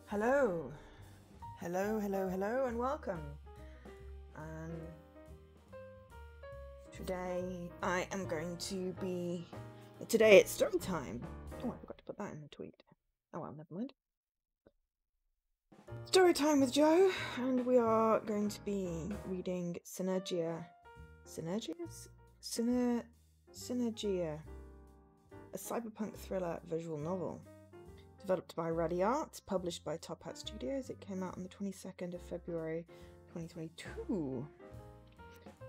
Hello, hello, and welcome. Today I am going to be. Today it's story time. Oh, I forgot to put that in the tweet. Oh well, never mind. Story time with Joe, and we are going to be reading Synergia. Synergia, a cyberpunk thriller visual novel. Developed by Ruddy Arts, published by Top Hat Studios. It came out on the 22nd of February 2022.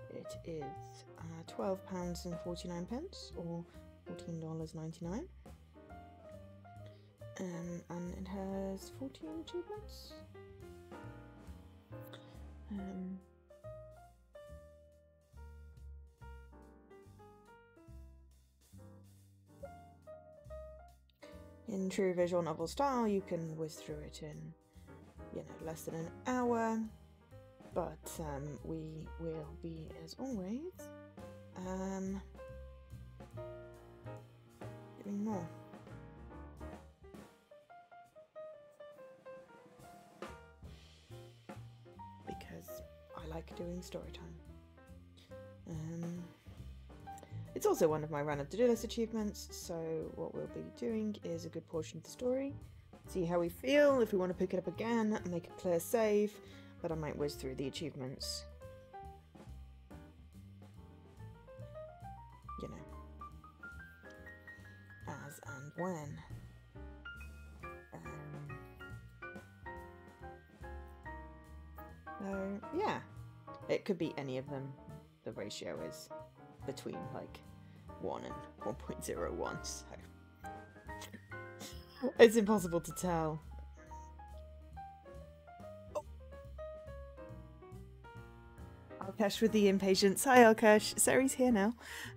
It is £12.49 or $14.99. And it has 14 achievements. In true visual novel style, you can whiz through it in, less than an hour. But we will be, as always, doing more. Because I like doing story time. It's also one of my random to-do list achievements, so what we'll be doing is a good portion of the story, see how we feel, if we want to pick it up again, make a clear save, but I might whiz through the achievements. As and when. So, yeah. It could be any of them. The ratio is between, 1 and 1.01, so... It's impossible to tell. Alkesh with the impatience. Hi Alkesh, Sari's here now.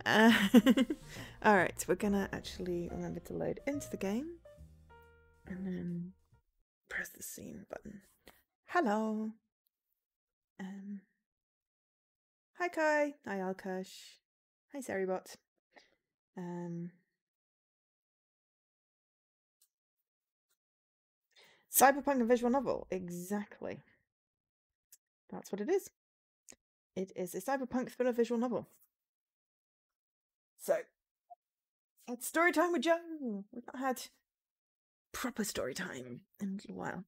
Alright, we're gonna actually remember to load into the game. And then press the scene button. Hello. Hi Kai. Hi Alkesh. Hi Saribot. Cyberpunk, a visual novel. Exactly. That's what it is. It is a cyberpunk thriller visual novel. So, it's story time with Joe. We've not had proper story time in a little while.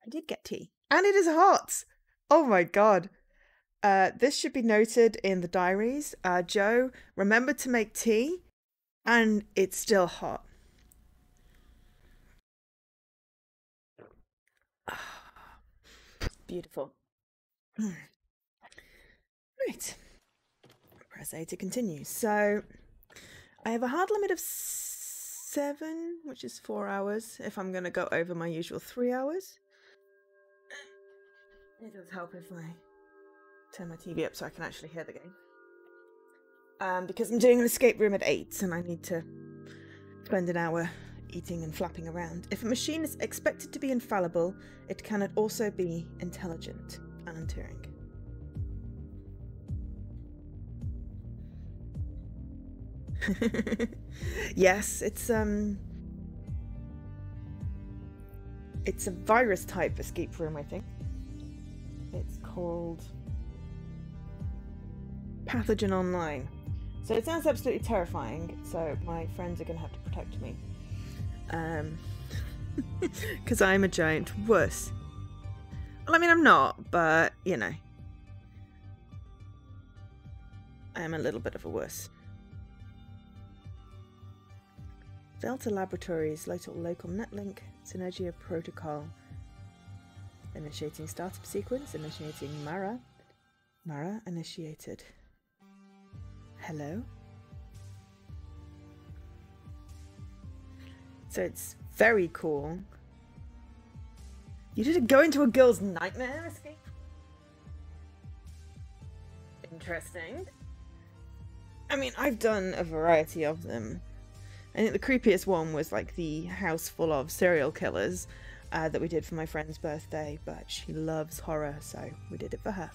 I did get tea. And it is hot! Oh my god. This should be noted in the diaries. Joe, remember to make tea, and it's still hot. Beautiful. Right. Press A to continue. So, I have a hard limit of 7, which is 4 hours, if I'm going to go over my usual 3 hours. It does help if I turn my TV up so I can actually hear the game. Because I'm doing an escape room at 8, and I need to spend an hour eating and flapping around. If a machine is expected to be infallible, it cannot also be intelligent. Alan Turing. Yes, it's a virus type escape room, I think. It's called Pathogen Online. So it sounds absolutely terrifying, so my friends are going to have to protect me. Because I'm a giant wuss. Well, I mean, I'm not, but, I am a little bit of a wuss. Delta Laboratories, local netlink, Synergia protocol. Initiating startup sequence, initiating Mara. Mara initiated. Hello? So it's very cool. You didn't go into a girl's nightmare escape? Interesting. I mean, I've done a variety of them. I think the creepiest one was the house full of serial killers that we did for my friend's birthday, but she loves horror, so we did it for her.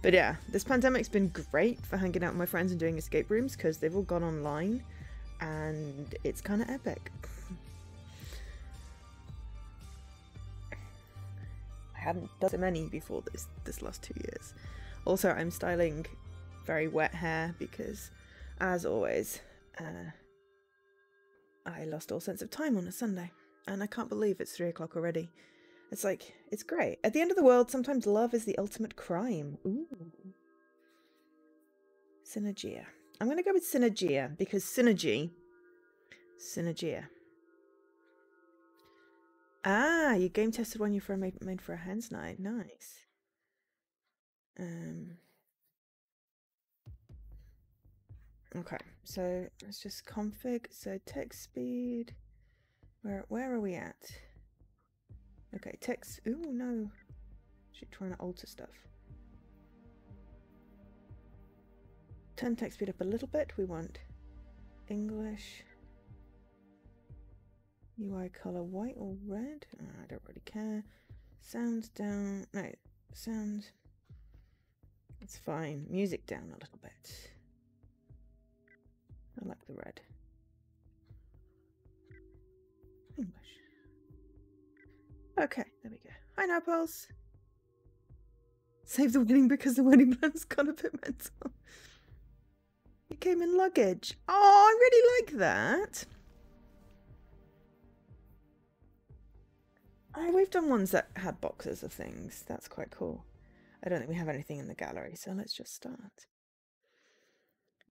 But yeah, this pandemic's been great for hanging out with my friends and doing escape rooms because they've all gone online. and it's kind of epic. I hadn't done so many before this last 2 years. Also, I'm styling very wet hair because, as always, I lost all sense of time on a Sunday, and I can't believe it's 3 o'clock already. It's like, it's great. At the end of the world, sometimes love is the ultimate crime. Ooh. Synergia. I'm going to go with Synergia because Synergia. Ah, you game tested one you made for a hen's night. Nice. Okay, so let's just config. So text speed. Where are we at? Okay, text. Ooh, no. She's trying to alter stuff. Turn text speed up a little bit. We want English. UI color white or red? I don't really care. Sound down. No, sound. It's fine. Music down a little bit. I like the red. English. Okay, there we go. Hi now, Pulse. Save the wedding because the wedding plan's got a bit mental. It came in luggage. Oh, I really like that. Oh, we've done ones that had boxes of things. That's quite cool. I don't think we have anything in the gallery, so let's just start.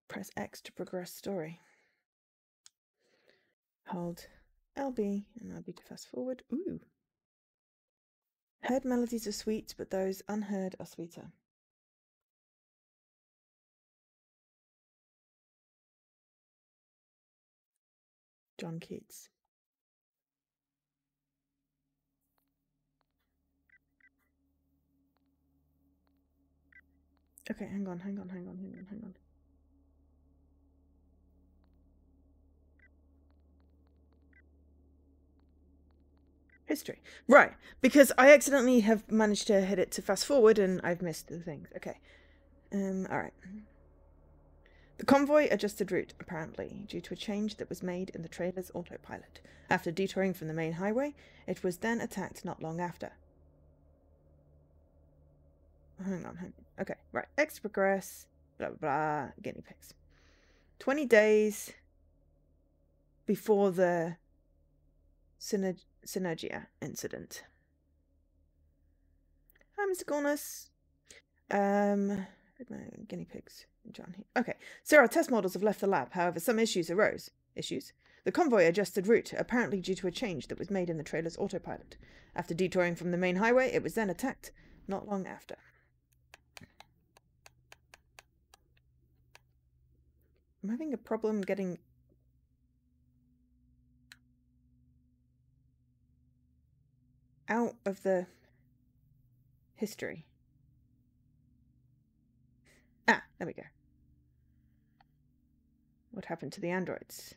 Press X to progress story. Hold LB and LB to fast forward. Ooh. Heard melodies are sweet, but those unheard are sweeter. John Keats. Okay, hang on. History. Right, because I accidentally have managed to hit it to fast forward and I've missed the things. Okay. Alright. The convoy adjusted route, apparently, due to a change that was made in the trailer's autopilot. After detouring from the main highway, it was then attacked not long after. Hang on. Okay, right. X progress, blah, blah, blah, guinea pigs. 20 days before the Synergia incident. Hi, Mr. Gornus. Guinea pigs. John here. Okay, so our test models have left the lab. However, some issues arose. The convoy adjusted route, apparently due to a change that was made in the trailer's autopilot. After detouring from the main highway, it was then attacked not long after. I'm having a problem getting out of the history. Ah, there we go. What happened to the androids?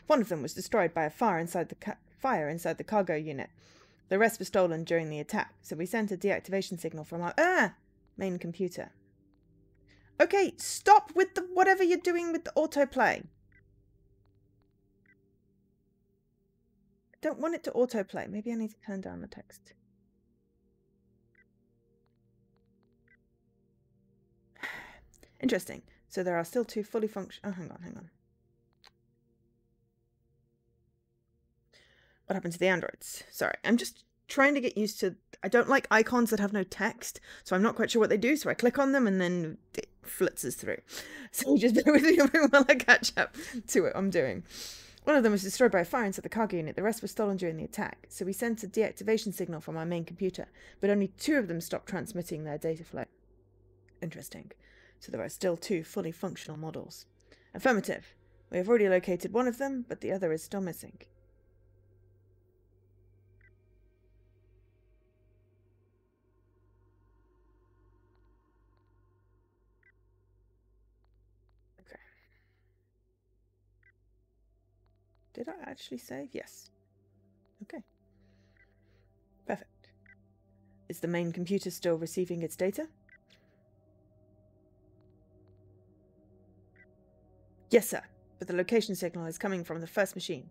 One of them was destroyed by a fire inside the cargo unit. The rest were stolen during the attack, so we sent a deactivation signal from our main computer. Okay, stop with the whatever you're doing with the autoplay. I don't want it to autoplay. Maybe I need to turn down the text. Interesting. So there are still 2 fully functional... Oh, hang on. What happened to the androids? Sorry, I'm just trying to get used to... I don't like icons that have no text, so I'm not quite sure what they do, so I click on them and then it flitzes through. So just bear with me while I catch up to what I'm doing. One of them was destroyed by a fire inside the cargo unit. The rest were stolen during the attack, so we sent a deactivation signal from our main computer, but only 2 of them stopped transmitting their data flow. Interesting. So there are still 2 fully functional models. Affirmative. We have already located one of them, but the other is still missing. Okay. Did I actually save? Yes. Okay. Perfect. Is the main computer still receiving its data? Yes, sir. But the location signal is coming from the first machine.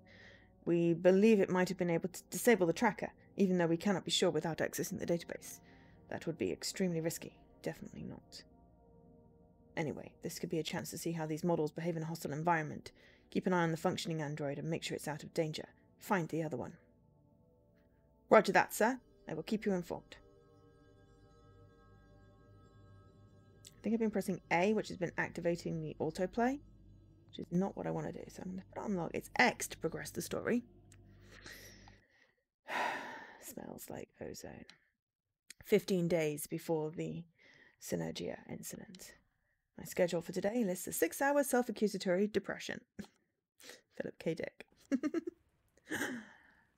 We believe it might have been able to disable the tracker, even though we cannot be sure without accessing the database. That would be extremely risky. Definitely not. Anyway, this could be a chance to see how these models behave in a hostile environment. Keep an eye on the functioning android and make sure it's out of danger. Find the other one. Roger that, sir. I will keep you informed. I think I've been pressing A, which has been activating the autoplay, which is not what I want to do. So I'm going to put it on log. It's X to progress the story. Smells like ozone. 15 days before the Synergia incident. My schedule for today lists a 6-hour self-accusatory depression. Philip K. Dick.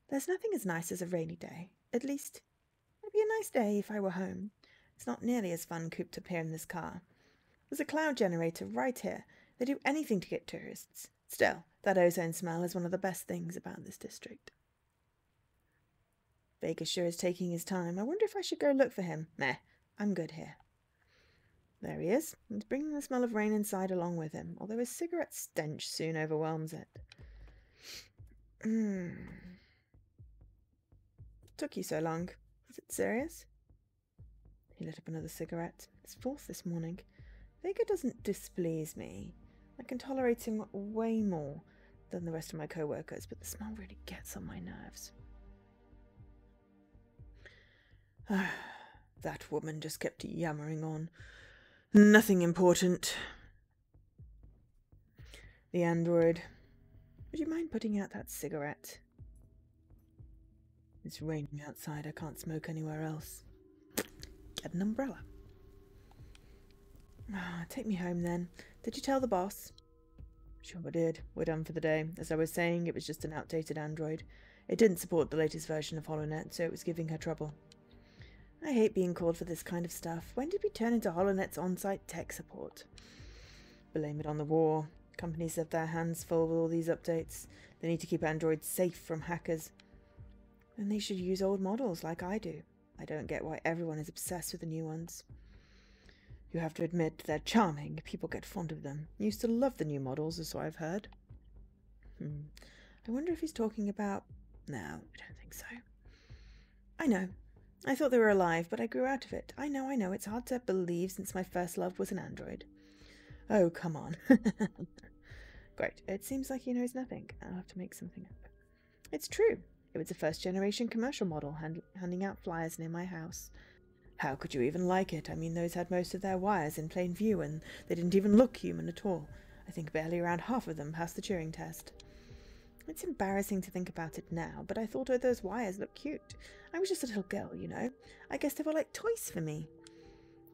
There's nothing as nice as a rainy day. At least, it'd be a nice day if I were home. It's not nearly as fun cooped up here in this car. There's a cloud generator right here. They do anything to get tourists. Still, that ozone smell is one of the best things about this district. Baker sure is taking his time. I wonder if I should go look for him. Meh, I'm good here. There he is. He's bringing the smell of rain inside along with him, although his cigarette stench soon overwhelms it. Took you so long. Is it serious? He lit up another cigarette. His fourth this morning. Vega doesn't displease me. I can tolerate him way more than the rest of my co-workers, but the smell really gets on my nerves. That woman just kept yammering on. Nothing important. The android. Would you mind putting out that cigarette? It's raining outside. I can't smoke anywhere else. Get an umbrella. Take me home then. Did you tell the boss? Sure I did. We're done for the day. As I was saying, it was just an outdated android. It didn't support the latest version of HoloNet, so it was giving her trouble. I hate being called for this kind of stuff. When did we turn into HoloNet's on-site tech support? Blame it on the war. Companies have their hands full with all these updates. They need to keep androids safe from hackers. Then they should use old models like I do. I don't get why everyone is obsessed with the new ones. You have to admit they're charming. People get fond of them. You used to love the new models, is what I've heard. I wonder if he's talking about... No, I don't think so. I know. I thought they were alive, but I grew out of it. I know. It's hard to believe since my first love was an android. Oh, come on. Great. It seems like he knows nothing. I'll have to make something up. It's true. It was a first-generation commercial model handing out flyers near my house. How could you even like it? I mean, those had most of their wires in plain view, and they didn't even look human at all. I think barely around half of them passed the Turing test. It's embarrassing to think about it now, but I thought, oh, those wires look cute. I was just a little girl, you know. I guess they were like toys for me.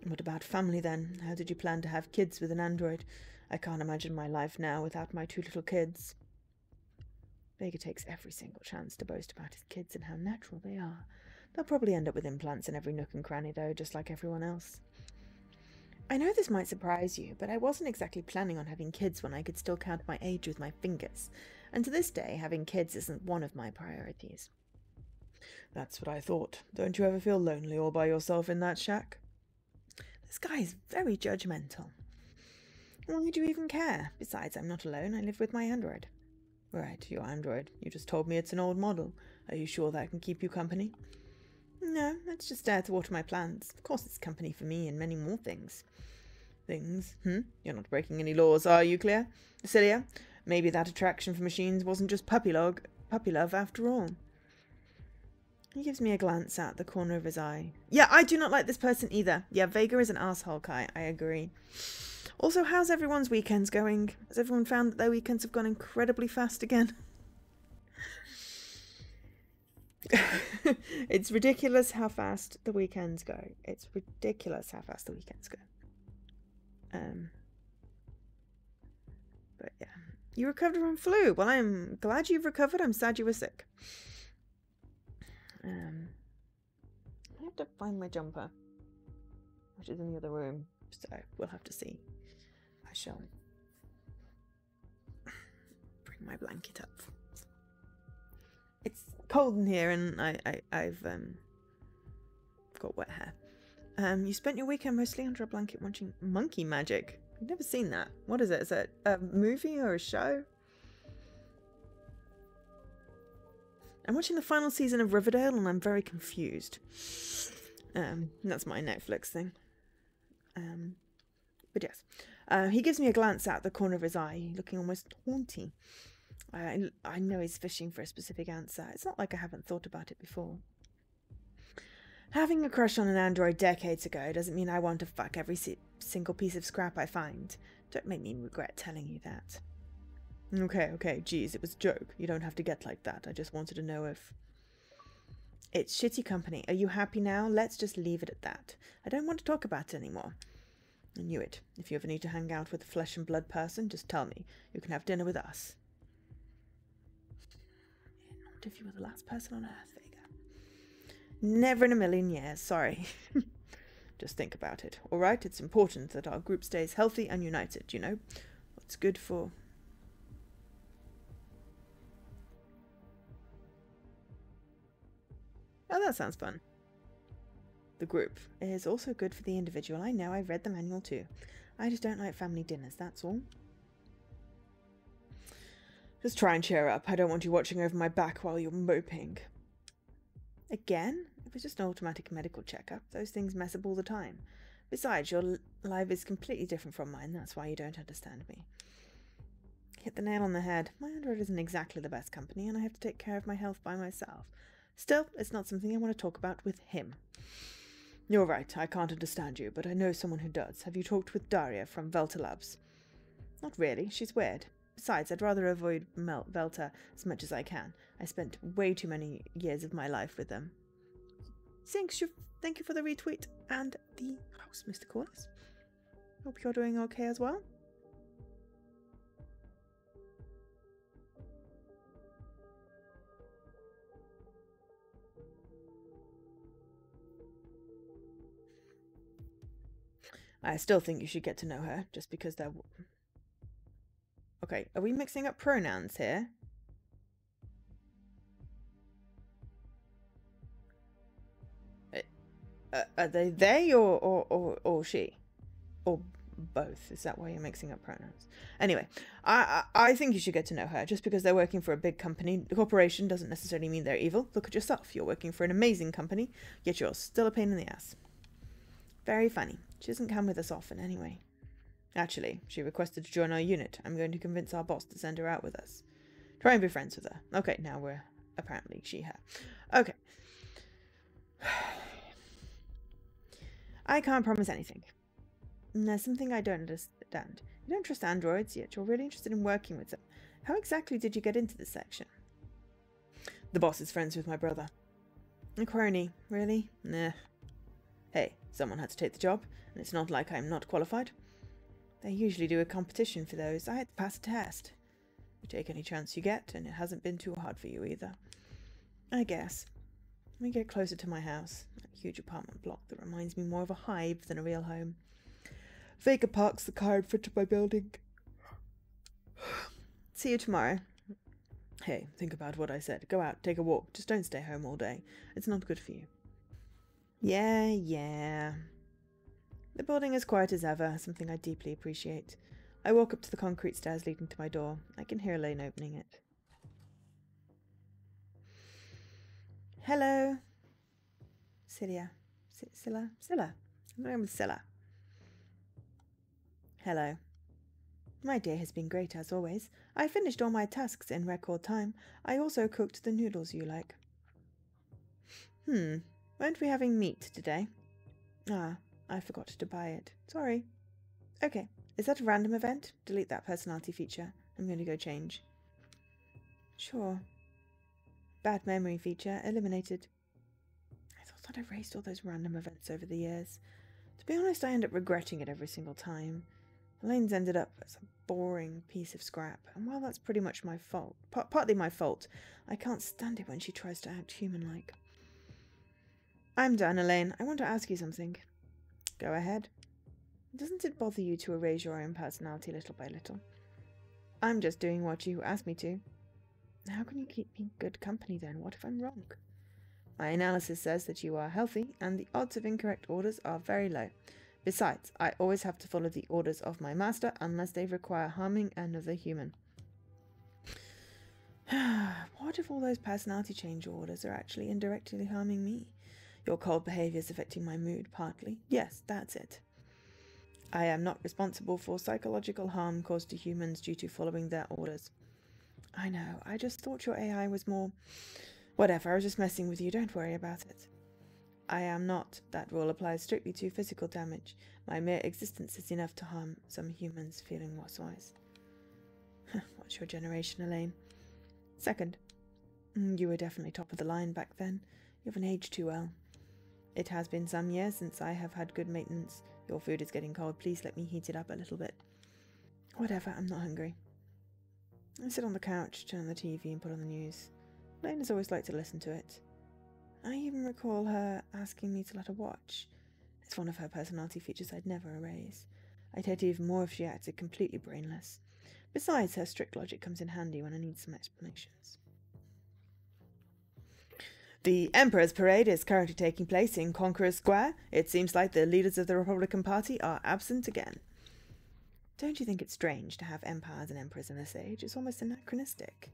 What about family, then? How did you plan to have kids with an android? I can't imagine my life now without my 2 little kids. Vega takes every single chance to boast about his kids and how natural they are. They'll probably end up with implants in every nook and cranny, though, just like everyone else. I know this might surprise you, but I wasn't exactly planning on having kids when I could still count my age with my fingers. And to this day, having kids isn't one of my priorities. That's what I thought. Don't you ever feel lonely all by yourself in that shack? This guy is very judgmental. Why do you even care? Besides, I'm not alone. I live with my android. Right, your android. You just told me it's an old model. Are you sure that can keep you company? No, it's just there to water my plants. Of course it's company for me and many more things. Things? You're not breaking any laws, are you, Celia? Maybe that attraction for machines wasn't just puppy love after all. He gives me a glance out the corner of his eye. Yeah, I do not like this person either. Yeah, Vega is an asshole, Kai. I agree. Also, how's everyone's weekends going? Has everyone found that their weekends have gone incredibly fast again? It's ridiculous how fast the weekends go. It's ridiculous how fast the weekends go. But yeah. You recovered from flu. Well, I'm glad you've recovered. I'm sad you were sick. I have to find my jumper, which is in the other room, so we'll have to see. I shall bring my blanket up. It's cold in here, and I've got wet hair. You spent your weekend mostly under a blanket watching Monkey Magic. I've never seen that. What is it? Is it a movie or a show? I'm watching the final season of Riverdale and I'm very confused. That's my Netflix thing. But yes. He gives me a glance out the corner of his eye, looking almost haunting. I know he's fishing for a specific answer. It's not like I haven't thought about it before. Having a crush on an android decades ago doesn't mean I want to fuck every single piece of scrap I find. Don't make me regret telling you that. Okay, geez, it was a joke. You don't have to get like that. I just wanted to know if... It's shitty company. Are you happy now? Let's just leave it at that. I don't want to talk about it anymore. I knew it. If you ever need to hang out with a flesh and blood person, just tell me. You can have dinner with us. Not if you were the last person on Earth, Vega. Never in a million years, sorry. Just think about it. Alright, it's important that our group stays healthy and united, you know? What's good for... Oh, that sounds fun. The group is also good for the individual. I know, I've read the manual too. I just don't like family dinners, that's all. Just try and cheer up. I don't want you watching over my back while you're moping. Again? It was just an automatic medical checkup. Those things mess up all the time. Besides, your life is completely different from mine. That's why you don't understand me. Hit the nail on the head. My android isn't exactly the best company, and I have to take care of my health by myself. Still, it's not something I want to talk about with him. You're right, I can't understand you, but I know someone who does. Have you talked with Daria from Velta Labs? Not really, she's weird. Besides, I'd rather avoid Velta as much as I can. I spent way too many years of my life with them. Thank you for the retweet and the house, Mr. Corliss. Hope you're doing okay as well. I still think you should get to know her, just because they're... Okay, are we mixing up pronouns here? Are they or she? Or both? Is that why you're mixing up pronouns? Anyway, I think you should get to know her. Just because they're working for a big company, the corporation doesn't necessarily mean they're evil. Look at yourself. You're working for an amazing company, yet you're still a pain in the ass. Very funny. She doesn't come with us often anyway. Actually, she requested to join our unit. I'm going to convince our boss to send her out with us. Try and be friends with her. Okay, now we're apparently she-her. Okay. I can't promise anything. And there's something I don't understand. You don't trust androids, yet you're really interested in working with them. How exactly did you get into this section? The boss is friends with my brother. A crony, really? Nah. Hey, someone had to take the job, and it's not like I'm not qualified. They usually do a competition for those. I had to pass a test. You take any chance you get, and it hasn't been too hard for you either. I guess. Let me get closer to my house. That huge apartment block that reminds me more of a hive than a real home. Vega parks the car in front of my building. See you tomorrow. Hey, think about what I said. Go out, take a walk. Just don't stay home all day. It's not good for you. Yeah. The building is quiet as ever, something I deeply appreciate. I walk up to the concrete stairs leading to my door. I can hear Elaine opening it. Hello. Scylla. Scylla. My name is Scylla. Hello. My day has been great as always. I finished all my tasks in record time. I also cooked the noodles you like. Weren't we having meat today? Ah, I forgot to buy it. Sorry. Okay, is that a random event? Delete that personality feature. I'm going to go change. Sure. Bad memory feature eliminated. I thought I'd erased all those random events over the years. To be honest, I end up regretting it every single time. Elaine's ended up as a boring piece of scrap, and while that's pretty much my fault, partly my fault, I can't stand it when she tries to act human-like. I'm done, Elaine. I want to ask you something. Go ahead. Doesn't it bother you to erase your own personality little by little? I'm just doing what you asked me to. How can you keep me good company then? What if I'm wrong? My analysis says that you are healthy, and the odds of incorrect orders are very low. Besides, I always have to follow the orders of my master unless they require harming another human. What if all those personality change orders are actually indirectly harming me? Your cold behavior is affecting my mood, partly. Yes, that's it. I am not responsible for psychological harm caused to humans due to following their orders. I know, I just thought your AI was more... Whatever, I was just messing with you, don't worry about it. I am not. That rule applies strictly to physical damage. My mere existence is enough to harm some humans feeling wise. What's your generation, Elaine? Second. You were definitely top of the line back then. You haven't aged too well. It has been some years since I have had good maintenance. Your food is getting cold. Please let me heat it up a little bit. Whatever, I'm not hungry. I sit on the couch, turn on the TV and put on the news. Elaine has always liked to listen to it. I even recall her asking me to let her watch. It's one of her personality features I'd never erase. I'd hate even more if she acted completely brainless. Besides, her strict logic comes in handy when I need some explanations. The Emperor's Parade is currently taking place in Conqueror's Square. It seems like the leaders of the Republican Party are absent again. Don't you think it's strange to have empires and emperors in this age? It's almost anachronistic.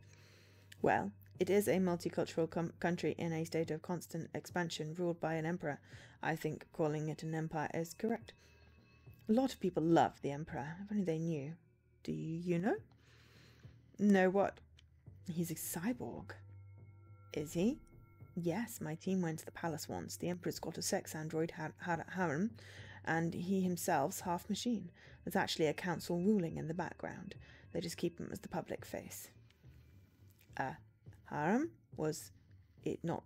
Well, it is a multicultural country in a state of constant expansion ruled by an emperor. I think calling it an empire is correct. A lot of people love the emperor, if only they knew. Do you know? Know what? He's a cyborg. Is he? Yes, my team went to the palace once. The emperor's got a sex android harem, and he himself's half machine. There's actually a council ruling in the background. They just keep him as the public face. Harem? Was it not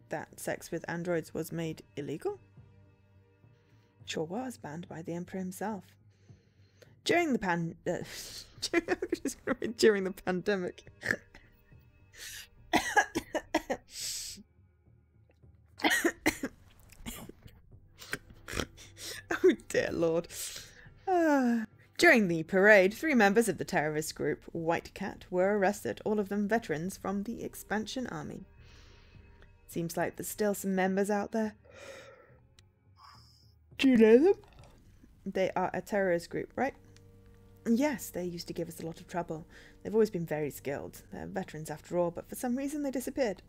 that sex with androids was made illegal? Sure was, banned by the emperor himself. During the during the pandemic. Oh dear Lord. During the parade, 3 members of the terrorist group White Cat were arrested, all of them veterans from the Expansion Army. Seems like there's still some members out there. Do you know them? They are a terrorist group, right? Yes, they used to give us a lot of trouble. They've always been very skilled. They're veterans after all, but for some reason they disappeared.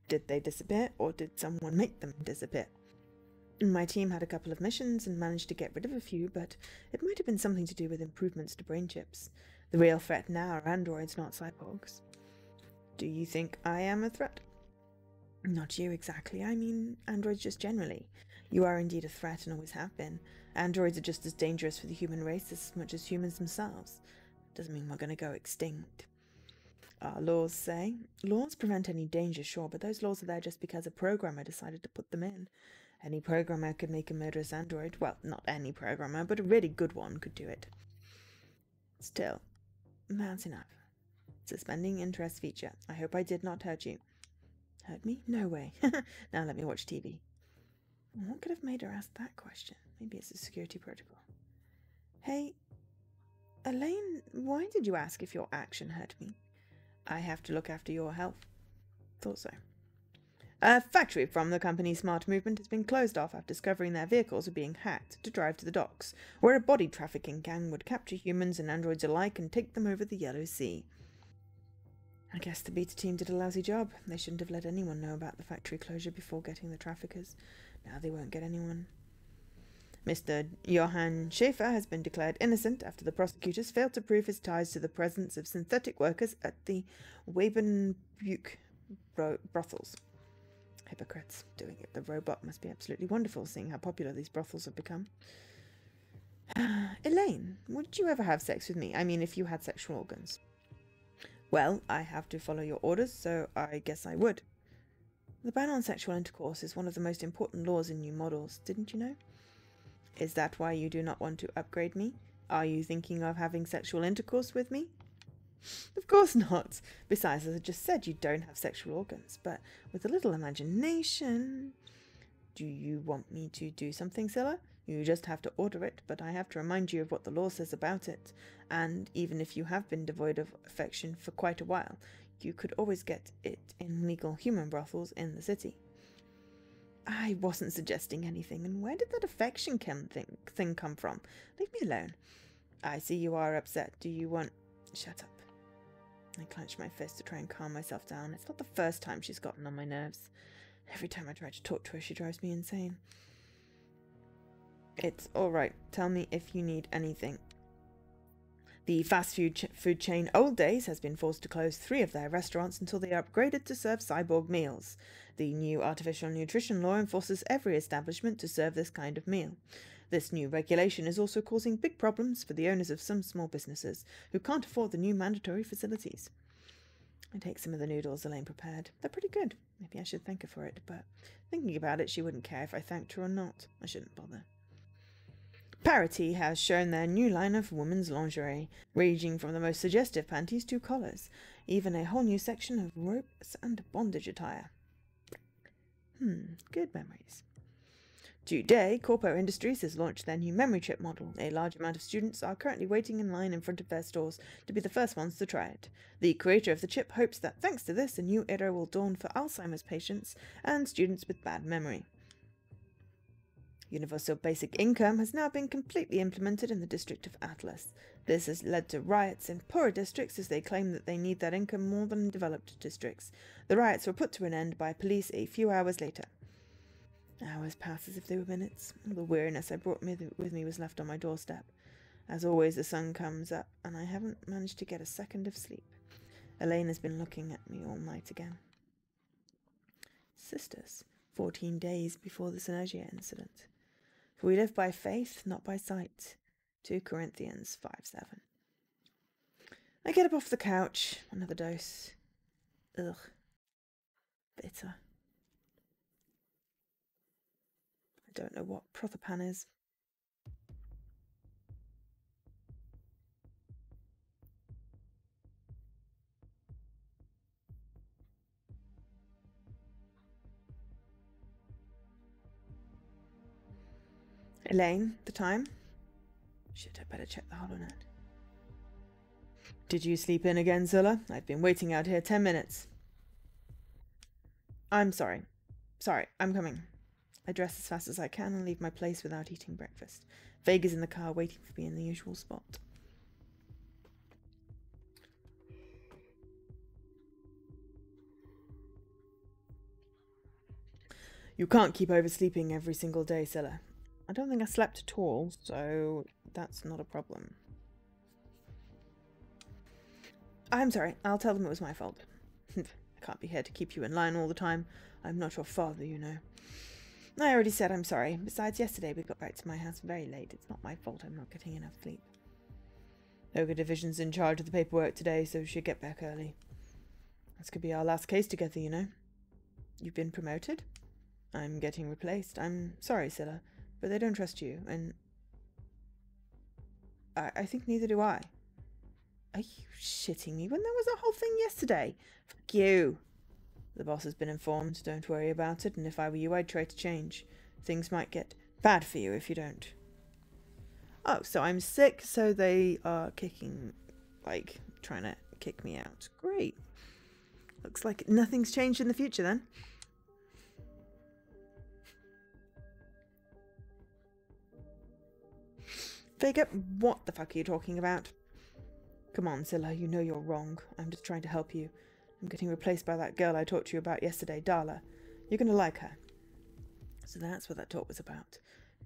Did they disappear, or did someone make them disappear? My team had a couple of missions and managed to get rid of a few, but it might have been something to do with improvements to brain chips. The real threat now are androids, not cyborgs. Do you think I am a threat? Not you exactly. I mean, androids just generally. You are indeed a threat and always have been. Androids are just as dangerous for the human race as much as humans themselves. Doesn't mean we're going to go extinct. Our laws say. Laws prevent any danger, sure, but those laws are there just because a programmer decided to put them in. Any programmer could make a murderous android. Well, not any programmer, but a really good one could do it. Still, that's enough. Suspending interest feature. I hope I did not hurt you. Hurt me? No way. Now let me watch TV. What could have made her ask that question? Maybe it's a security protocol. Hey, Elaine, why did you ask if your action hurt me? I have to look after your health. Thought so. A factory from the company's smart movement has been closed off after discovering their vehicles were being hacked to drive to the docks, where a body trafficking gang would capture humans and androids alike and take them over the Yellow Sea. I guess the beta team did a lousy job. They shouldn't have let anyone know about the factory closure before getting the traffickers. Now they won't get anyone. Mr. Johann Schaefer has been declared innocent after the prosecutors failed to prove his ties to the presence of synthetic workers at the Wabenbuch brothels. Hypocrites. Doing it the robot must be absolutely wonderful, seeing how popular these brothels have become. Elaine, would you ever have sex with me? I mean, if you had sexual organs. Well, I have to follow your orders, so I guess I would. The ban on sexual intercourse is one of the most important laws in new models, didn't you know? Is that why you do not want to upgrade me? Are you thinking of having sexual intercourse with me? Of course not. Besides, as I just said, you don't have sexual organs, but with a little imagination... Do you want me to do something, Scylla? You just have to order it, but I have to remind you of what the law says about it. And even if you have been devoid of affection for quite a while, you could always get it in legal human brothels in the city. I wasn't suggesting anything, and where did that affection thing come from? Leave me alone. I see you are upset. Do you want... Shut up. I clenched my fist to try and calm myself down. It's not the first time she's gotten on my nerves. Every time I try to talk to her, she drives me insane. It's all right. Tell me if you need anything. The fast food chain Old Days has been forced to close 3 of their restaurants until they are upgraded to serve cyborg meals. The new artificial nutrition law enforces every establishment to serve this kind of meal. This new regulation is also causing big problems for the owners of some small businesses who can't afford the new mandatory facilities. I take some of the noodles Elaine prepared. They're pretty good. Maybe I should thank her for it, but thinking about it, she wouldn't care if I thanked her or not. I shouldn't bother. Parity has shown their new line of women's lingerie, ranging from the most suggestive panties to collars, even a whole new section of ropes and bondage attire. Good memories. Today, Corpo Industries has launched their new memory chip model. A large amount of students are currently waiting in line in front of their stores to be the first ones to try it. The creator of the chip hopes that thanks to this, a new era will dawn for Alzheimer's patients and students with bad memory. Universal Basic Income has now been completely implemented in the district of Atlas. This has led to riots in poorer districts as they claim that they need that income more than in developed districts. The riots were put to an end by police a few hours later. Hours pass as if they were minutes. All the weariness I brought with me was left on my doorstep. As always, the sun comes up, and I haven't managed to get a second of sleep. Elaine has been looking at me all night again. Sisters, 14 days before the Synergia incident. For we live by faith, not by sight. 2 Corinthians 5:7. I get up off the couch. Another dose. Ugh. Bitter. I don't know what Prothropan is. Elaine, the time? Shit, I better check the holonet. Did you sleep in again, Zilla? I've been waiting out here 10 minutes. I'm sorry. Sorry, I'm coming. I dress as fast as I can and leave my place without eating breakfast. Vega's in the car waiting for me in the usual spot. You can't keep oversleeping every single day, Zilla. I don't think I slept at all, so that's not a problem. I'm sorry. I'll tell them it was my fault. I can't be here to keep you in line all the time. I'm not your father, you know. I already said I'm sorry. Besides, yesterday we got back to my house very late. It's not my fault I'm not getting enough sleep. Ogre Division's in charge of the paperwork today, so we should get back early. This could be our last case together, you know. You've been promoted? I'm getting replaced. I'm sorry, Scylla, but they don't trust you, and I think neither do I. Are you shitting me when there was a whole thing yesterday? Fuck you. The boss has been informed. Don't worry about it, and if I were you, I'd try to change. Things might get bad for you if you don't. Oh, so I'm sick, so they are trying to kick me out. Great. Looks like nothing's changed in the future then. Vega, what the fuck are you talking about? Come on, Scylla, you know you're wrong. I'm just trying to help you. I'm getting replaced by that girl I talked to you about yesterday, Darla. You're going to like her. So that's what that talk was about.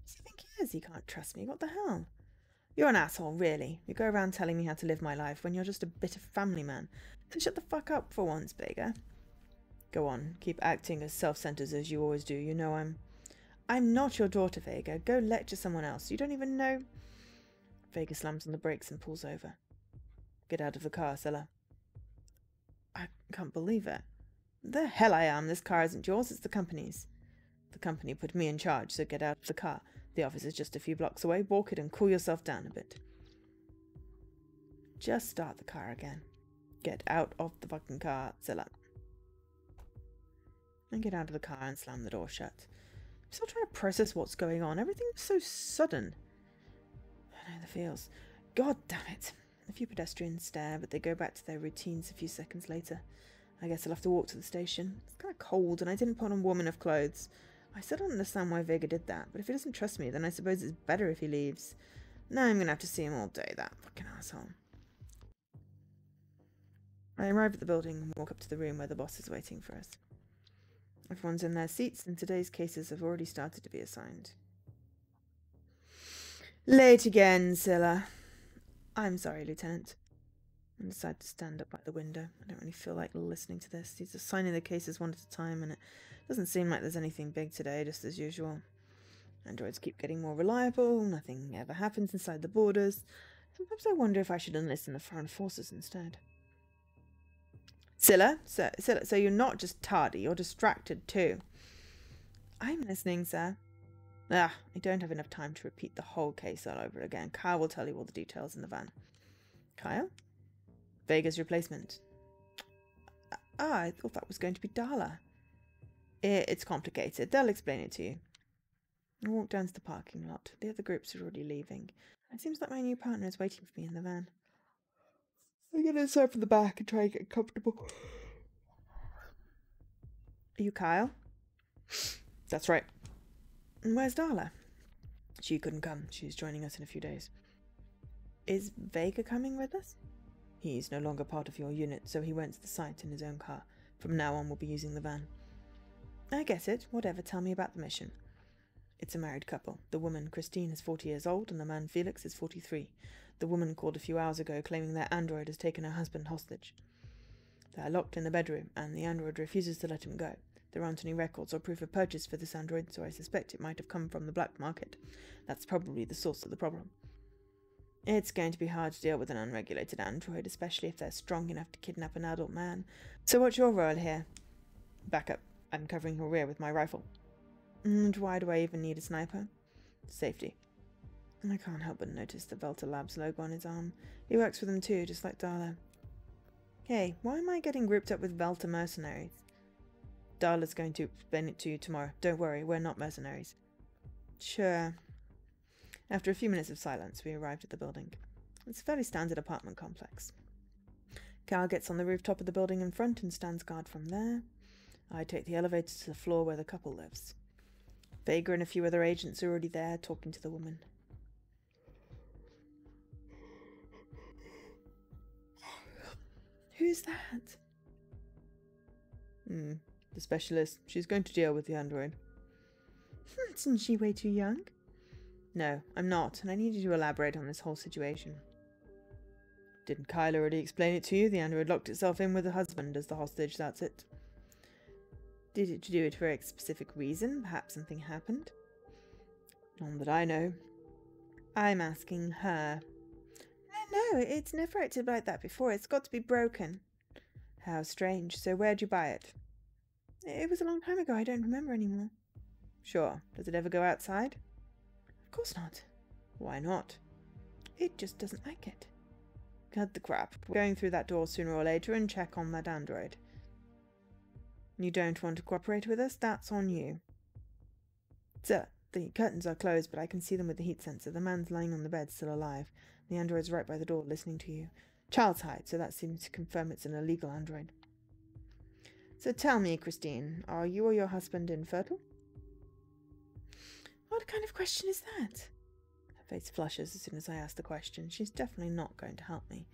So I think he is. He can't trust me. What the hell? You're an asshole, really. You go around telling me how to live my life when you're just a bitter family man. So shut the fuck up for once, Vega. Go on. Keep acting as self-centered as you always do. You know I'm not your daughter, Vega. Go lecture someone else. You don't even know... Vega slams on the brakes and pulls over. Get out of the car, Scylla. I can't believe it. The hell I am. This car isn't yours, it's the company's. The company put me in charge, so get out of the car. The office is just a few blocks away. Walk it and cool yourself down a bit. Just start the car again. Get out of the fucking car, Scylla. And get out of the car and slam the door shut. I'm still trying to process what's going on. Everything's so sudden. I know the feels. God damn it. A few pedestrians stare, but they go back to their routines a few seconds later. I guess I'll have to walk to the station. It's kind of cold, and I didn't put on warm enough clothes. I still don't understand why Vega did that, but if he doesn't trust me, then I suppose it's better if he leaves. Now I'm gonna have to see him all day, that fucking asshole. I arrive at the building and walk up to the room where the boss is waiting for us. Everyone's in their seats, and today's cases have already started to be assigned. Late again, Scylla. I'm sorry, Lieutenant. I decide to stand up by the window. I don't really feel like listening to this. He's assigning the cases one at a time, and it doesn't seem like there's anything big today, just as usual. Androids keep getting more reliable, nothing ever happens inside the borders. Sometimes I wonder if I should enlist in the foreign forces instead. Scylla, so you're not just tardy, you're distracted too. I'm listening, sir. I don't have enough time to repeat the whole case all over again. Kyle will tell you all the details in the van. Kyle? Vega's replacement. I thought that was going to be Darla. It's complicated. They'll explain it to you. I walk down to the parking lot. The other groups are already leaving. It seems like my new partner is waiting for me in the van. I get inside from the back and try and get comfortable. Are you Kyle? That's right. And where's Darla? She couldn't come. She's joining us in a few days. Is Vega coming with us? He's no longer part of your unit, so he went to the site in his own car. From now on, we'll be using the van. I get it. Whatever. Tell me about the mission. It's a married couple. The woman, Christine, is 40 years old, and the man, Felix, is 43. The woman called a few hours ago, claiming their android has taken her husband hostage. They are locked in the bedroom, and the android refuses to let him go. There aren't any records or proof of purchase for this android, so I suspect it might have come from the black market. That's probably the source of the problem. It's going to be hard to deal with an unregulated android, especially if they're strong enough to kidnap an adult man. So what's your role here? Backup. I'm covering your rear with my rifle. And why do I even need a sniper? Safety. I can't help but notice the Velta Labs logo on his arm. He works for them too, just like Darla. Hey, why am I getting grouped up with Velta mercenaries? Darla's going to explain it to you tomorrow. Don't worry, we're not mercenaries. Sure. After a few minutes of silence, we arrived at the building. It's a fairly standard apartment complex. Cal gets on the rooftop of the building in front and stands guard from there. I take the elevator to the floor where the couple lives. Vega and a few other agents are already there, talking to the woman. Who's that? The specialist. She's going to deal with the android. Isn't she way too young? No, I'm not, and I need you to elaborate on this whole situation. Didn't Kyle already explain it to you? The android locked itself in with the husband as the hostage, that's it. Did it do it for a specific reason? Perhaps something happened? None that I know. I'm asking her. No, it's never acted like that before. It's got to be broken. How strange. So where'd you buy it? It was a long time ago. I don't remember anymore. Sure. Does it ever go outside? Of course not. Why not? It just doesn't like it. Cut the crap. We're going through that door sooner or later and check on that android. You don't want to cooperate with us? That's on you. Sir, the curtains are closed, but I can see them with the heat sensor. The man's lying on the bed, still alive. The android's right by the door, listening to you. Child's hide, so that seems to confirm it's an illegal android. So tell me, Christine, are you or your husband infertile? What kind of question is that? Her face flushes as soon as I ask the question. She's definitely not going to help me.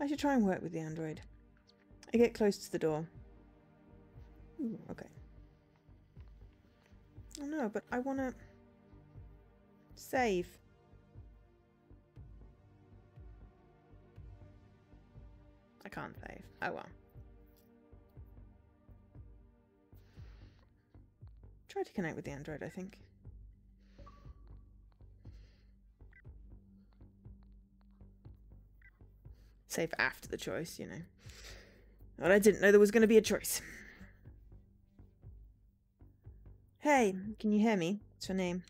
I should try and work with the android. I get close to the door. Ooh, okay. Oh no, but I want to save. I can't save. Oh well. Try to connect with the android, I think. Save after the choice, you know. Well, I didn't know there was going to be a choice. Hey, can you hear me? What's your name?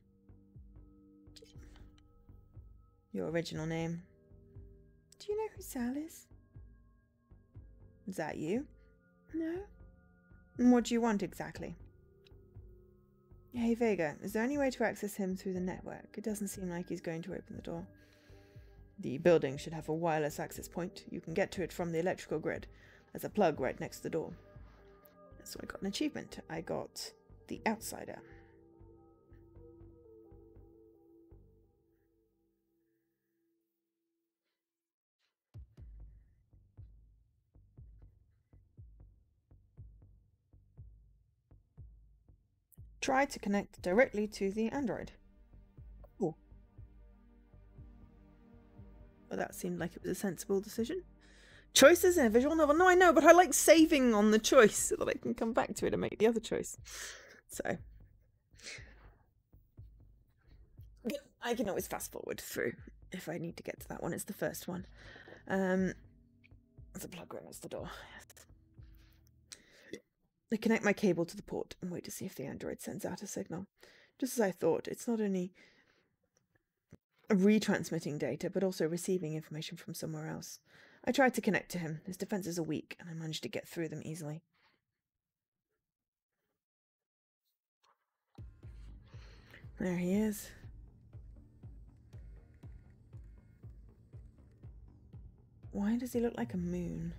Your original name. Do you know who Sal is? Is that you? No? And what do you want exactly? Hey Vega, is there any way to access him through the network? It doesn't seem like he's going to open the door. The building should have a wireless access point. You can get to it from the electrical grid. There's a plug right next to the door. So I got an achievement. I got the Outsider. Try to connect directly to the android. Oh. Well, that seemed like it was a sensible decision. Choices in a visual novel? No, I know, but I like saving on the choice so that I can come back to it and make the other choice. So I can always fast forward through if I need to get to that one. It's the first one. There's a plug right next to the door. I connect my cable to the port and wait to see if the android sends out a signal. Just as I thought, it's not only retransmitting data, but also receiving information from somewhere else. I tried to connect to him. His defenses are weak, and I managed to get through them easily. There he is. Why does he look like a moon?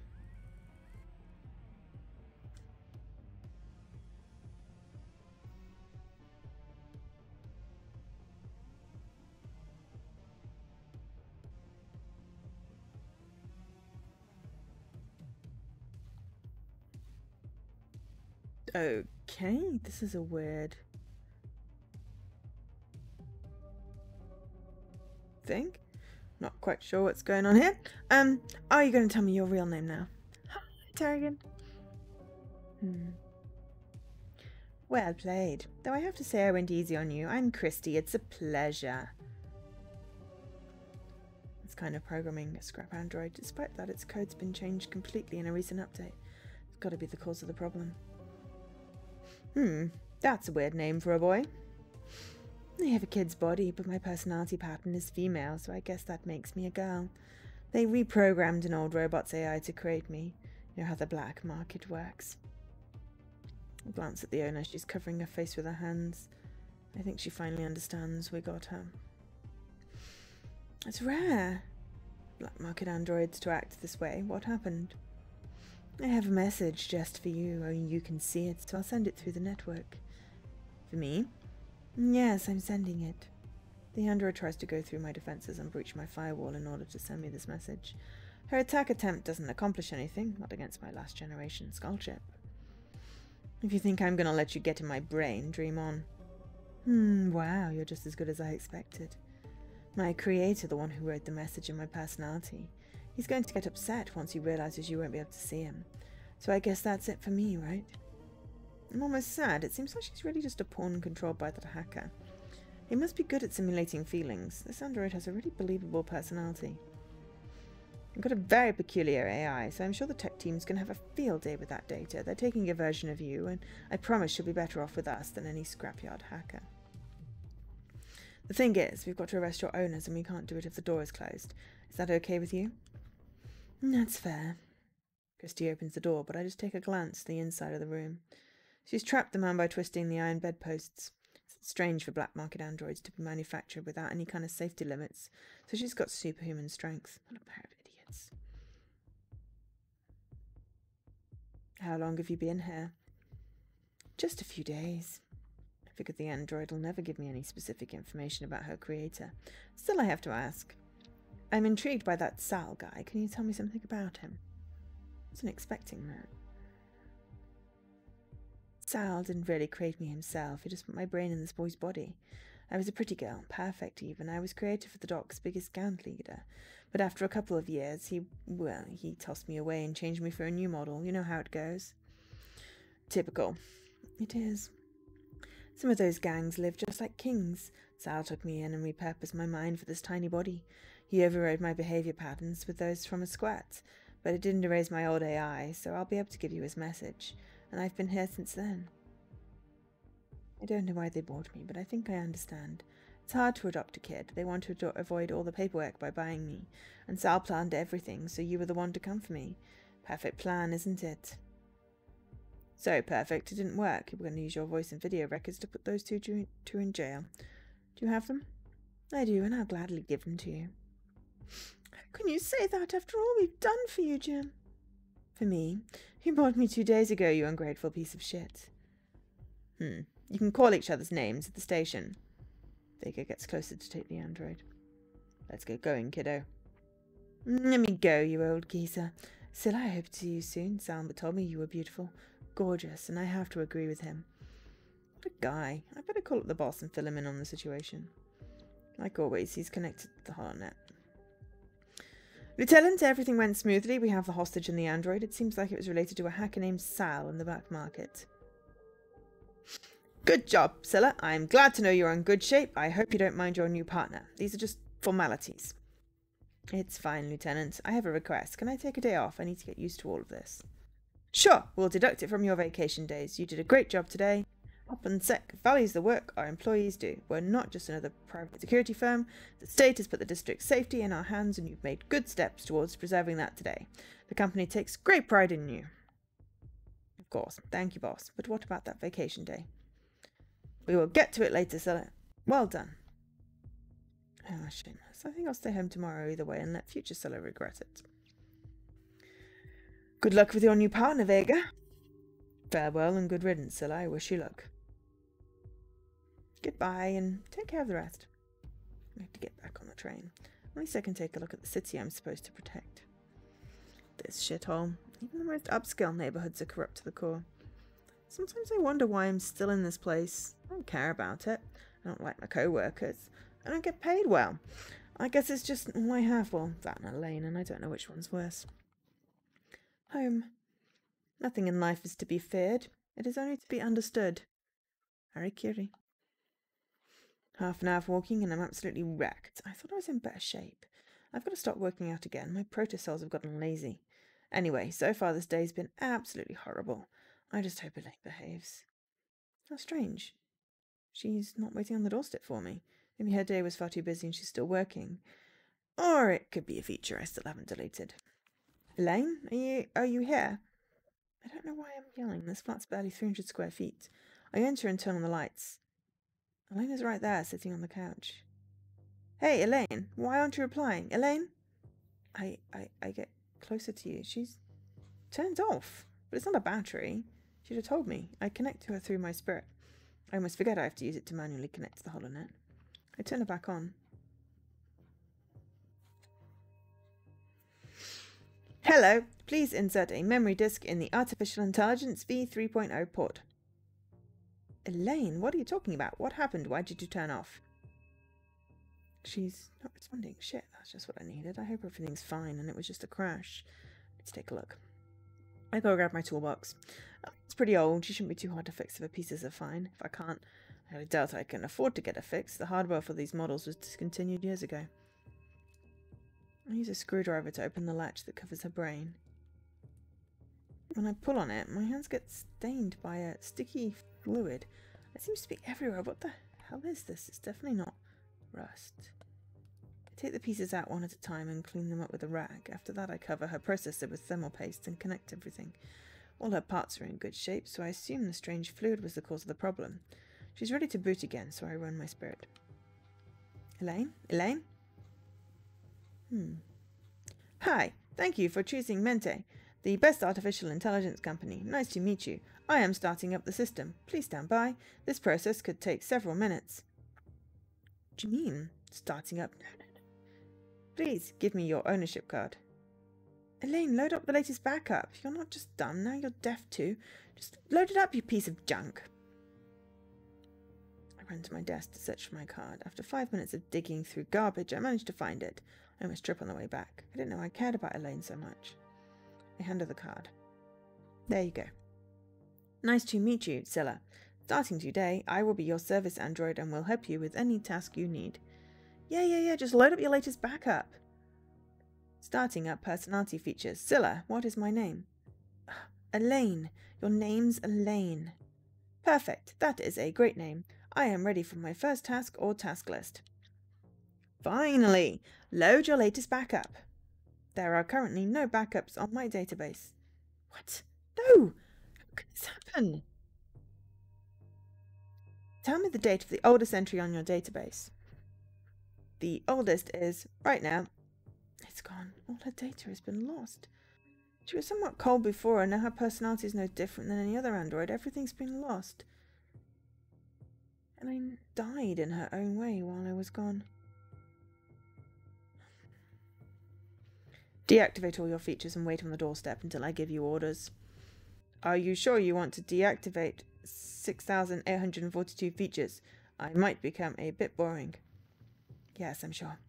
Okay, this is a weird thing. Not quite sure what's going on here. Are you going to tell me your real name now? Hi, Tarragon. Well played. Though I have to say I went easy on you. I'm Christy. It's a pleasure. It's kind of programming a scrap android. Despite that, its code's been changed completely in a recent update. It's got to be the cause of the problem. That's a weird name for a boy. I have a kid's body, but my personality pattern is female, so I guess that makes me a girl. They reprogrammed an old robot's AI to create me. You know how the black market works. I glance at the owner. She's covering her face with her hands. I think she finally understands we got her. It's rare. Black market androids to act this way. What happened? I have a message just for you. Only you can see it, so I'll send it through the network. For me? Yes, I'm sending it. The android tries to go through my defenses and breach my firewall in order to send me this message. Her attack attempt doesn't accomplish anything, not against my last generation skull chip. If you think I'm gonna let you get in my brain, dream on. Wow, you're just as good as I expected. My creator, the one who wrote the message in my personality. He's going to get upset once he realizes you won't be able to see him. So I guess that's it for me, right? I'm almost sad. It seems like she's really just a pawn controlled by that hacker. He must be good at simulating feelings. This android has a really believable personality. I've got a very peculiar AI, so I'm sure the tech team's going to have a field day with that data. They're taking a version of you, and I promise she'll be better off with us than any scrapyard hacker. The thing is, we've got to arrest your owners, and we can't do it if the door is closed. Is that okay with you? That's fair. Christy opens the door, but I just take a glance at the inside of the room. She's trapped the man by twisting the iron bedposts. It's strange for black market androids to be manufactured without any kind of safety limits, so she's got superhuman strength. What a pair of idiots. How long have you been here? Just a few days. I figured the android will never give me any specific information about her creator. Still, I have to ask. I'm intrigued by that Sal guy. Can you tell me something about him? I wasn't expecting that. Sal didn't really create me himself. He just put my brain in this boy's body. I was a pretty girl, perfect even. I was created for the dock's biggest gang leader. But after a couple of years, he tossed me away and changed me for a new model. You know how it goes. Typical. It is. Some of those gangs live just like kings. Sal took me in and repurposed my mind for this tiny body. He overrode my behavior patterns with those from a squat, but it didn't erase my old AI, so I'll be able to give you his message. And I've been here since then. I don't know why they bought me, but I think I understand. It's hard to adopt a kid. They want to avoid all the paperwork by buying me. And Sal planned everything, so you were the one to come for me. Perfect plan, isn't it? So perfect, it didn't work. You were going to use your voice and video records to put those two in jail. Do you have them? I do, and I'll gladly give them to you. How can you say that after all we've done for you, Jim? For me? You bought me 2 days ago, you ungrateful piece of shit. You can call each other's names at the station. Vega gets closer to take the android. Let's get going, kiddo. Let me go, you old geezer. Still, I hope to see you soon. Salma told me you were beautiful, gorgeous, and I have to agree with him. What a guy. I better call up the boss and fill him in on the situation. Like always, he's connected to the holonet. Lieutenant, everything went smoothly. We have the hostage and the android. It seems like it was related to a hacker named Sal in the back market. Good job, Scylla. I'm glad to know you're in good shape. I hope you don't mind your new partner. These are just formalities. It's fine, Lieutenant. I have a request. Can I take a day off? I need to get used to all of this. Sure, we'll deduct it from your vacation days. You did a great job today. Pop and Sec values the work our employees do. We're not just another private security firm. The state has put the district's safety in our hands, and you've made good steps towards preserving that today. The company takes great pride in you. Of course. Thank you, boss. But what about that vacation day? We will get to it later, Scylla. Well done. Oh, shameless. I think I'll stay home tomorrow either way and let future Scylla regret it. Good luck with your new partner, Vega. Farewell and good riddance, Scylla. I wish you luck. Goodbye and take care of the rest. I have to get back on the train. At least I can take a look at the city I'm supposed to protect. This shithole. Even the most upscale neighborhoods are corrupt to the core. Sometimes I wonder why I'm still in this place. I don't care about it. I don't like my co-workers. I don't get paid well. I guess it's just all I have. Well, that and Elaine, and I don't know which one's worse. Home. Nothing in life is to be feared. It is only to be understood. Harry Curie. Half an hour of walking and I'm absolutely wrecked. I thought I was in better shape. I've got to stop working out again. My protocells have gotten lazy. Anyway, so far this day's been absolutely horrible. I just hope Elaine behaves. How strange. She's not waiting on the doorstep for me. Maybe her day was far too busy and she's still working. Or it could be a feature I still haven't deleted. Elaine, are you here? I don't know why I'm yelling. This flat's barely 300 square feet. I enter and turn on the lights. Elaine is right there, sitting on the couch. Hey, Elaine, why aren't you replying? Elaine? I get closer to you. She's turned off, but it's not a battery. She'd have told me. I connect to her through my spirit. I almost forget I have to use it to manually connect to the holonet. I turn it back on. Hello, please insert a memory disk in the Artificial Intelligence V3.0 port. Elaine, what are you talking about? What happened? Why did you turn off? She's not responding. Shit, that's just what I needed. I hope everything's fine and it was just a crash. Let's take a look. I go grab my toolbox. It's pretty old. She shouldn't be too hard to fix if her pieces are fine. If I can't, I doubt I can afford to get her fixed. The hardware for these models was discontinued years ago. I use a screwdriver to open the latch that covers her brain. When I pull on it, my hands get stained by a sticky fluid. It seems to be everywhere. What the hell is this? It's definitely not rust. I take the pieces out one at a time and clean them up with a rag. After that, I cover her processor with thermal paste and connect everything. All her parts are in good shape, so I assume the strange fluid was the cause of the problem. She's ready to boot again, so I run my spirit. Elaine? Elaine? Hi, thank you for choosing Mente, the best artificial intelligence company. Nice to meet you. I am starting up the system. Please stand by. This process could take several minutes. What do you mean? Starting up? No. Please, give me your ownership card. Elaine, load up the latest backup. You're not just dumb, now you're deaf too. Just load it up, you piece of junk. I ran to my desk to search for my card. After 5 minutes of digging through garbage, I managed to find it. I almost tripped on the way back. I didn't know I cared about Elaine so much. I hand her the card. There you go. Nice to meet you, Scylla. Starting today, I will be your service android and will help you with any task you need. Yeah, just load up your latest backup. Starting up personality features. Scylla, what is my name? Elaine. Your name's Elaine. Perfect. That is a great name. I am ready for my first task or task list. Finally! Load your latest backup. There are currently no backups on my database. What? No! How could this happen? Tell me the date of the oldest entry on your database. The oldest is, right now, it's gone. All her data has been lost. She was somewhat cold before, and now her personality is no different than any other android. Everything's been lost. Elaine died in her own way while I was gone. Deactivate all your features and wait on the doorstep until I give you orders. Are you sure you want to deactivate 6,842 features. I might become a bit boring. Yes, I'm sure.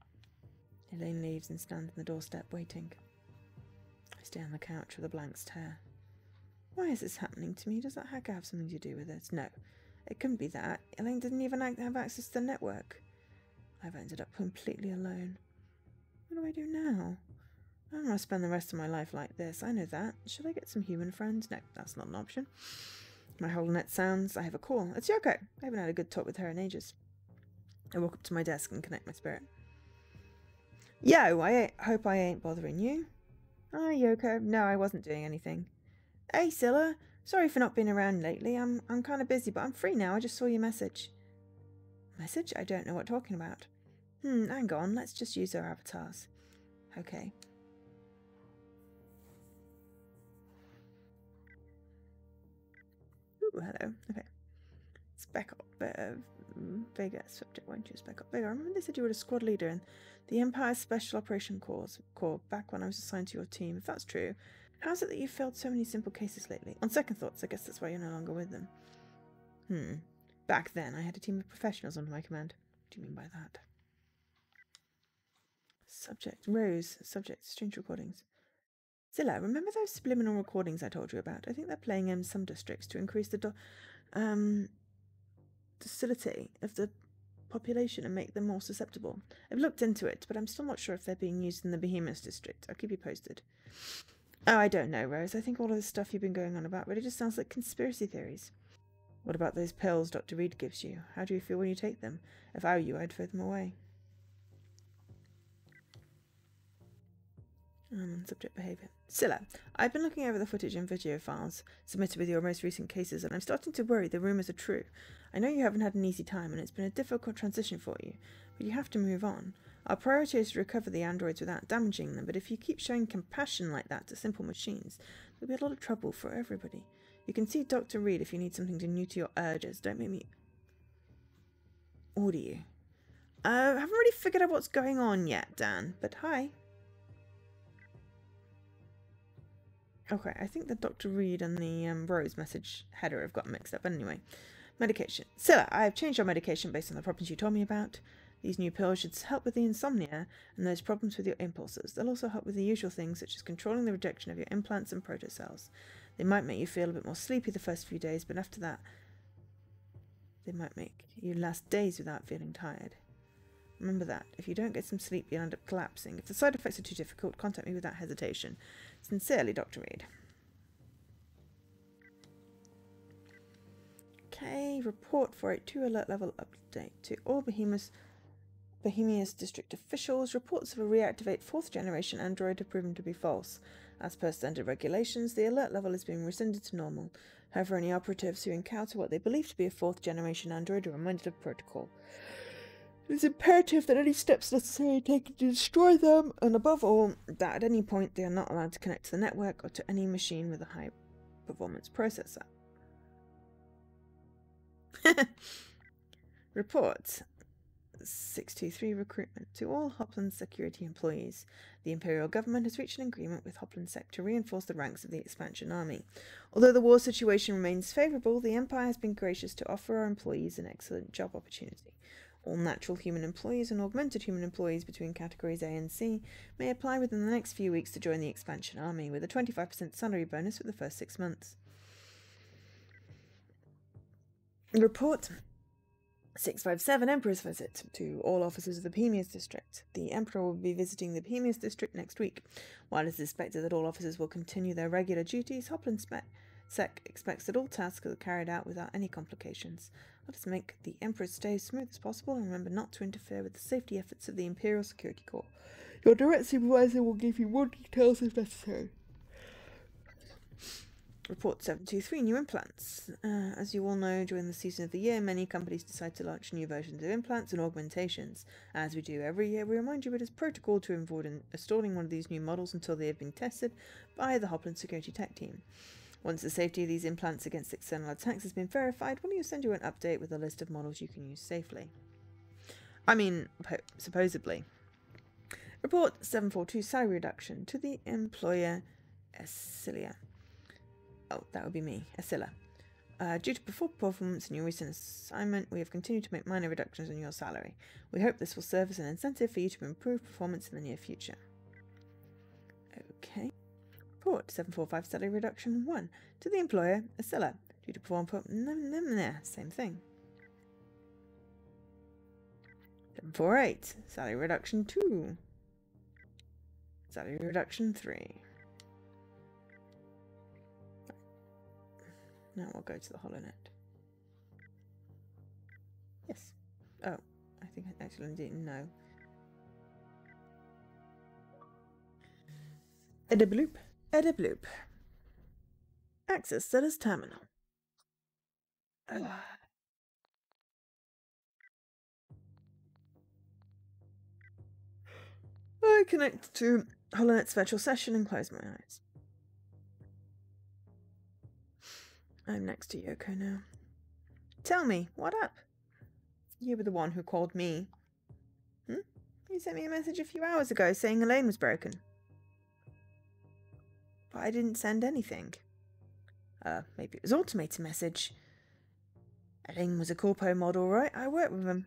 Elaine leaves and stands on the doorstep, waiting. I stay on the couch with a blank stare. Why is this happening to me? Does that hacker have something to do with it? No, it couldn't be that. Elaine didn't even have access to the network. I've ended up completely alone. What do I do now? I don't want to spend the rest of my life like this. I know that. Should I get some human friends? No, that's not an option. My whole net sounds. I have a call. It's Yoko. I haven't had a good talk with her in ages. I walk up to my desk and connect my spirit. Yo, I hope I ain't bothering you. Hi, Yoko. No, I wasn't doing anything. Hey, Scylla. Sorry for not being around lately. I'm kind of busy, but I'm free now. I just saw your message. Message? I don't know what you're talking about. Hang on. Let's just use our avatars. Okay. Ooh, hello. Okay. Spec Op. Vega. Subject 1, 2. Spec Op. Vega. I remember they said you were a squad leader in the Empire's Special Operation Corps back when I was assigned to your team. If that's true, how is it that you've failed so many simple cases lately? On second thoughts, I guess that's why you're no longer with them. Back then, I had a team of professionals under my command. What do you mean by that? Subject. Rose. Subject. Strange recordings. Zilla, remember those subliminal recordings I told you about? I think they're playing in some districts to increase the docility of the population and make them more susceptible. I've looked into it, but I'm still not sure if they're being used in the Behemoth district. I'll keep you posted. Oh, I don't know, Rose. I think all of this stuff you've been going on about really just sounds like conspiracy theories. What about those pills Dr. Reed gives you? How do you feel when you take them? If I were you, I'd throw them away. Subject behaviour. Scylla, I've been looking over the footage and video files submitted with your most recent cases, and I'm starting to worry the rumours are true. I know you haven't had an easy time, and it's been a difficult transition for you, but you have to move on. Our priority is to recover the androids without damaging them, but if you keep showing compassion like that to simple machines, there'll be a lot of trouble for everybody. You can see Dr. Reed if you need something to new to your urges. Don't make me order you. I haven't really figured out what's going on yet, Dan, but hi. Okay, I think the Dr. Reed and the Rose message header have got mixed up. But anyway, medication. Scylla, I have changed your medication based on the problems you told me about. These new pills should help with the insomnia and those problems with your impulses. They'll also help with the usual things such as controlling the rejection of your implants and protocells. They might make you feel a bit more sleepy the first few days, but after that, they might make you last days without feeling tired. Remember that. If you don't get some sleep, you'll end up collapsing. If the side effects are too difficult, contact me without hesitation. Sincerely, Dr. Reed. Okay, report for a 2 alert level update to all Bohemia's district officials. Reports of a reactivate 4th generation android have proven to be false. As per standard regulations, the alert level is being rescinded to normal. However, any operatives who encounter what they believe to be a 4th generation android are reminded of protocol. It is imperative that any steps necessary are taken to destroy them, and above all, that at any point they are not allowed to connect to the network or to any machine with a high-performance processor. Report 623 recruitment to all Hopland security employees. The Imperial government has reached an agreement with Hopland Sec to reinforce the ranks of the expansion army. Although the war situation remains favourable, the Empire has been gracious to offer our employees an excellent job opportunity. All natural human employees and augmented human employees between categories A and C may apply within the next few weeks to join the expansion army, with a 25% salary bonus for the first 6 months. Report 657 Emperor's visit to all officers of the Bohemia's district. The Emperor will be visiting the Bohemia's district next week. While it is expected that all officers will continue their regular duties, Hopland Sec expects that all tasks are carried out without any complications. Let us make the Emperor's stay as smooth as possible, and remember not to interfere with the safety efforts of the Imperial Security Corps. Your direct supervisor will give you more details if necessary. Report 723 new implants. As you all know, during the season of the year, many companies decide to launch new versions of implants and augmentations. As we do every year, we remind you it is protocol to avoid installing one of these new models until they have been tested by the Hopland Security Tech Team. Once the safety of these implants against external attacks has been verified, we'll send you an update with a list of models you can use safely. I mean, supposedly. Report 742 salary reduction to the employer Escilia. Oh, that would be me, Escilla. Due to poor performance in your recent assignment, we have continued to make minor reductions in your salary. We hope this will serve as an incentive for you to improve performance in the near future. Okay. Report 745 salary reduction 1. To the employer, Asilla. Due to same thing. 748 salary reduction 2. Salary reduction 3. Now we'll go to the HoloNet. Yes. Oh, I think I actually didn't know. Edibloop. Edibloop. Access Stella's terminal. I connect to HoloNet's virtual session and close my eyes. I'm next to Yoko now. Tell me, what up? You were the one who called me. You sent me a message a few hours ago saying Elaine was broken. But I didn't send anything. Maybe it was an automated message. Elaine was a corpo model, right? I worked with him.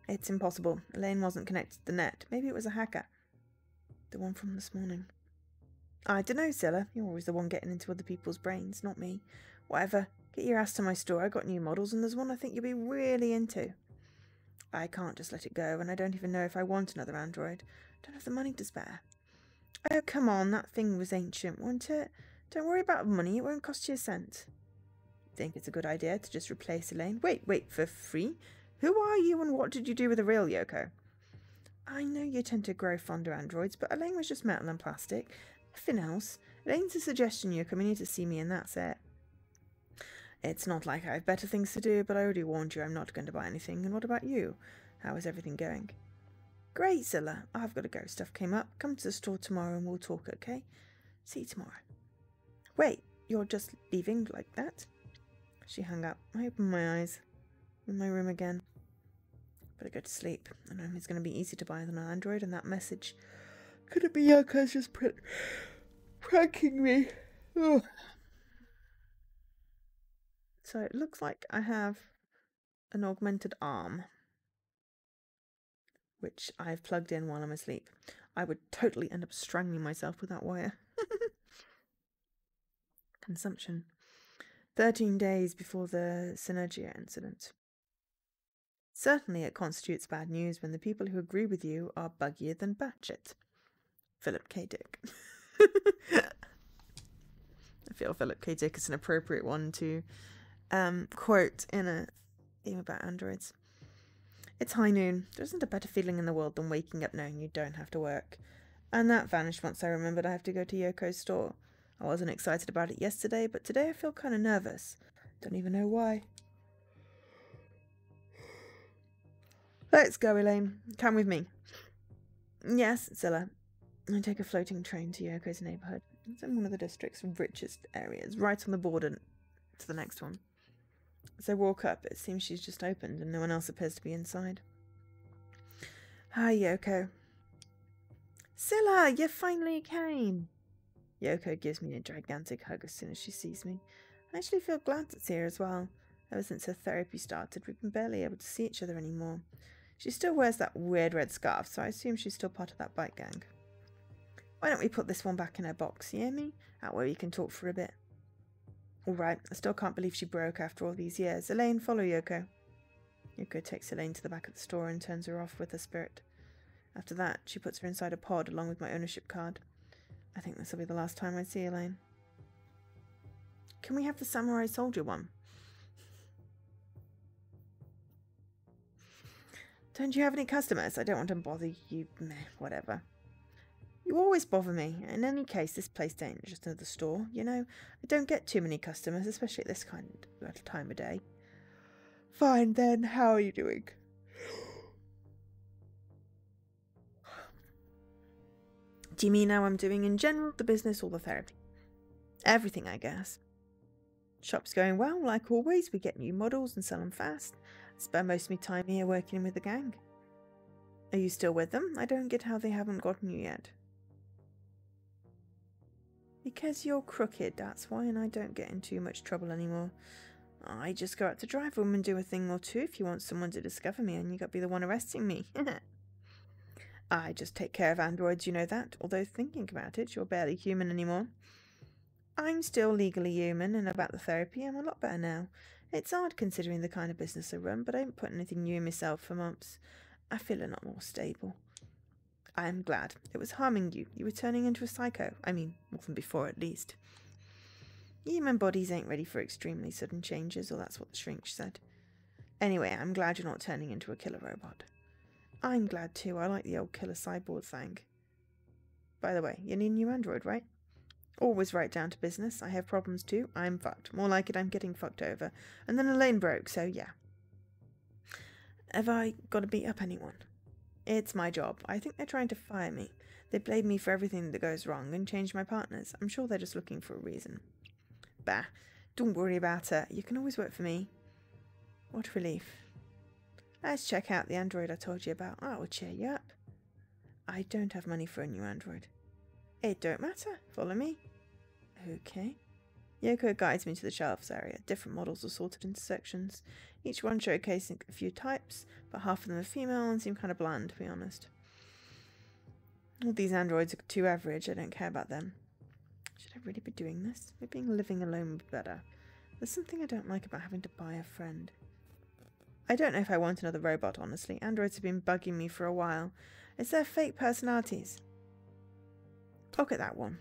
It's impossible. Elaine wasn't connected to the net. Maybe it was a hacker. The one from this morning. I don't know, Zilla. You're always the one getting into other people's brains, not me. Whatever. Get your ass to my store. I got new models and there's one I think you'll be really into. I can't just let it go, and I don't even know if I want another android. Don't have the money to spare. Oh, come on. That thing was ancient, wasn't it? Don't worry about money. It won't cost you a cent. Think it's a good idea to just replace Elaine? Wait, for free? Who are you and what did you do with the real Yoko? I know you tend to grow fond of androids, but Elaine was just metal and plastic. Nothing else. Elaine's a suggestion you're coming in to see me and that's it. It's not like I have better things to do, but I already warned you I'm not going to buy anything. And what about you? How is everything going? Great, Zilla. I've got to go. Stuff came up. Come to the store tomorrow and we'll talk, okay? See you tomorrow. Wait, you're just leaving like that? She hung up. I opened my eyes. In my room again. Better go to sleep. I know it's going to be easy to buy than an android, and that message. Could it be Yoko's just pranking me? Oh. So it looks like I have an augmented arm, which I've plugged in while I'm asleep. I would totally end up strangling myself with that wire. Consumption. 13 days before the Synergia incident. Certainly it constitutes bad news when the people who agree with you are buggier than batshit. Philip K. Dick. I feel Philip K. Dick is an appropriate one to quote in a theme about androids. It's high noon. There isn't a better feeling in the world than waking up knowing you don't have to work. And that vanished once I remembered I have to go to Yoko's store. I wasn't excited about it yesterday, but today I feel kind of nervous. Don't even know why. Let's go, Elaine. Come with me. Yes, Zilla. I take a floating train to Yoko's neighbourhood. It's in one of the district's richest areas, right on the border to the next one. As I walk up, it seems she's just opened and no one else appears to be inside. Hi, Yoko. Zilla, you finally came. Yoko gives me a gigantic hug as soon as she sees me. I actually feel glad it's here as well. Ever since her therapy started, we've been barely able to see each other anymore. She still wears that weird red scarf, so I assume she's still part of that bike gang. Why don't we put this one back in her box, you hear me? Out where you can talk for a bit. Alright, I still can't believe she broke after all these years. Elaine, follow Yoko. Yoko takes Elaine to the back of the store and turns her off with her spirit. After that, she puts her inside a pod along with my ownership card. I think this will be the last time I see Elaine. Can we have the samurai soldier one? Don't you have any customers? I don't want to bother you. Meh, whatever. You always bother me. In any case, this place ain't just another store, you know. I don't get too many customers, especially at this kind of time of day. Fine then, how are you doing? Do you mean how I'm doing in general, the business or the therapy? Everything, I guess. Shop's going well, like always. We get new models and sell them fast. I spend most of my time here working with the gang. Are you still with them? I don't get how they haven't gotten you yet. Because you're crooked, that's why, and I don't get in too much trouble anymore. I just go out to drive room and do a thing or two if you want someone to discover me and you got to be the one arresting me. I just take care of androids, you know that, although thinking about it, you're barely human anymore. I'm still legally human, and about the therapy, I'm a lot better now. It's hard considering the kind of business I run, but I haven't put anything new in myself for months. I feel a lot more stable. I am glad. It was harming you. You were turning into a psycho. I mean, more than before, at least. Human bodies ain't ready for extremely sudden changes, or that's what the shrink said. Anyway, I'm glad you're not turning into a killer robot. I'm glad too. I like the old killer cyborg thing. By the way, you need a new android, right? Always right down to business. I have problems too. I'm fucked. More like it, I'm getting fucked over. And then Elaine broke, so yeah. Have I got to beat up anyone? It's my job. I think they're trying to fire me. They blame me for everything that goes wrong and change my partners. I'm sure they're just looking for a reason. Bah, don't worry about it. You can always work for me. What relief. Let's check out the android I told you about. I will cheer you up. I don't have money for a new android. It don't matter. Follow me. Okay. Yoko guides me to the shelves area. Different models are sorted into sections, each one showcasing a few types, but half of them are female and seem kind of bland, to be honest. All these androids are too average. I don't care about them. Should I really be doing this? Maybe living alone would be better. There's something I don't like about having to buy a friend. I don't know if I want another robot, honestly. Androids have been bugging me for a while. It's their fake personalities. Look at that one.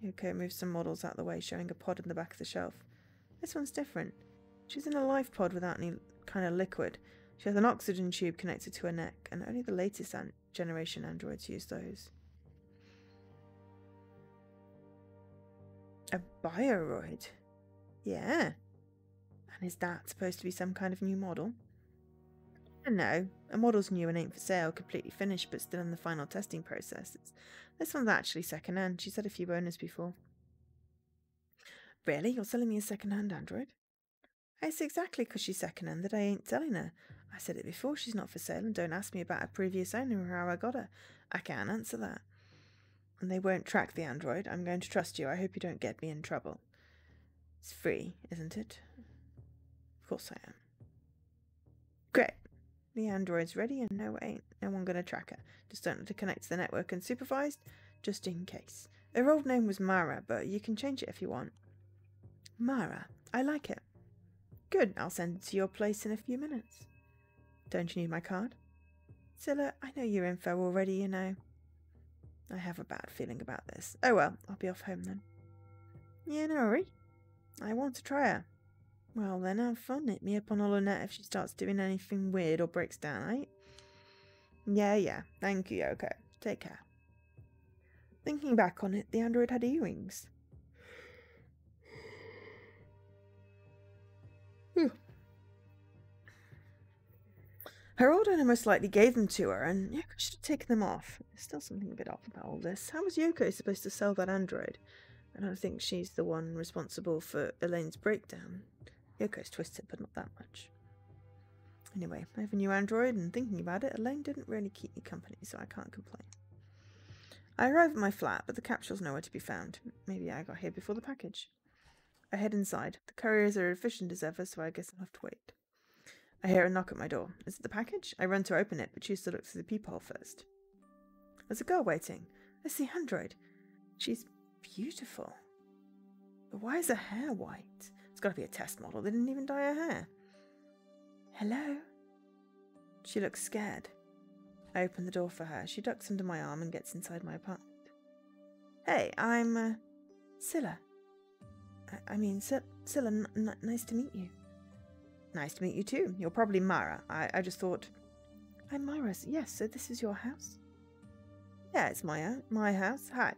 Yoko moves some models out of the way, showing a pod in the back of the shelf. This one's different. She's in a life pod without any kind of liquid. She has an oxygen tube connected to her neck, and only the latest generation androids use those. A bioroid? Yeah. And is that supposed to be some kind of new model? No, a model's new and ain't for sale, completely finished but still in the final testing process. This one's actually second-hand. She's had a few owners before. Really? You're selling me a second-hand android? It's exactly because she's second-hand that I ain't selling her. I said it before, she's not for sale, and don't ask me about her previous owner or how I got her. I can't answer that. And they won't track the android. I'm going to trust you. I hope you don't get me in trouble. It's free, isn't it? Of course I am. Great. The android's ready and no, ain't no one gonna track her. Just don't let her connect to the network unsupervised, just in case. Her old name was Mara, but you can change it if you want. Mara. I like it. Good, I'll send it to your place in a few minutes. Don't you need my card? Scylla, I know your info already, you know. I have a bad feeling about this. Oh well, I'll be off home then. Yeah, no hurry. I want to try her. Well then, have fun. Hit me up on HoloNet if she starts doing anything weird or breaks down, right? Yeah. Thank you, Yoko. Take care. Thinking back on it, the android had earrings. Her old owner most likely gave them to her, and Yoko should have taken them off. There's still something a bit off about all this. How was Yoko supposed to sell that android? I don't think she's the one responsible for Elaine's breakdown. Yoko's twisted, but not that much. Anyway, I have a new android, and thinking about it, Elaine didn't really keep me company, so I can't complain. I arrive at my flat, but the capsule's nowhere to be found. Maybe I got here before the package. I head inside. The couriers are efficient as ever, so I guess I'll have to wait. I hear a knock at my door. Is it the package? I run to open it, but choose to look through the peephole first. There's a girl waiting. It's the android. She's beautiful. But why is her hair white? It's got to be a test model. They didn't even dye her hair. Hello? She looks scared. I open the door for her. She ducks under my arm and gets inside my apartment. Hey, I'm, Scylla. Scylla, nice to meet you. Nice to meet you too. You're probably Mara. I just thought... I'm Mara. Yes, so this is your house? Yeah, it's my house. Hi.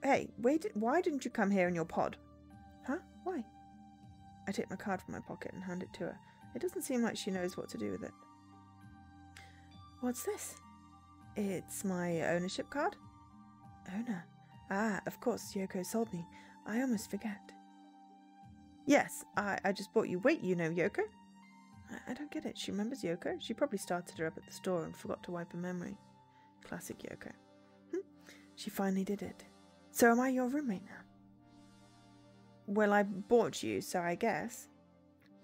Hey, why didn't you come here in your pod? Huh? Why? I take my card from my pocket and hand it to her. It doesn't seem like she knows what to do with it. What's this? It's my ownership card. Owner? Ah, of course, Yoko sold me. I almost forget. Yes, I just bought you. Wait, you know Yoko? I don't get it. She remembers Yoko? She probably started her up at the store and forgot to wipe her memory. Classic Yoko. She finally did it. So am I your roommate now? Well, I bought you, so I guess.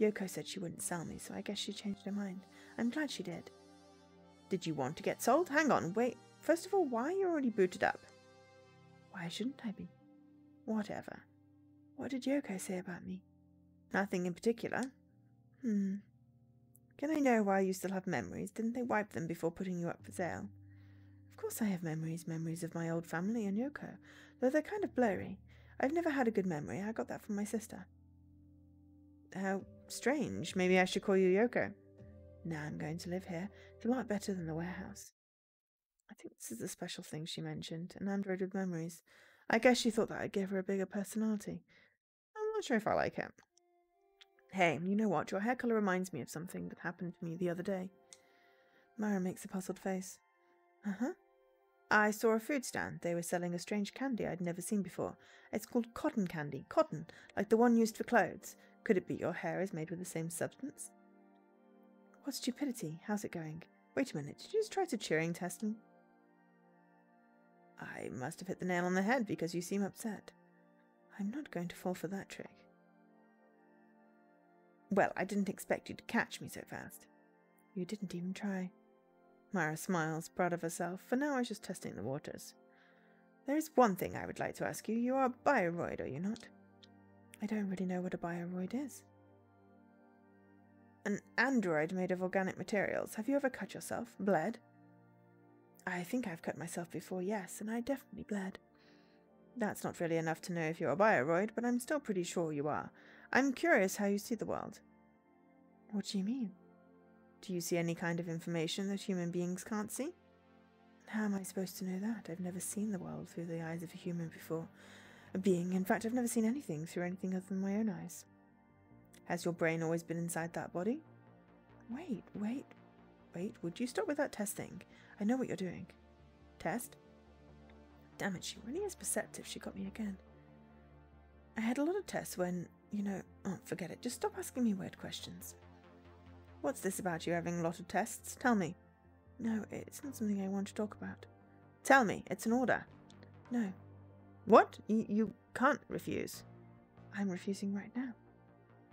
Yoko said she wouldn't sell me, so I guess she changed her mind. I'm glad she did. Did you want to get sold? Hang on, wait. First of all, why are you already booted up? Why shouldn't I be? Whatever. What did Yoko say about me? Nothing in particular. Can I know why you still have memories? Didn't they wipe them before putting you up for sale? Of course I have memories of my old family and Yoko, though they're kind of blurry. I've never had a good memory. I got that from my sister. How strange. Maybe I should call you Yoko. Now I'm going to live here. It's a lot better than the warehouse. I think this is the special thing she mentioned, an android with memories. I guess she thought that I'd give her a bigger personality. I'm not sure if I like it. Hey, you know what? Your hair colour reminds me of something that happened to me the other day. Mara makes a puzzled face. Uh-huh. I saw a food stand. They were selling a strange candy I'd never seen before. It's called cotton candy. Cotton, like the one used for clothes. Could it be your hair is made with the same substance? What stupidity. How's it going? Wait a minute. Did you just try to Turing test me? I must have hit the nail on the head because you seem upset. I'm not going to fall for that trick. Well, I didn't expect you to catch me so fast. You didn't even try. Mara smiles, proud of herself. For now, I was just testing the waters. There is one thing I would like to ask you. You are a bioroid, are you not? I don't really know what a bioroid is. An android made of organic materials. Have you ever cut yourself? Bled? I think I've cut myself before, yes, and I definitely bled. That's not really enough to know if you're a bioroid, but I'm still pretty sure you are. I'm curious how you see the world. What do you mean? Do you see any kind of information that human beings can't see? How am I supposed to know that? I've never seen the world through the eyes of a human before. A being, in fact, I've never seen anything through anything other than my own eyes. Has your brain always been inside that body? Wait, would you stop with that testing? I know what you're doing. Test? Damn it, she really is perceptive. She got me again. I had a lot of tests when, oh, forget it. Just stop asking me weird questions. What's this about you having a lot of tests? Tell me. No, it's not something I want to talk about. Tell me, it's an order. No. What? You can't refuse. I'm refusing right now.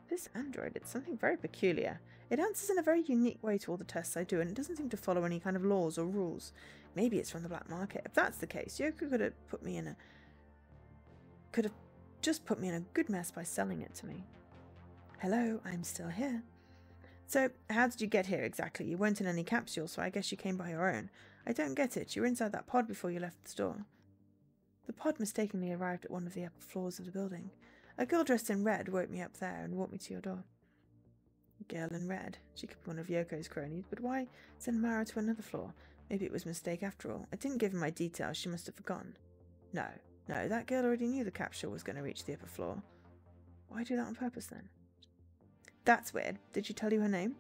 This android, it's something very peculiar. It answers in a very unique way to all the tests I do, and it doesn't seem to follow any kind of laws or rules. Maybe it's from the black market. If that's the case, Yoko could have just put me in a good mess by selling it to me. Hello, I'm still here. So, how did you get here exactly? You weren't in any capsule, so I guess you came by your own. I don't get it. You were inside that pod before you left the store. The pod mistakenly arrived at one of the upper floors of the building. A girl dressed in red woke me up there and walked me to your door. Girl in red. She could be one of Yoko's cronies, but why send Mara to another floor? Maybe it was a mistake after all. I didn't give her my details. She must have forgotten. No, that girl already knew the capsule was going to reach the upper floor. Why do that on purpose then? That's weird. Did she tell you her name?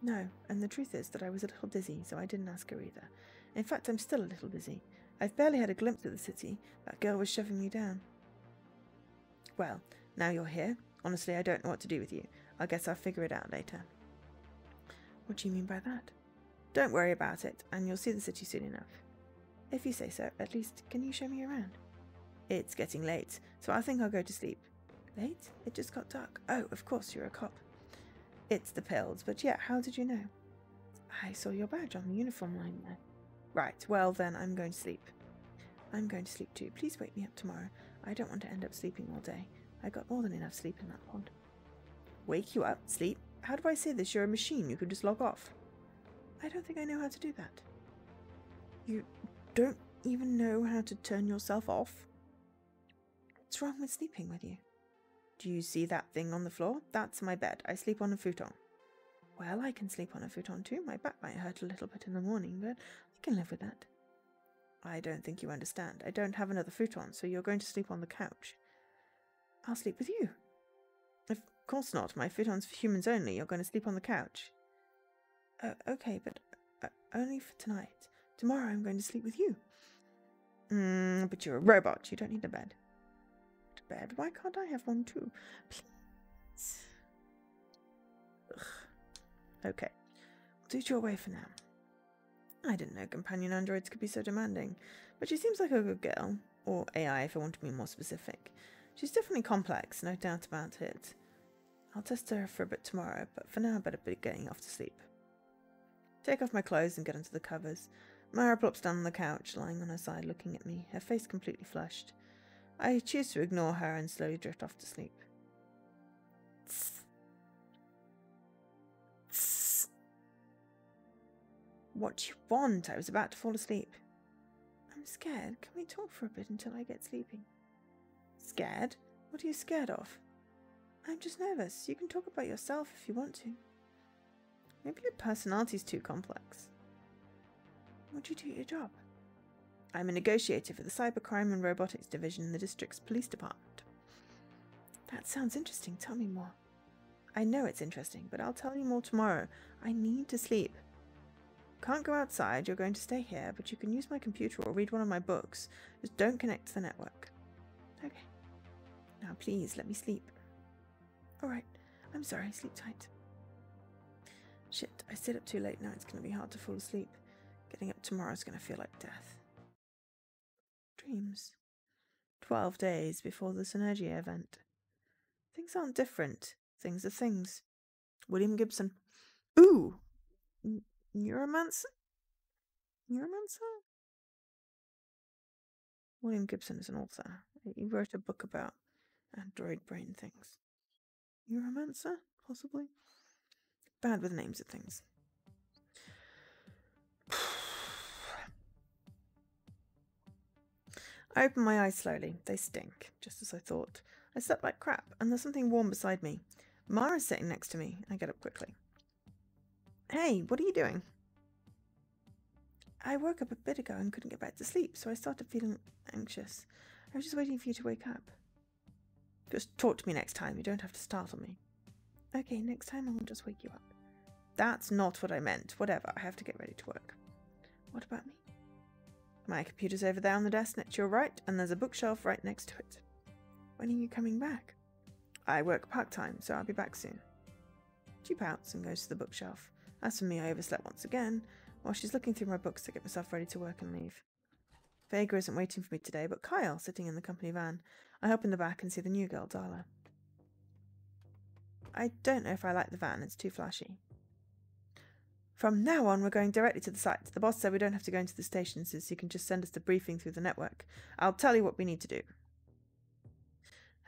No, and the truth is that I was a little dizzy, so I didn't ask her either. In fact, I'm still a little dizzy. I've barely had a glimpse of the city. That girl was shoving me down. Well, now you're here. Honestly, I don't know what to do with you. I guess I'll figure it out later. What do you mean by that? Don't worry about it, and you'll see the city soon enough. If you say so, at least, can you show me around? It's getting late, so I think I'll go to sleep. Late? It just got dark. Oh, of course, you're a cop. It's the pills, but yeah, how did you know? I saw your badge on the uniform line there. Right, well then, I'm going to sleep. I'm going to sleep too. Please wake me up tomorrow. I don't want to end up sleeping all day. I got more than enough sleep in that pod. Wake you up? Sleep? How do I say this? You're a machine. You could just log off. I don't think I know how to do that. You don't even know how to turn yourself off? What's wrong with sleeping with you? Do you see that thing on the floor? That's my bed. I sleep on a futon. Well, I can sleep on a futon too. My back might hurt a little bit in the morning, but I can live with that. I don't think you understand. I don't have another futon, so you're going to sleep on the couch. I'll sleep with you. Of course not. My futon's for humans only. You're going to sleep on the couch. Okay, but only for tonight. Tomorrow I'm going to sleep with you. But you're a robot. You don't need a bed. Bed? Why can't I have one too? Please. Ugh. Okay. I'll do it your way for now. I didn't know companion androids could be so demanding, but she seems like a good girl. Or AI if I want to be more specific. She's definitely complex, no doubt about it. I'll test her for a bit tomorrow, but for now I better be getting off to sleep. Take off my clothes and get into the covers. Myra plops down on the couch, lying on her side looking at me, her face completely flushed. I choose to ignore her and slowly drift off to sleep. Tss. Tss. What do you want? I was about to fall asleep. I'm scared. Can we talk for a bit until I get sleepy? Scared? What are you scared of? I'm just nervous. You can talk about yourself if you want to. Maybe your personality's too complex. What do you do at your job? I'm a negotiator for the Cybercrime and Robotics Division in the district's police department. That sounds interesting. Tell me more. I know it's interesting, but I'll tell you more tomorrow. I need to sleep. Can't go outside. You're going to stay here, but you can use my computer or read one of my books. Just don't connect to the network. Okay. Now please, let me sleep. Alright. I'm sorry. Sleep tight. Shit, I stayed up too late now. It's going to be hard to fall asleep. Getting up tomorrow is going to feel like death. Dreams. 12 days before the Synergia event. Things aren't different. Things are things. William Gibson. Ooh! Neuromancer? Neuromancer? William Gibson is an author. He wrote a book about android brain things. Neuromancer? Possibly? Bad with names of things. I open my eyes slowly. They stink, just as I thought. I slept like crap, and there's something warm beside me. Mara's sitting next to me. I get up quickly. Hey, what are you doing? I woke up a bit ago and couldn't get back to sleep, so I started feeling anxious. I was just waiting for you to wake up. Just talk to me next time. You don't have to startle me. Okay, next time I will just wake you up. That's not what I meant. Whatever, I have to get ready to work. What about me? My computer's over there on the desk next to your right, and there's a bookshelf right next to it. When are you coming back? I work part-time, so I'll be back soon. She pouts and goes to the bookshelf. As for me, I overslept once again. While she's looking through my books, I get myself ready to work and leave. Vega isn't waiting for me today, but Kyle, sitting in the company van. I hop in the back and see the new girl, Darla. I don't know if I like the van. It's too flashy. From now on, we're going directly to the site. The boss said we don't have to go into the station, so he can just send us the briefing through the network. I'll tell you what we need to do.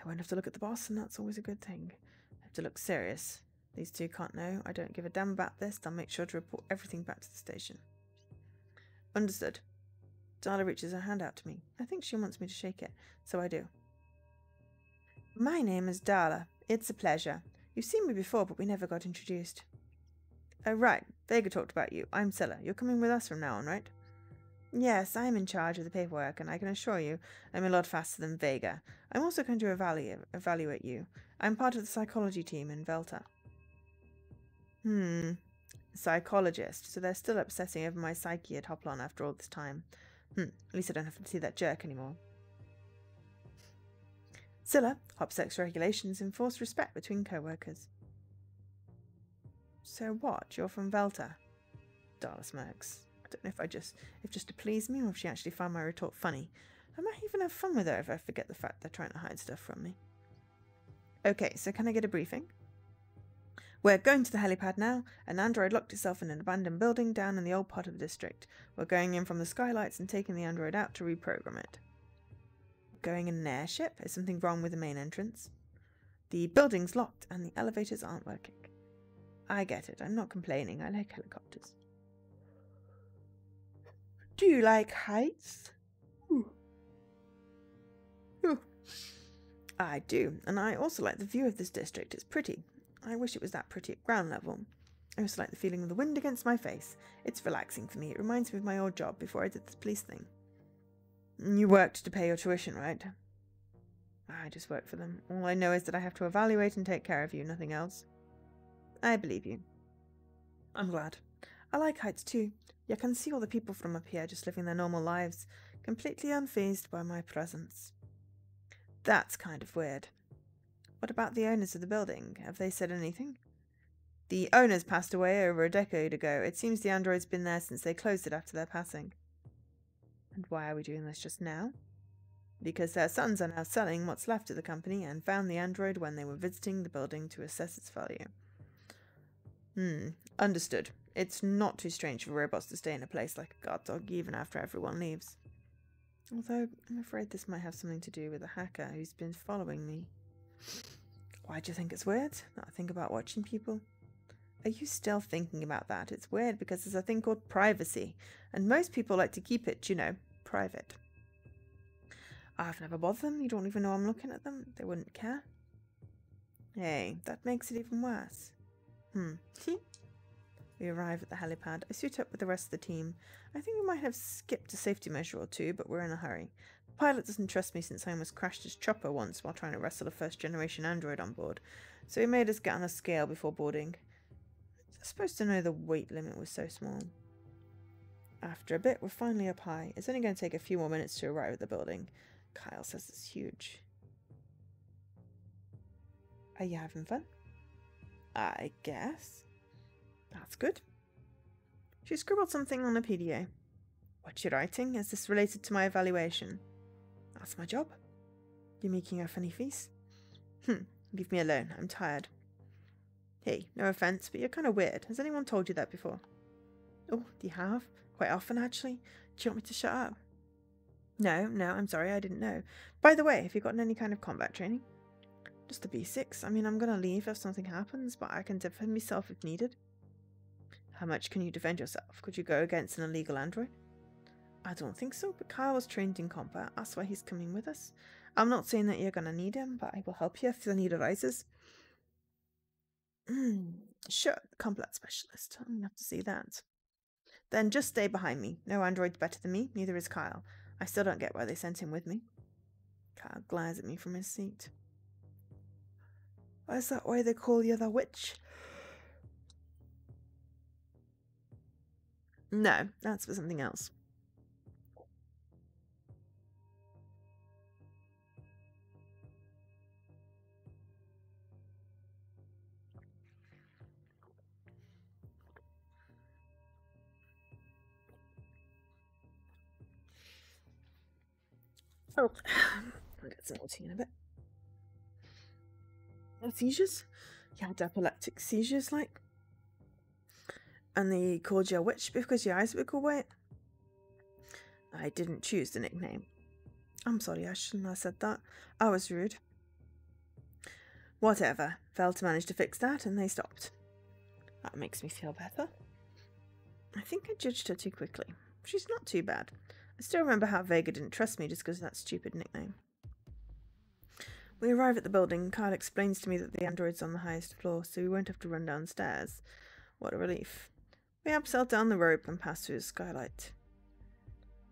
I won't have to look at the boss, and that's always a good thing. I have to look serious. These two can't know. I don't give a damn about this. I'll make sure to report everything back to the station. Understood. Darla reaches her hand out to me. I think she wants me to shake it, so I do. My name is Darla. It's a pleasure. You've seen me before, but we never got introduced. Oh, right. Vega talked about you. I'm Scylla. You're coming with us from now on, right? Yes, I'm in charge of the paperwork, and I can assure you I'm a lot faster than Vega. I'm also going to evaluate you. I'm part of the psychology team in Velta. Psychologist. So they're still obsessing over my psyche at Hoplon after all this time. At least I don't have to see that jerk anymore. Scylla, HopSex regulations enforce respect between co-workers. So what? You're from Velta? Darla smirks. I don't know if just to please me or if she actually found my retort funny. I might even have fun with her if I forget the fact they're trying to hide stuff from me. Okay, so can I get a briefing? We're going to the helipad now. An android locked itself in an abandoned building down in the old part of the district. We're going in from the skylights and taking the android out to reprogram it. Going in an airship? Is something wrong with the main entrance? The building's locked and the elevators aren't working. I get it. I'm not complaining. I like helicopters. Do you like heights? I do, and I also like the view of this district. It's pretty. I wish it was that pretty at ground level. I also like the feeling of the wind against my face. It's relaxing for me. It reminds me of my old job before I did this police thing. You worked to pay your tuition, right? I just work for them. All I know is that I have to evaluate and take care of you, nothing else. I believe you. I'm glad. I like heights too. You can see all the people from up here just living their normal lives, completely unfazed by my presence. That's kind of weird. What about the owners of the building? Have they said anything? The owners passed away over a decade ago. It seems the android's been there since they closed it after their passing. And why are we doing this just now? because their sons are now selling what's left of the company and found the android when they were visiting the building to assess its value. Understood. It's not too strange for robots to stay in a place like a guard dog even after everyone leaves. Although, I'm afraid this might have something to do with a hacker who's been following me. Why do you think it's weird that I think about watching people? Are you still thinking about that? It's weird because there's a thing called privacy, and most people like to keep it, private. I've never bothered them. You don't even know I'm looking at them. They wouldn't care. Hey, that makes it even worse. We arrive at the helipad. I suit up with the rest of the team. I think we might have skipped a safety measure or two, but we're in a hurry. The pilot doesn't trust me since I almost crashed his chopper once while trying to wrestle a first-generation android on board, so he made us get on a scale before boarding. I was supposed to know the weight limit was so small. After a bit, we're finally up high. It's only going to take a few more minutes to arrive at the building. Kyle says it's huge. Are you having fun? I guess. That's good. She scribbled something on a PDA. What's you writing? Is this related to my evaluation? That's my job. You're making a funny face? Leave me alone. I'm tired. Hey, no offense, but you're kind of weird. Has anyone told you that before? Oh, do you have? Quite often, actually. Do you want me to shut up? No, I'm sorry, I didn't know. By the way, have you gotten any kind of combat training? Just the basics. I mean, I'm gonna leave if something happens, but I can defend myself if needed. How much can you defend yourself? Could you go against an illegal android? I don't think so, but Kyle was trained in combat. That's why he's coming with us. I'm not saying that you're gonna need him, but I will help you if the need arises. Sure, combat specialist. I'm gonna have to see that. Then just stay behind me. No android's better than me, neither is Kyle. I still don't get why they sent him with me. Kyle glares at me from his seat. Is that why they call you the witch? No, that's for something else. Oh, I'll get some more tea in a bit. Seizures? You had epileptic seizures, like? And they called you a witch because your eyes were cool white? I didn't choose the nickname. I'm sorry, I shouldn't have said that. I was rude. Whatever. Felter managed to fix that and they stopped. That makes me feel better. I think I judged her too quickly. She's not too bad. I still remember how Vega didn't trust me just because of that stupid nickname. We arrive at the building. Kyle explains to me that the android's on the highest floor, so we won't have to run downstairs. What a relief. We abseil down the rope and pass through the skylight.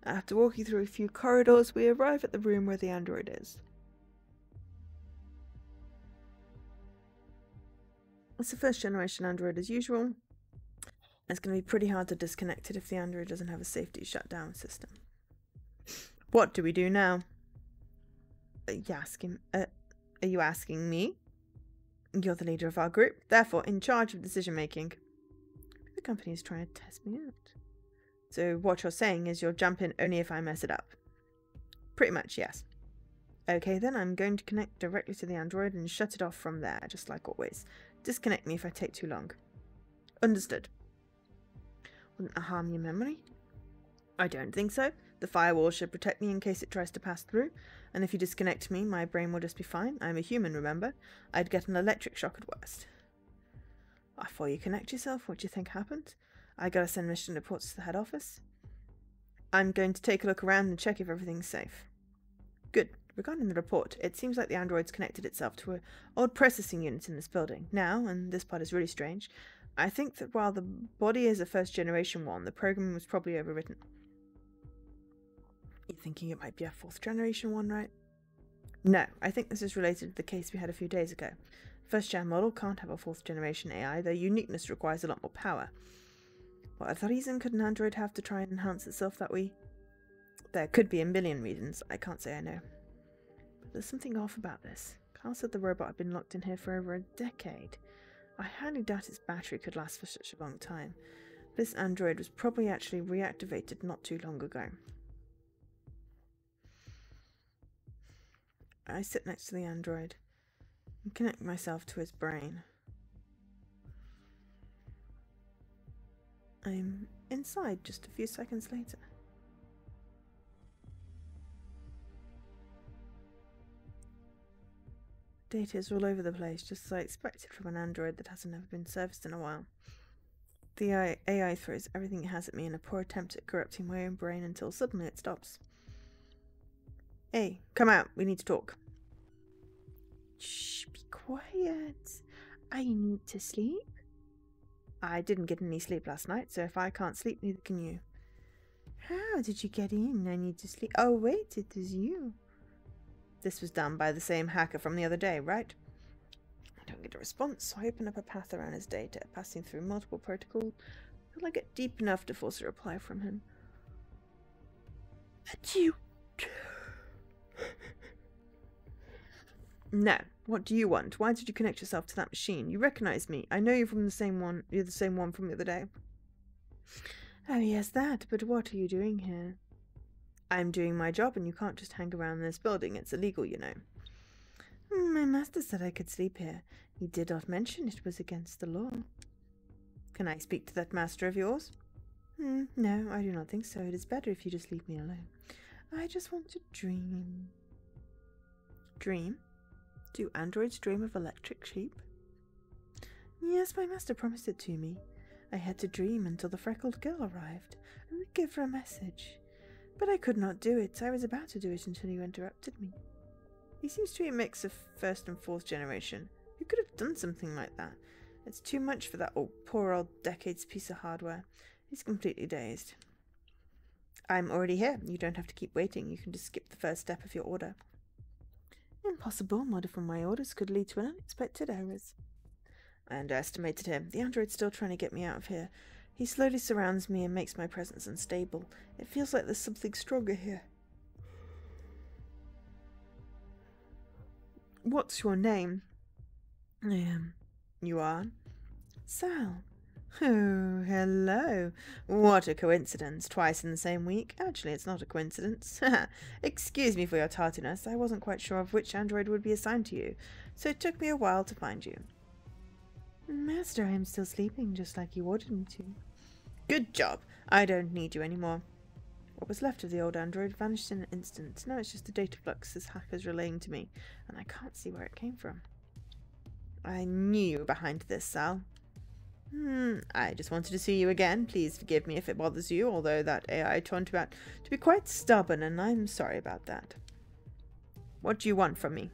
After walking through a few corridors, we arrive at the room where the android is. It's a first-generation android as usual. It's going to be pretty hard to disconnect it if the android doesn't have a safety shutdown system. What do we do now? Are you asking me? You're the leader of our group, therefore in charge of decision-making. The company is trying to test me out. So what you're saying is you'll jump in only if I mess it up? Pretty much, yes. Okay then, I'm going to connect directly to the android and shut it off from there, just like always. Disconnect me if I take too long. Understood. Wouldn't that harm your memory? I don't think so. The firewall should protect me in case it tries to pass through, and if you disconnect me, my brain will just be fine. I'm a human, remember? I'd get an electric shock at worst. Before you connect yourself, what do you think happened? I gotta send mission reports to the head office. I'm going to take a look around and check if everything's safe. Good. Regarding the report, it seems like the android's connected itself to an old processing unit in this building. Now, and this part is really strange, I think that while the body is a first-generation one, the programming was probably overwritten. You're thinking it might be a fourth-generation one, right? No, I think this is related to the case we had a few days ago. First-gen model can't have a fourth-generation AI, their uniqueness requires a lot more power. What other reason could an android have to try and enhance itself that way? There could be a million reasons, I can't say I know. But there's something off about this. Carl said the robot had been locked in here for over a decade. I highly doubt its battery could last for such a long time. This android was probably actually reactivated not too long ago. I sit next to the android and connect myself to his brain. I'm inside just a few seconds later. Data is all over the place, just as I expected from an android that hasn't ever been serviced in a while. The AI throws everything it has at me in a poor attempt at corrupting my own brain until suddenly it stops. Hey, come out. We need to talk. Shh, be quiet. I need to sleep. I didn't get any sleep last night, so if I can't sleep, neither can you. How did you get in? I need to sleep. Oh, wait, it is you. This was done by the same hacker from the other day, right? I don't get a response, so I open up a path around his data, passing through multiple protocols until I get deep enough to force a reply from him. But you... No. What do you want? Why did you connect yourself to that machine? You recognize me. I know you're from the same one. You're the same one from the other day. Oh, yes, that. But what are you doing here? I'm doing my job, and you can't just hang around this building. It's illegal, you know. My master said I could sleep here. He did not mention it was against the law. Can I speak to that master of yours? No, I do not think so. It is better if you just leave me alone. I just want to dream. Dream? Do androids dream of electric sheep? Yes, my master promised it to me. I had to dream until the freckled girl arrived and give her a message. But I could not do it. I was about to do it until you interrupted me. He seems to be a mix of first and fourth generation. You could have done something like that. It's too much for that poor old decades piece of hardware. He's completely dazed. I'm already here. You don't have to keep waiting. You can just skip the first step of your order. Impossible. Modifying my orders could lead to unexpected errors. I underestimated him. The android's still trying to get me out of here. He slowly surrounds me and makes my presence unstable. It feels like there's something stronger here. What's your name? You are? Sal. Oh, hello. What a coincidence. Twice in the same week. Actually, it's not a coincidence. Excuse me for your tardiness. I wasn't quite sure of which android would be assigned to you, so it took me a while to find you. Master, I am still sleeping, just like you ordered me to. Good job. I don't need you anymore. What was left of the old android vanished in an instant. Now it's just a data flux this hacker's relaying to me, and I can't see where it came from. I knew you were behind this, Sal. I just wanted to see you again. Please forgive me if it bothers you, although that AI turned out to be quite stubborn, and I'm sorry about that. What do you want from me?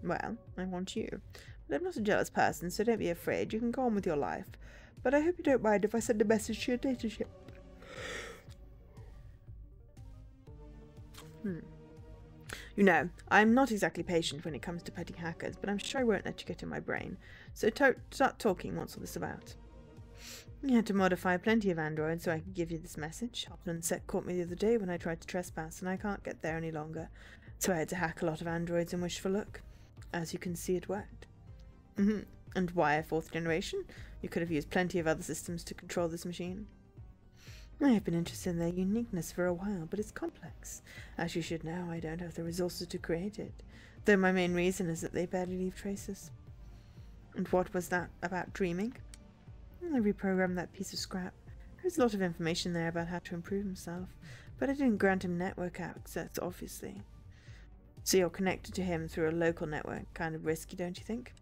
Well, I want you. But I'm not a jealous person, so don't be afraid. You can go on with your life. But I hope you don't mind if I send a message to your dataship. You know, I'm not exactly patient when it comes to petting hackers, but I'm sure I won't let you get in my brain. So start talking. What's all this about? You had to modify plenty of androids so I could give you this message. Sec caught me the other day when I tried to trespass, and I can't get there any longer. So I had to hack a lot of androids and wish for luck. As you can see, it worked. And why a fourth generation? You could have used plenty of other systems to control this machine. I have been interested in their uniqueness for a while, but it's complex. As you should know, I don't have the resources to create it, though my main reason is that they barely leave traces. And what was that about dreaming? I reprogrammed that piece of scrap. There's a lot of information there about how to improve himself, but I didn't grant him network access, obviously. So you're connected to him through a local network. Kind of risky, don't you think?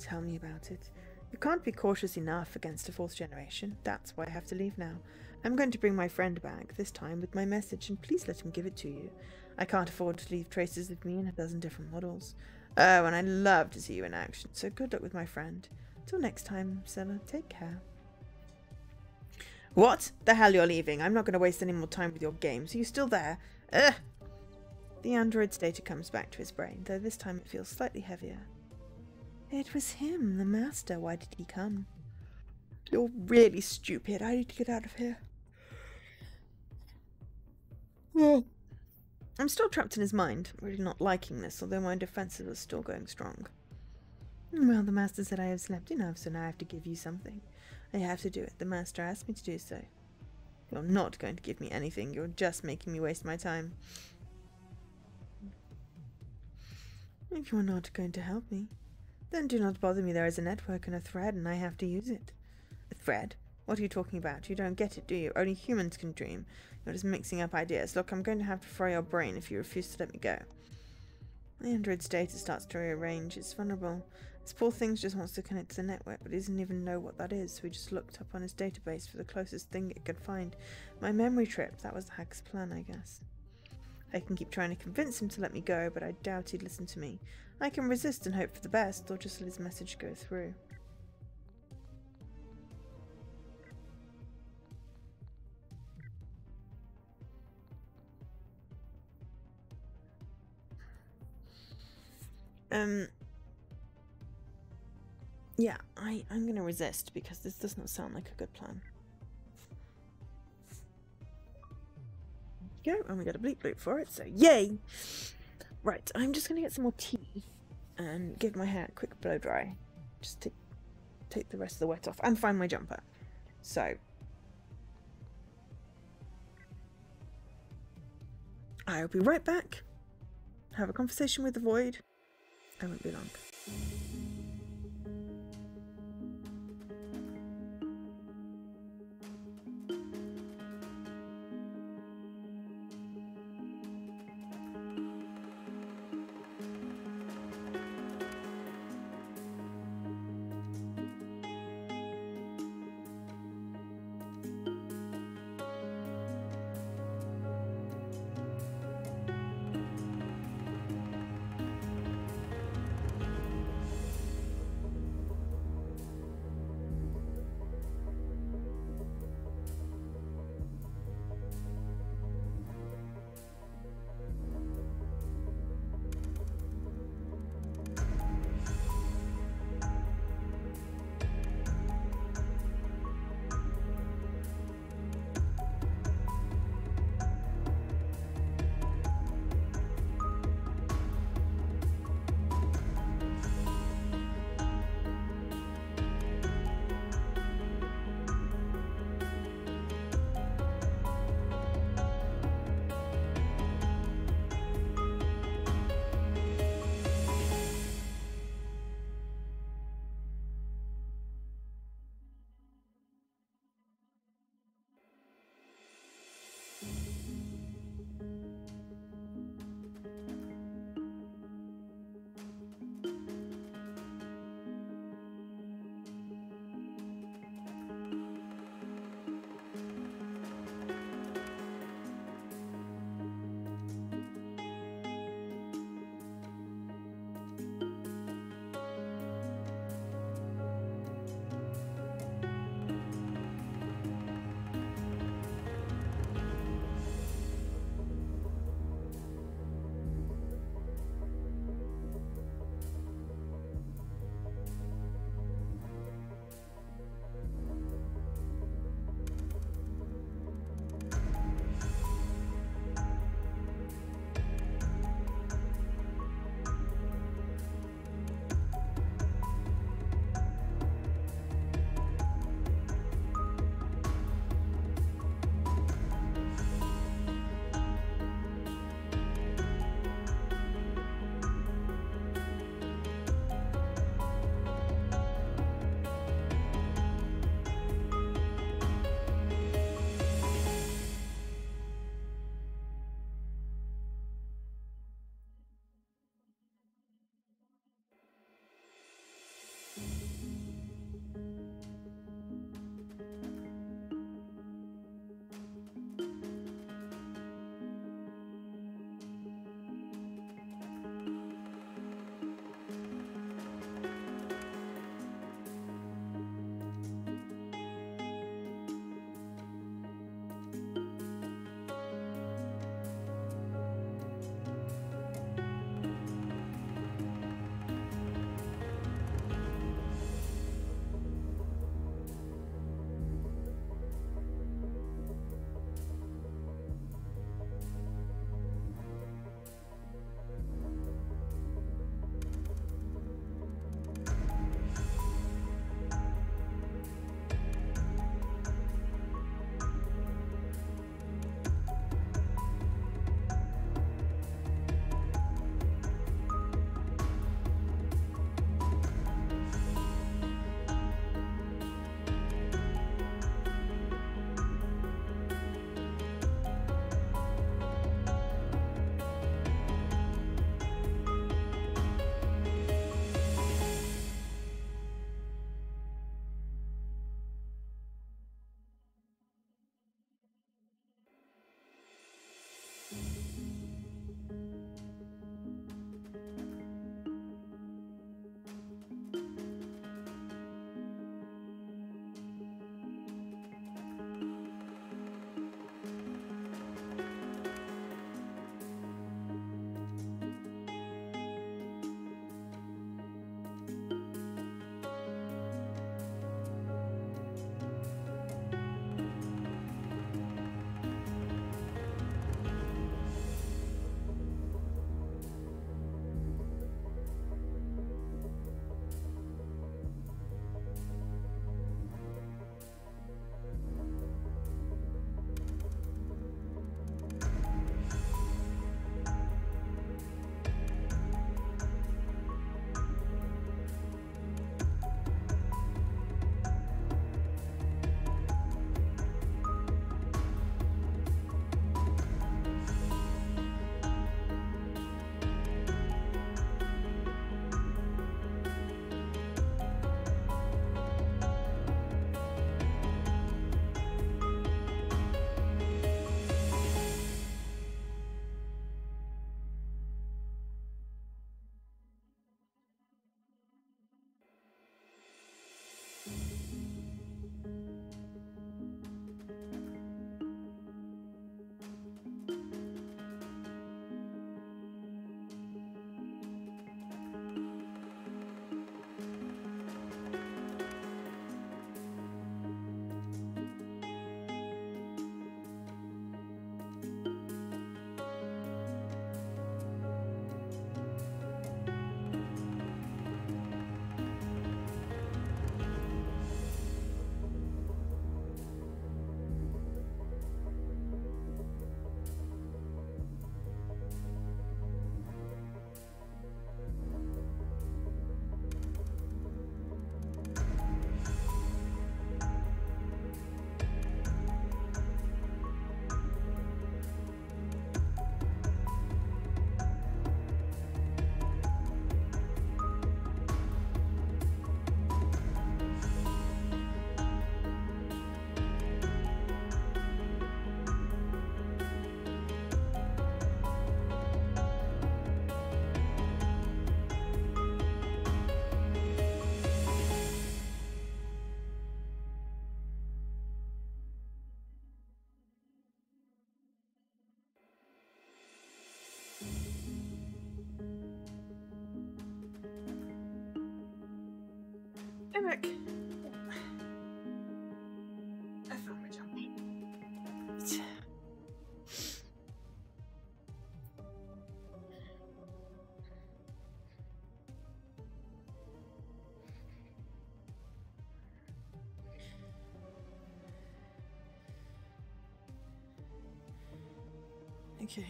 Tell me about it. You can't be cautious enough against a fourth generation. That's why I have to leave now. I'm going to bring my friend back, this time with my message, and please let him give it to you. I can't afford to leave traces of me in a dozen different models. Oh, and I'd love to see you in action, so good luck with my friend. Till next time, Sella, take care. What? The hell you're leaving? I'm not going to waste any more time with your games. Are you still there? Ugh! The android's data comes back to his brain, though this time it feels slightly heavier. It was him, the master. Why did he come? You're really stupid. I need to get out of here. I'm still trapped in his mind, really not liking this, although my defenses are still going strong. Well, the master said I have slept enough, so now I have to give you something. I have to do it. The master asked me to do so. You're not going to give me anything. You're just making me waste my time. If you are not going to help me, then do not bother me. There is a network and a thread, and I have to use it. A thread? What are you talking about? You don't get it, do you? Only humans can dream. You're just mixing up ideas. Look, I'm going to have to fry your brain if you refuse to let me go. The android's data starts to rearrange. It's vulnerable. This poor thing just wants to connect to the network, but it doesn't even know what that is, so he just looked up on his database for the closest thing it could find. My memory trip. That was the hack's plan, I guess. I can keep trying to convince him to let me go, but I doubt he'd listen to me. I can resist and hope for the best, or just let his message go through. Yeah, I'm gonna resist because this does not sound like a good plan. Go, and we got a bleep bloop for it, so yay! Right, I'm just gonna get some more tea and give my hair a quick blow dry. Just to take the rest of the wet off and find my jumper. So I'll be right back. Have a conversation with the void. I won't be long. Okay.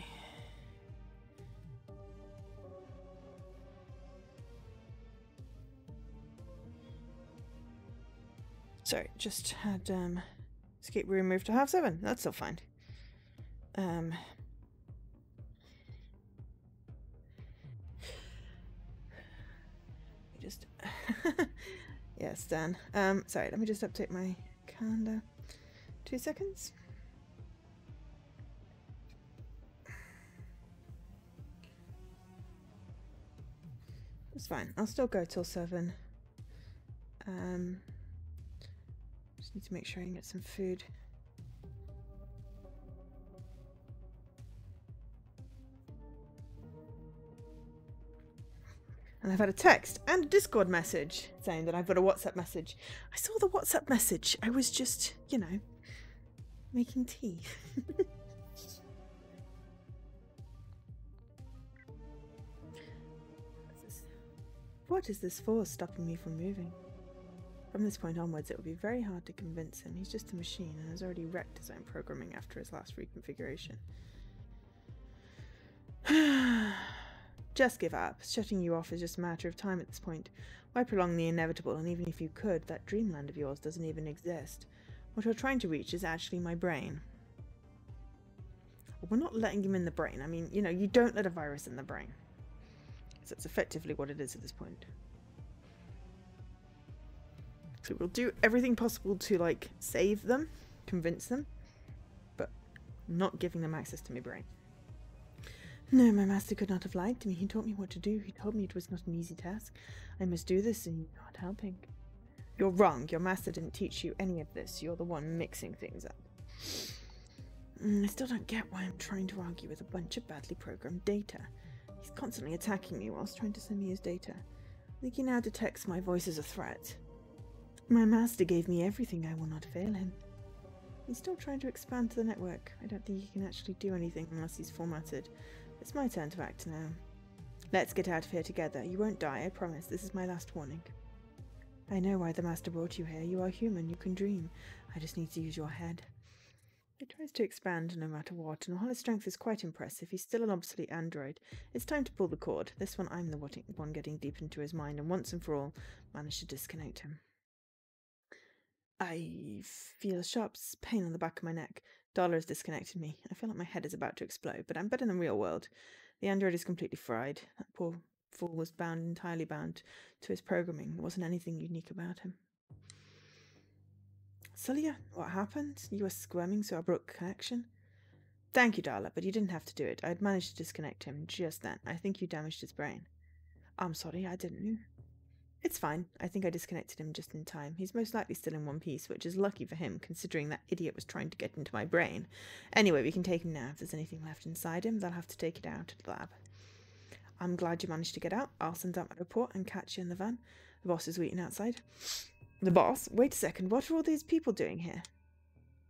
Sorry, just had escape room moved to 7:30. That's still fine. Just yes, Dan. Sorry, let me just update my calendar. 2 seconds. It's fine. I'll still go till 7. Just need to make sure I can get some food. And I've had a text and a Discord message saying that I've got a WhatsApp message. I saw the WhatsApp message. I was just, you know, making tea. What is this force stopping me from moving? From this point onwards, it will be very hard to convince him. He's just a machine and has already wrecked his own programming after his last reconfiguration. Just give up. Shutting you off is just a matter of time at this point. Why prolong the inevitable? And even if you could, that dreamland of yours doesn't even exist. What you're trying to reach is actually my brain. Well, we're not letting him in the brain. I mean, you know, you don't let a virus in the brain. So that's effectively what it is at this point. So we'll do everything possible to, like, save them, convince them, but not giving them access to my brain. No, my master could not have lied to me. He taught me what to do. He told me it was not an easy task. I must do this, and you're not helping. You're wrong. Your master didn't teach you any of this. You're the one mixing things up. I still don't get why I'm trying to argue with a bunch of badly programmed data. He's constantly attacking me whilst trying to send me his data. I think he now detects my voice as a threat. My master gave me everything. I will not fail him. He's still trying to expand to the network. I don't think he can actually do anything unless he's formatted. It's my turn to act now. Let's get out of here together. You won't die, I promise. This is my last warning. I know why the master brought you here. You are human. You can dream. I just need to use your head. He tries to expand no matter what, and while his strength is quite impressive, he's still an obsolete android. It's time to pull the cord. This one I'm the one getting deep into his mind, and once and for all, manage to disconnect him. I feel a sharp pain on the back of my neck. Darla has disconnected me. I feel like my head is about to explode, but I'm better than the real world. The android is completely fried. That poor fool was entirely bound to his programming. There wasn't anything unique about him. Celia, what happened? You were squirming, so I broke connection. Thank you, Darla, but you didn't have to do it. I had managed to disconnect him just then. I think you damaged his brain. I'm sorry, I didn't know. It's fine. I think I disconnected him just in time. He's most likely still in one piece, which is lucky for him, considering that idiot was trying to get into my brain. Anyway, we can take him now. If there's anything left inside him, they'll have to take it out at the lab. I'm glad you managed to get out. I'll send out my report and catch you in the van. The boss is waiting outside. The boss? Wait a second. What are all these people doing here?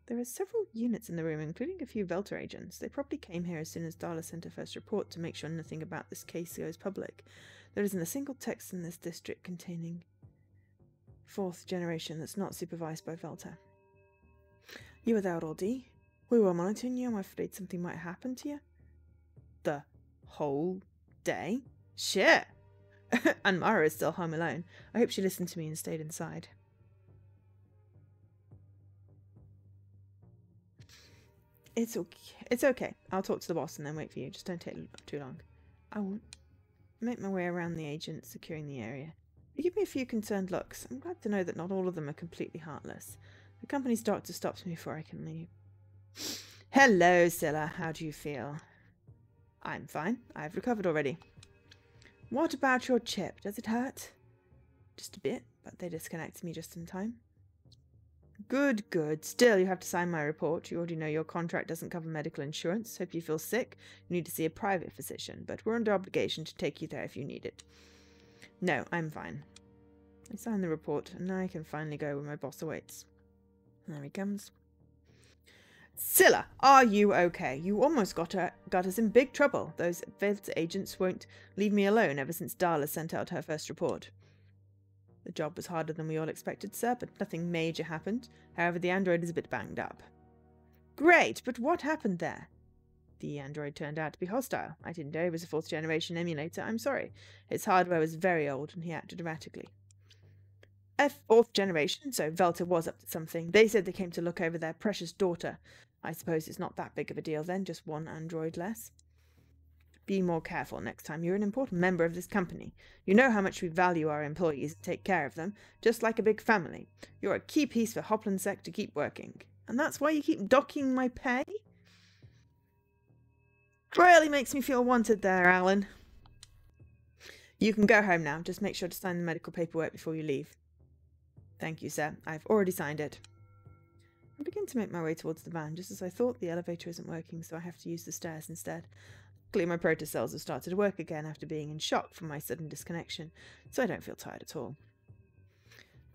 There are several units in the room, including a few Velta agents. They probably came here as soon as Darla sent her first report to make sure nothing about this case goes public. There isn't a single text in this district containing 4th generation that's not supervised by Velta. You were there all day. We were monitoring you. I'm afraid something might happen to you. The whole day? Shit! And Mara is still home alone. I hope she listened to me and stayed inside. It's okay. It's okay. I'll talk to the boss and then wait for you. Just don't take too long. I won't. Make my way around the agents securing the area. You give me a few concerned looks. I'm glad to know that not all of them are completely heartless. The company's doctor stops me before I can leave. Hello, Scylla. How do you feel? I'm fine. I've recovered already. What about your chip? Does it hurt? Just a bit, but they disconnected me just in time. Good, good. Still, you have to sign my report. You already know your contract doesn't cover medical insurance. If you feel sick, you need to see a private physician, but we're under obligation to take you there if you need it. No, I'm fine. I signed the report, and now I can finally go where my boss awaits. There he comes. Scylla, are you okay? You almost got us in big trouble. Those Velta agents won't leave me alone ever since Darla sent out her first report. The job was harder than we all expected, sir, but nothing major happened. However, the android is a bit banged up. Great, but what happened there? The android turned out to be hostile. I didn't know he was a 4th generation emulator. I'm sorry. His hardware was very old and he acted erratically. A 4th generation, so Velta was up to something. They said they came to look over their precious daughter. I suppose it's not that big of a deal then, just one android less. Be more careful next time. You're an important member of this company. You know how much we value our employees and take care of them, just like a big family. You're a key piece for Hoplinsec to keep working. And that's why you keep docking my pay? Really makes me feel wanted there, Alan. You can go home now. Just make sure to sign the medical paperwork before you leave. Thank you, sir. I've already signed it. I begin to make my way towards the van, just as I thought. The elevator isn't working, so I have to use the stairs instead. Luckily, my protocells have started to work again after being in shock from my sudden disconnection, so I don't feel tired at all.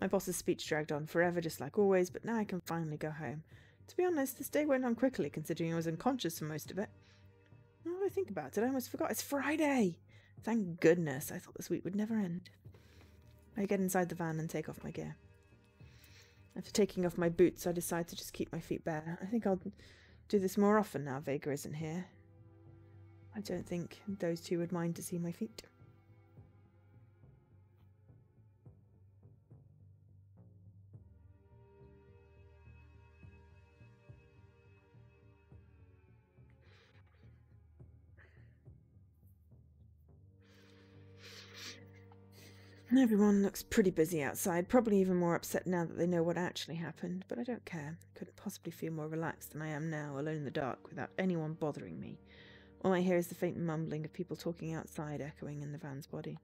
My boss's speech dragged on forever, just like always, but now I can finally go home. To be honest, this day went on quickly, considering I was unconscious for most of it. Now that I think about it, I almost forgot it's Friday! Thank goodness, I thought this week would never end. I get inside the van and take off my gear. After taking off my boots, I decide to just keep my feet bare. I think I'll do this more often now Vega isn't here. I don't think those two would mind to see my feet. Everyone looks pretty busy outside, probably even more upset now that they know what actually happened, but I don't care. I couldn't possibly feel more relaxed than I am now, alone in the dark, without anyone bothering me. All I hear is the faint mumbling of people talking outside, echoing in the van's body.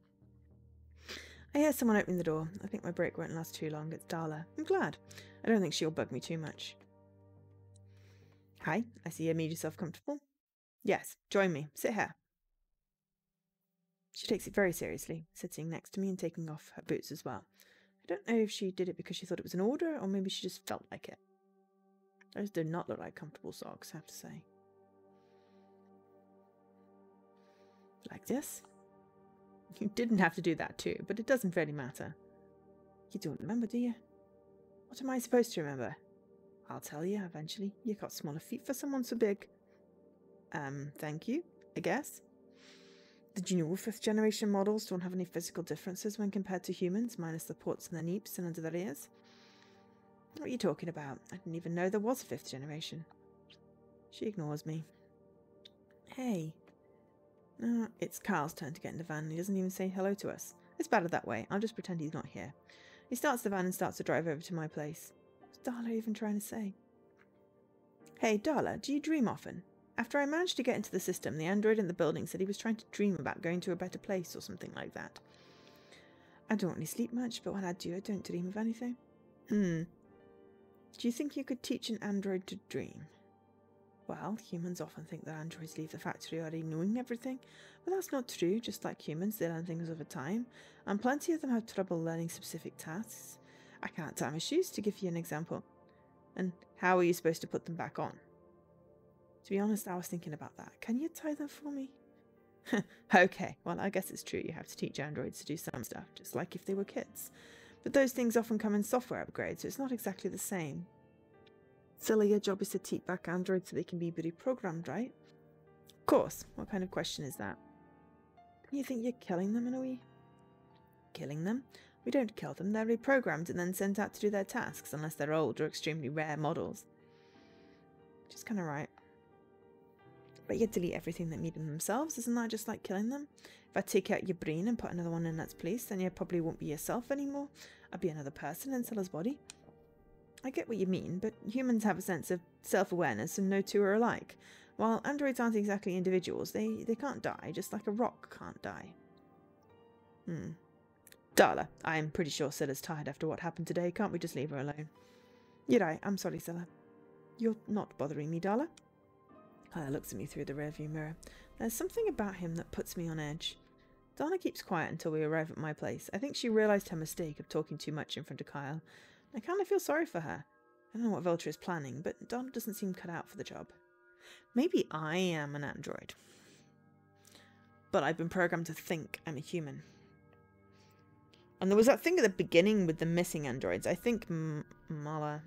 I hear someone opening the door. I think my break won't last too long. It's Darla. I'm glad. I don't think she'll bug me too much. Hi, I see you made yourself comfortable. Yes, join me. Sit here. She takes it very seriously, sitting next to me and taking off her boots as well. I don't know if she did it because she thought it was an order, or maybe she just felt like it. Those do not look like comfortable socks, I have to say. Like this? You didn't have to do that too, but it doesn't really matter. You don't remember, do you? What am I supposed to remember? I'll tell you eventually. You got smaller feet for someone so big. Thank you, I guess. Did you know 5th generation models don't have any physical differences when compared to humans, minus the ports in their neeps and under their ears? What are you talking about? I didn't even know there was a 5th generation. She ignores me. Hey. No, it's Carl's turn to get in the van and he doesn't even say hello to us. It's better that way. I'll just pretend he's not here. He starts the van and starts to drive over to my place. What's Darla even trying to say? Hey, Darla, do you dream often? After I managed to get into the system, the android in the building said he was trying to dream about going to a better place or something like that. I don't really sleep much, but when I do, I don't dream of anything. Do you think you could teach an android to dream? Well, humans often think that androids leave the factory already knowing everything, but that's not true. Just like humans, they learn things over time, and plenty of them have trouble learning specific tasks. I can't tie my shoes, to give you an example. And how are you supposed to put them back on? To be honest, I was thinking about that. Can you tie them for me? Okay, well, I guess it's true you have to teach androids to do some stuff, just like if they were kids. But those things often come in software upgrades, so it's not exactly the same. Silly, your job is to teach back androids so they can be reprogrammed, right? Of course. What kind of question is that? You think you're killing them in a way? Killing them? We don't kill them. They're reprogrammed and then sent out to do their tasks, unless they're old or extremely rare models. Which is kind of right. But you delete everything that made them themselves. Isn't that just like killing them? If I take out your brain and put another one in its place, then you probably won't be yourself anymore. I'll be another person in Silla's body. I get what you mean, but humans have a sense of self-awareness and no two are alike. While androids aren't exactly individuals, they can't die, just like a rock can't die. Darla, I'm pretty sure Silla's tired after what happened today. Can't we just leave her alone? You're right. I'm sorry, Silla. You're not bothering me, Darla? Kyle looks at me through the rearview mirror. There's something about him that puts me on edge. Donna keeps quiet until we arrive at my place. I think she realised her mistake of talking too much in front of Kyle. I kind of feel sorry for her. I don't know what Vulture is planning, but Donna doesn't seem cut out for the job. Maybe I am an android. But I've been programmed to think I'm a human. And there was that thing at the beginning with the missing androids. I think Mara,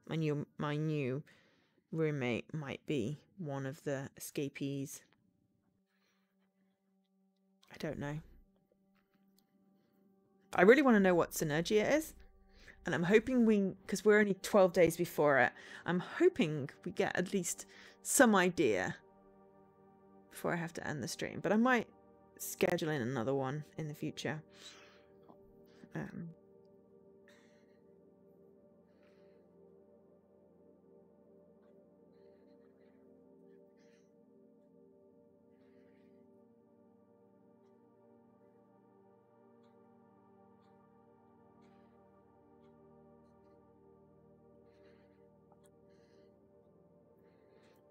I knew. roommate might be one of the escapees. I don't know. I really want to know what Synergia is. And I'm hoping because we're only 12 days before it, I'm hoping we get at least some idea before I have to end the stream. But I might schedule in another one in the future.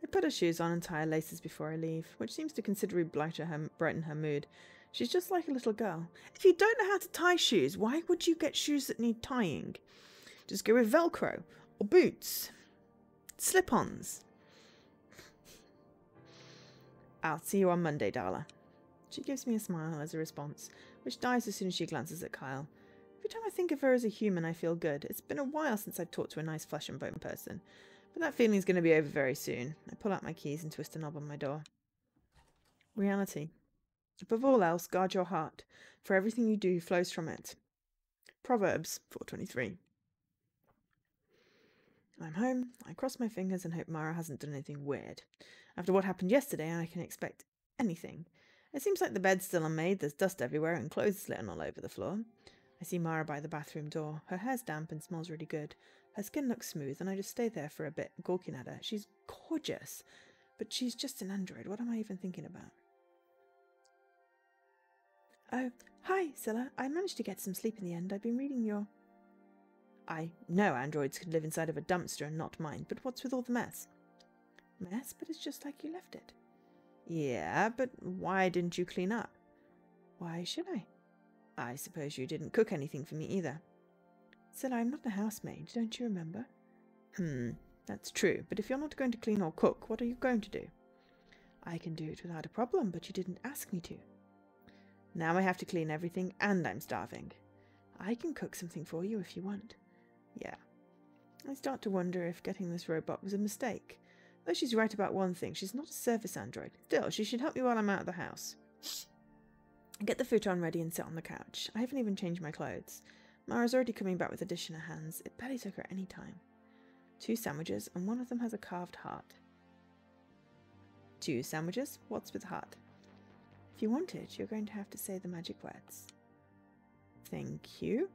I put her shoes on and tie her laces before I leave, which seems to considerably brighten her mood. She's just like a little girl. If you don't know how to tie shoes, why would you get shoes that need tying? Just go with Velcro or boots. Slip-ons. I'll see you on Monday, Darla. She gives me a smile as a response, which dies as soon as she glances at Kyle. Every time I think of her as a human, I feel good. It's been a while since I've talked to a nice flesh and bone person. But that feeling's going to be over very soon. I pull out my keys and twist a knob on my door. Reality. Above all else, guard your heart, for everything you do flows from it. Proverbs 4:23. I'm home. I cross my fingers and hope Mara hasn't done anything weird. After what happened yesterday, I can expect anything. It seems like the bed's still unmade, there's dust everywhere and clothes littered all over the floor. I see Mara by the bathroom door. Her hair's damp and smells really good. Her skin looks smooth and I just stay there for a bit, gawking at her. She's gorgeous, but she's just an android. What am I even thinking about? Oh, hi, Scylla. I managed to get some sleep in the end. I've been reading your... I know androids could live inside of a dumpster and not mind, but what's with all the mess? Mess? But it's just like you left it. Yeah, but why didn't you clean up? Why should I? I suppose you didn't cook anything for me either. Scylla, I'm not a housemaid, don't you remember? That's true, but if you're not going to clean or cook, what are you going to do? I can do it without a problem, but you didn't ask me to. Now I have to clean everything and I'm starving. I can cook something for you if you want. Yeah. I start to wonder if getting this robot was a mistake. Though she's right about one thing, she's not a service android. Still, she should help me while I'm out of the house. I get the futon ready and sit on the couch. I haven't even changed my clothes. Mara's already coming back with a dish in her hands. It barely took her any time. 2 sandwiches, and one of them has a carved heart. 2 sandwiches? What's with the heart? If you want it, you're going to have to say the magic words. Thank you.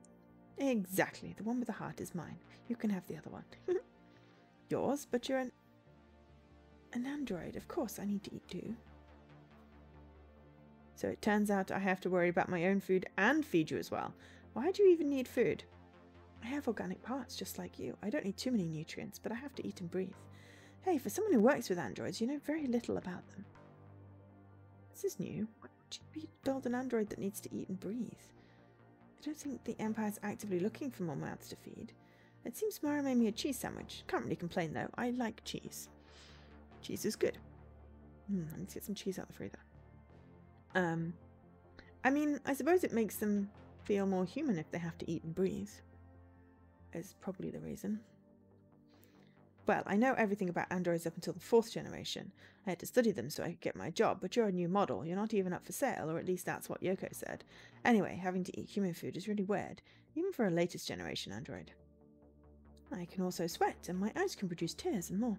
Exactly. The one with the heart is mine. You can have the other one. Yours? But you're an android. Of course I need to eat too. So it turns out I have to worry about my own food and feed you as well. Why do you even need food? I have organic parts just like you. I don't need too many nutrients, but I have to eat and breathe. Hey, for someone who works with androids, you know very little about them. This is new. Why would you build an android that needs to eat and breathe? I don't think the Empire's actively looking for more mouths to feed. It seems Mara made me a cheese sandwich. Can't really complain though. I like cheese. Cheese is good. I need to get some cheese out the freezer. I mean, I suppose it makes them feel more human if they have to eat and breathe. Is probably the reason. Well, I know everything about androids up until the 4th generation. I had to study them so I could get my job, but you're a new model. You're not even up for sale, or at least that's what Yoko said. Anyway, having to eat human food is really weird, even for a latest generation android. I can also sweat, and my eyes can produce tears and more.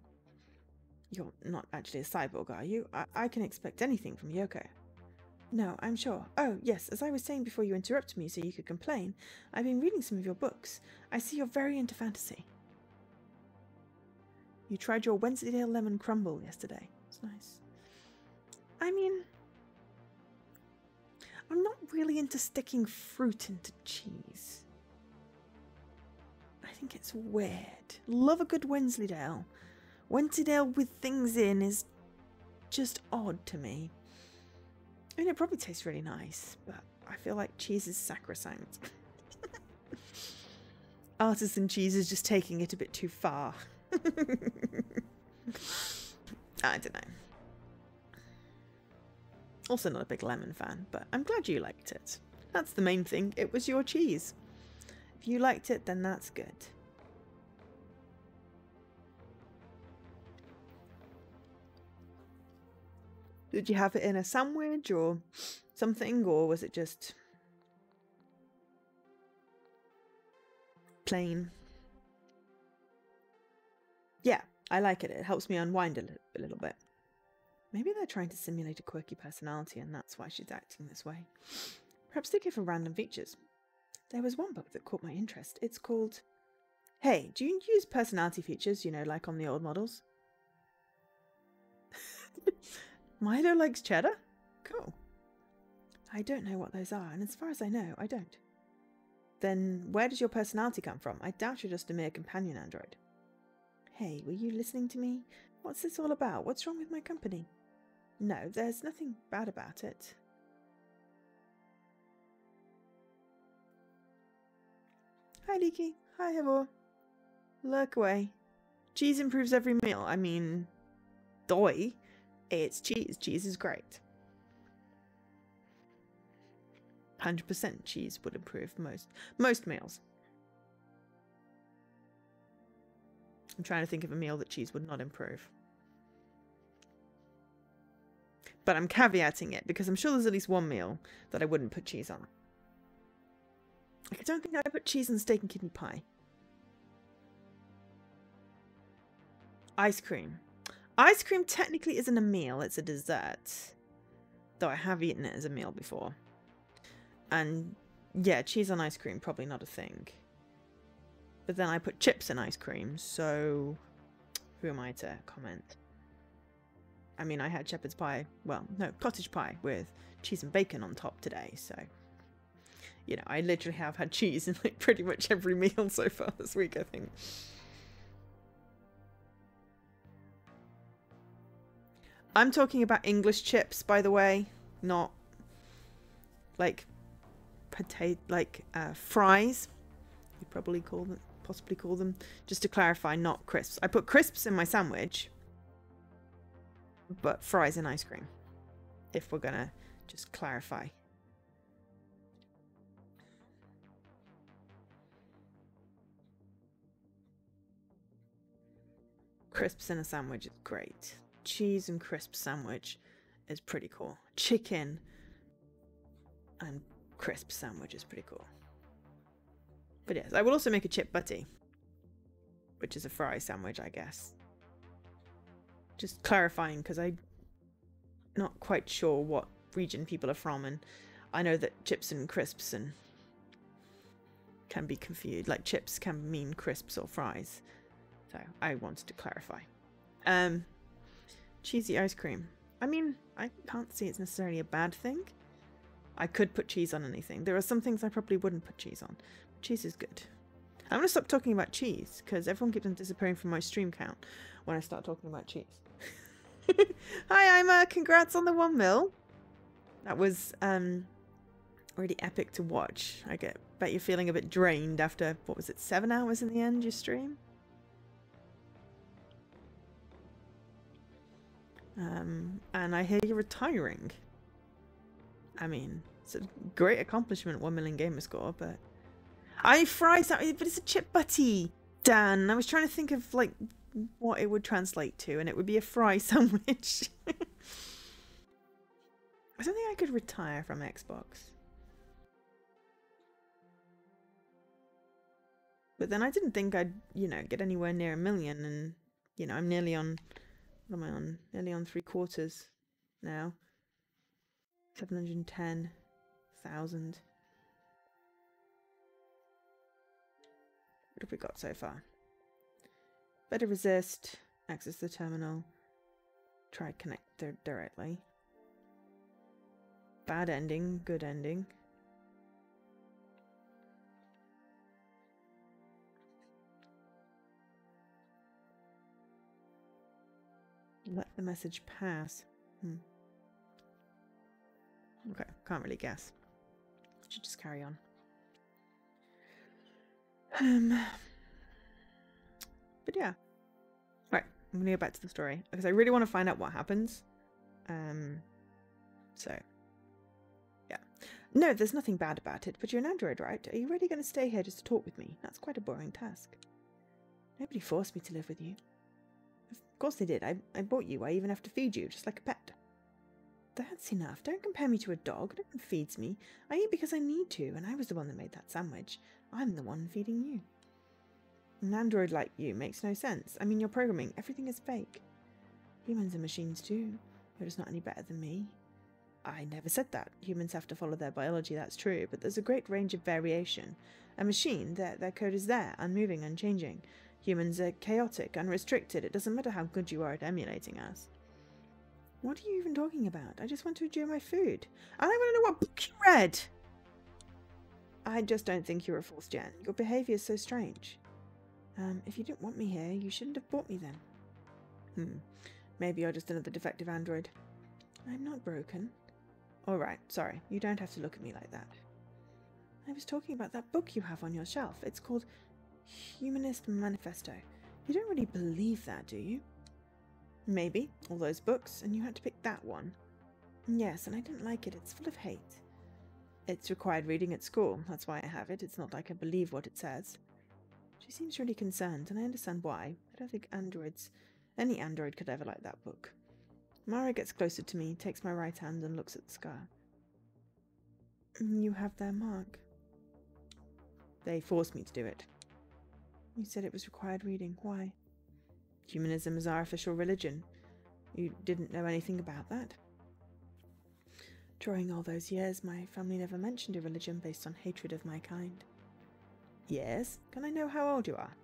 You're not actually a cyborg, are you? I can expect anything from Yoko. No, I'm sure. Oh, yes, as I was saying before you interrupted me so you could complain, I've been reading some of your books. I see you're very into fantasy. You tried your Wensleydale lemon crumble yesterday. It's nice. I mean, I'm not really into sticking fruit into cheese. I think it's weird. Love a good Wensleydale. Wensleydale with things in is just odd to me. I mean, it probably tastes really nice, but I feel like cheese is sacrosanct. Artisan cheese is just taking it a bit too far. I don't know. Also not a big lemon fan, but I'm glad you liked it. That's the main thing. It was your cheese. If you liked it, then that's good. Did you have it in a sandwich or something, or was it just plain? Yeah, I like it. It helps me unwind a little bit. Maybe they're trying to simulate a quirky personality and that's why she's acting this way. Perhaps they give her random features. There was one book that caught my interest. It's called... Hey, do you use personality features, you know, like on the old models? Milo likes cheddar? Cool. I don't know what those are, and as far as I know, I don't. Then where does your personality come from? I doubt you're just a mere companion android. Hey, were you listening to me? What's this all about? What's wrong with my company? No, there's nothing bad about it. Hi, Leaky. Hi, Hivor. Lurk away. Cheese improves every meal. I mean, doy. It's cheese. Cheese is great. 100% cheese would improve most meals. I'm trying to think of a meal that cheese would not improve. But I'm caveating it because I'm sure there's at least one meal that I wouldn't put cheese on. I don't think I put cheese on steak and kidney pie. Ice cream. Ice cream technically isn't a meal, it's a dessert. Though I have eaten it as a meal before. And yeah, cheese on ice cream, probably not a thing. But then I put chips in ice cream, so who am I to comment? I mean, I had shepherd's pie, well, no, cottage pie with cheese and bacon on top today, so... You know, I literally have had cheese in like pretty much every meal so far this week, I think. I'm talking about English chips, by the way, not like fries. You probably possibly call them. Just to clarify, not crisps. I put crisps in my sandwich, but fries in ice cream. If we're gonna just clarify. Crisps in a sandwich is great. Cheese and crisp sandwich is pretty cool. Chicken and crisp sandwich is pretty cool. But yes, I will also make a chip butty, which is a fry sandwich, I guess. Just clarifying, because I'm not quite sure what region people are from, and I know that chips and crisps and can be confused. Like chips can mean crisps or fries. So I wanted to clarify. Cheesy ice cream. I mean, I can't see it's necessarily a bad thing. I could put cheese on anything. There are some things I probably wouldn't put cheese on. Cheese is good. I'm going to stop talking about cheese because everyone keeps on disappearing from my stream count when I start talking about cheese. Hi, Ima. Congrats on the 1 mil. That was really epic to watch. Bet you're feeling a bit drained after, what was it, 7 hours in the end, your stream? And I hear you're retiring. I mean, it's a great accomplishment, 1 million gamer score, but... I fry something, but it's a chip butty, Dan. I was trying to think of, like, what it would translate to, and it would be a fry sandwich. I don't think I could retire from Xbox. But then I didn't think I'd, you know, get anywhere near 1 million, and, you know, I'm nearly on... What am I on? Nearly on 3/4 now. 710,000. What have we got so far? Better resist. Access the terminal. Try connect directly. Bad ending. Good ending. Let the message pass. Okay, can't really guess. Should just carry on. But yeah. Right, I'm gonna go back to the story because I really want to find out what happens. So yeah. No, there's nothing bad about it, but you're an android, right? Are you really gonna stay here just to talk with me? That's quite a boring task. Nobody forced me to live with you. Of course they did. I bought you. I even have to feed you, just like a pet. That's enough. Don't compare me to a dog. No one feeds me. I eat because I need to, and I was the one that made that sandwich. I'm the one feeding you. An android like you makes no sense. I mean, your programming, everything is fake. Humans are machines too. You're just not any better than me. I never said that. Humans have to follow their biology, that's true, but there's a great range of variation. A machine, their code is there, unmoving, unchanging. Humans are chaotic, unrestricted. It doesn't matter how good you are at emulating us. What are you even talking about? I just want to enjoy my food. And I want to know what book you read! I just don't think you're a fourth gen. Your behaviour is so strange. If you didn't want me here, you shouldn't have bought me then. Maybe you're just another defective android. I'm not broken. Alright, sorry. You don't have to look at me like that. I was talking about that book you have on your shelf. It's called Humanist Manifesto. You don't really believe that, do you? Maybe. All those books, and you had to pick that one. Yes, and I didn't like it. It's full of hate. It's required reading at school. That's why I have it. It's not like I believe what it says. She seems really concerned, and I understand why. I don't think any android could ever like that book. Mara gets closer to me, takes my right hand and looks at the scar. You have their mark. They forced me to do it. You said it was required reading. Why? Humanism is our official religion. You didn't know anything about that? During all those years, my family never mentioned a religion based on hatred of my kind. Yes? Can I know how old you are?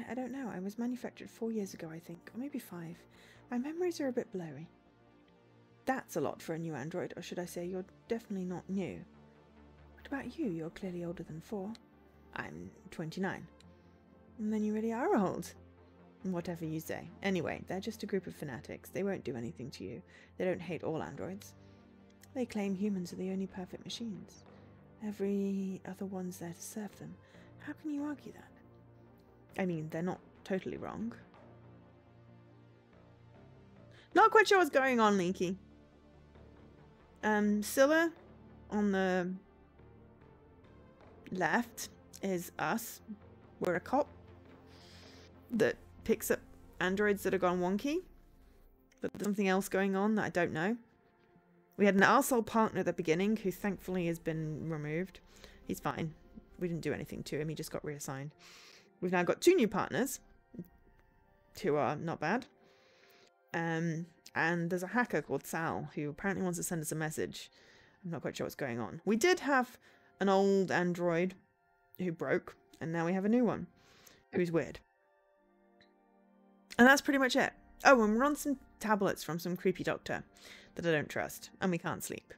I don't know. I was manufactured 4 years ago, I think. Or maybe 5. My memories are a bit blurry. That's a lot for a new android, or should I say you're definitely not new. What about you? You're clearly older than 4. I'm 29. And then you really are old. Whatever you say. Anyway, they're just a group of fanatics. They won't do anything to you. They don't hate all androids. They claim humans are the only perfect machines. Every other one's there to serve them. How can you argue that? I mean, they're not totally wrong. Not quite sure what's going on, Leaky. Scylla on the left is us. We're a cop that picks up androids that have gone wonky. But there's something else going on that I don't know. We had an arsehole partner at the beginning who thankfully has been removed. He's fine. We didn't do anything to him. He just got reassigned. We've now got 2 new partners who are not bad. And there's a hacker called Sal who apparently wants to send us a message. I'm not quite sure what's going on. We did have an old android who broke, and now we have a new one who's weird. And that's pretty much it. Oh, and we're on some tablets from some creepy doctor that I don't trust, and we can't sleep.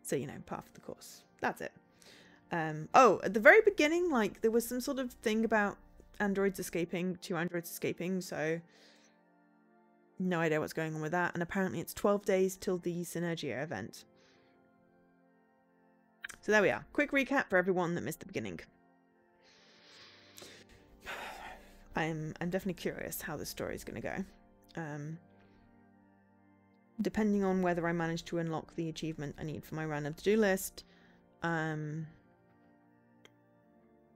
So, you know, part of the course. That's it. Oh, at the very beginning, like, there was some sort of thing about androids escaping, 2 androids escaping, so no idea what's going on with that. And apparently it's 12 days till the Synergia event. So there we are. Quick recap for everyone that missed the beginning. I'm definitely curious how the story is going to go. Depending on whether I manage to unlock the achievement I need for my random to-do list, I'm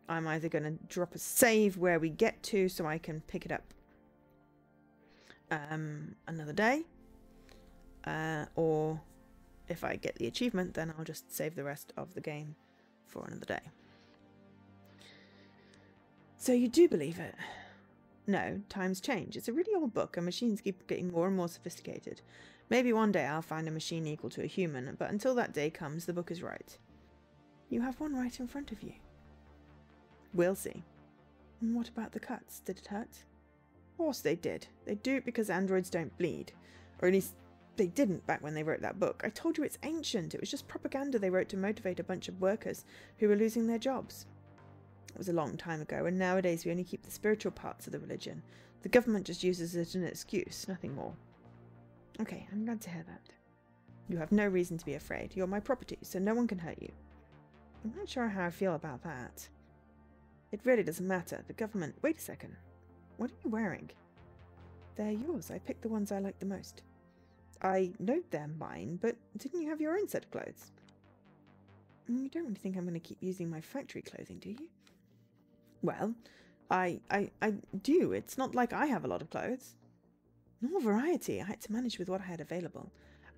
either going to drop a save where we get to so I can pick it up another day, or if I get the achievement, then I'll just save the rest of the game for another day. So you do believe it? No, times change. It's a really old book and machines keep getting more and more sophisticated. Maybe one day I'll find a machine equal to a human, but until that day comes, the book is right. You have one right in front of you. We'll see. And what about the cuts? Did it hurt? Of course they did. They do it because androids don't bleed. Or at least they didn't back when they wrote that book. I told you it's ancient. It was just propaganda they wrote to motivate a bunch of workers who were losing their jobs. It was a long time ago, and nowadays we only keep the spiritual parts of the religion. The government just uses it as an excuse, nothing more. Okay, I'm glad to hear that. You have no reason to be afraid. You're my property, so no one can hurt you. I'm not sure how I feel about that. It really doesn't matter. The government... Wait a second. What are you wearing? They're yours. I picked the ones I like the most. I know they're mine, but didn't you have your own set of clothes? You don't really think I'm going to keep using my factory clothing, do you? Well, I do. It's not like I have a lot of clothes. No variety. I had to manage with what I had available.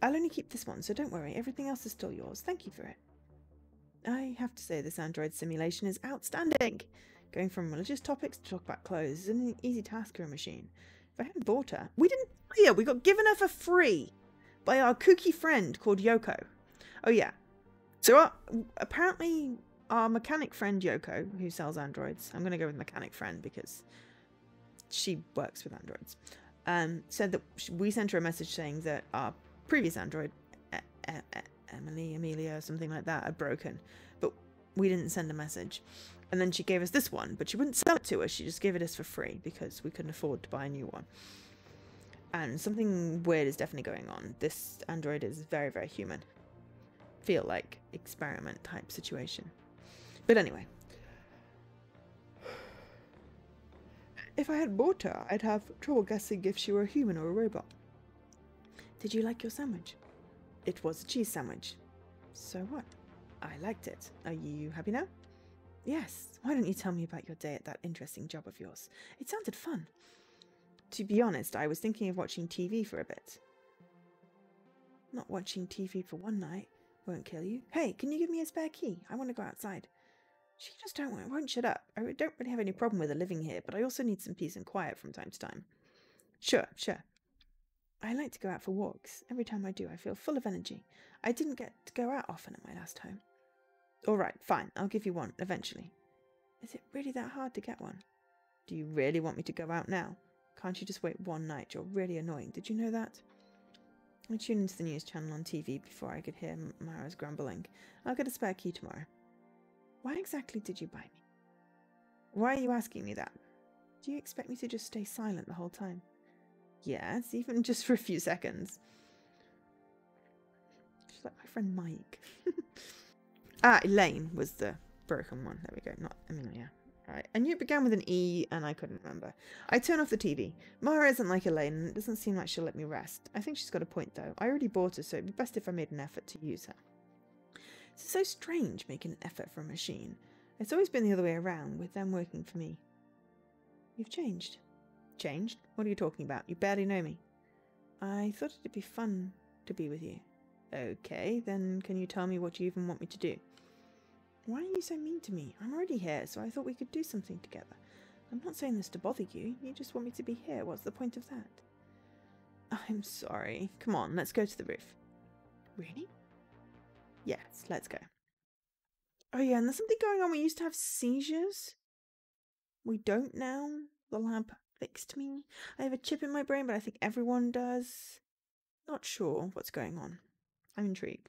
I'll only keep this one, so don't worry. Everything else is still yours. Thank you for it. I have to say this android simulation is outstanding. Going from religious topics to talk about clothes is an easy task for a machine. If I hadn't bought her... We didn't buy her! We got given her for free by our kooky friend called Yoko. Oh yeah. So apparently our mechanic friend Yoko, who sells androids, I'm going to go with mechanic friend because she works with androids, said that we sent her a message saying that our previous android, Amelia, or something like that, had broken, but we didn't send a message. And then she gave us this one, but she wouldn't sell it to us. She just gave it us for free because we couldn't afford to buy a new one. And something weird is definitely going on. This android is very, very human. Feel like experiment type situation. But anyway. If I had bought her, I'd have trouble guessing if she were a human or a robot. Did you like your sandwich? It was a cheese sandwich. So what? I liked it. Are you happy now? Yes. Why don't you tell me about your day at that interesting job of yours? It sounded fun. To be honest, I was thinking of watching TV for a bit. Not watching TV for one night won't kill you. Hey, can you give me a spare key? I want to go outside. She just won't shut up. I don't really have any problem with her living here, but I also need some peace and quiet from time to time. Sure. I like to go out for walks. Every time I do, I feel full of energy. I didn't get to go out often at my last home. All right, fine. I'll give you one, eventually. Is it really that hard to get one? Do you really want me to go out now? Can't you just wait one night? You're really annoying. Did you know that? I tuned into the news channel on TV before I could hear Mara's grumbling. I'll get a spare key tomorrow. Why exactly did you buy me? Why are you asking me that? Do you expect me to just stay silent the whole time? Yes, even just for a few seconds. She's like my friend Mike. Elaine was the broken one. There we go. Not Amelia. Right. I knew it began with an E and I couldn't remember. I turn off the TV. Mara isn't like Elaine and it doesn't seem like she'll let me rest. I think she's got a point though. I already bought her, so it'd be best if I made an effort to use her. It's so strange making an effort for a machine. It's always been the other way around, with them working for me. You've changed. Changed? What are you talking about? You barely know me. I thought it'd be fun to be with you. Okay, then can you tell me what you even want me to do? Why are you so mean to me? I'm already here, so I thought we could do something together. I'm not saying this to bother you. You just want me to be here. What's the point of that? I'm sorry. Come on, let's go to the roof. Really? Yes, let's go. Oh yeah, and there's something going on. We used to have seizures. We don't now. The lab fixed me. I have a chip in my brain, but I think everyone does. Not sure what's going on. I'm intrigued.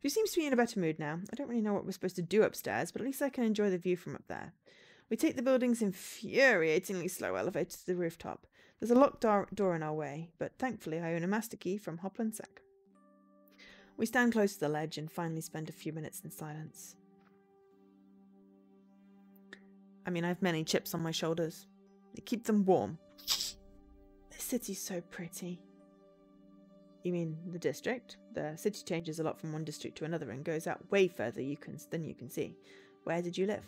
She seems to be in a better mood now. I don't really know what we're supposed to do upstairs, but at least I can enjoy the view from up there. We take the building's infuriatingly slow elevator to the rooftop. There's a locked door in our way, but thankfully I own a master key from Hopland Sec. We stand close to the ledge and finally spend a few minutes in silence. I mean, I have many chips on my shoulders. They keep them warm. This city's so pretty. You mean the district? The city changes a lot from one district to another and goes out way further than you can see. Where did you live?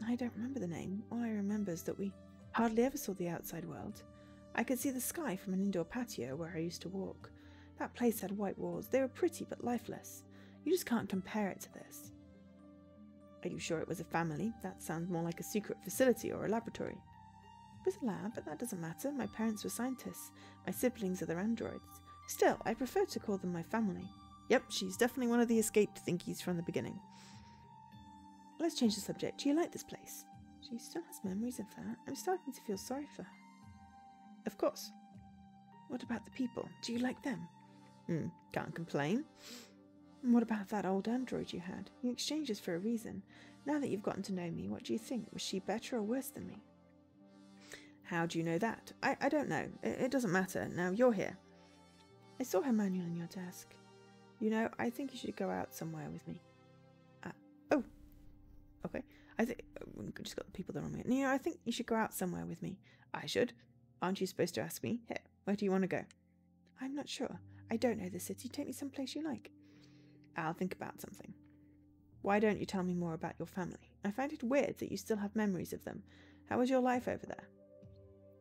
I don't remember the name. All I remember is that we hardly ever saw the outside world. I could see the sky from an indoor patio where I used to walk. That place had white walls. They were pretty but lifeless. You just can't compare it to this. Are you sure it was a family? That sounds more like a secret facility or a laboratory. It was a lab, but that doesn't matter. My parents were scientists. My siblings are their androids. Still, I prefer to call them my family. Yep, she's definitely one of the escaped thinkies from the beginning. Let's change the subject. Do you like this place? She still has memories of that. I'm starting to feel sorry for her. Of course. What about the people? Do you like them? Can't complain. And what about that old android you had? You exchanged us for a reason. Now that you've gotten to know me, what do you think? Was she better or worse than me? How do you know that? I don't know. It doesn't matter. Now you're here. I saw her manual on your desk. You know, I think you should go out somewhere with me. Oh. Okay. I just got the people there on me. You know, I think you should go out somewhere with me. I should. Aren't you supposed to ask me? Here, where do you want to go? I'm not sure. I don't know the city. Take me someplace you like. I'll think about something. Why don't you tell me more about your family? I find it weird that you still have memories of them. How was your life over there?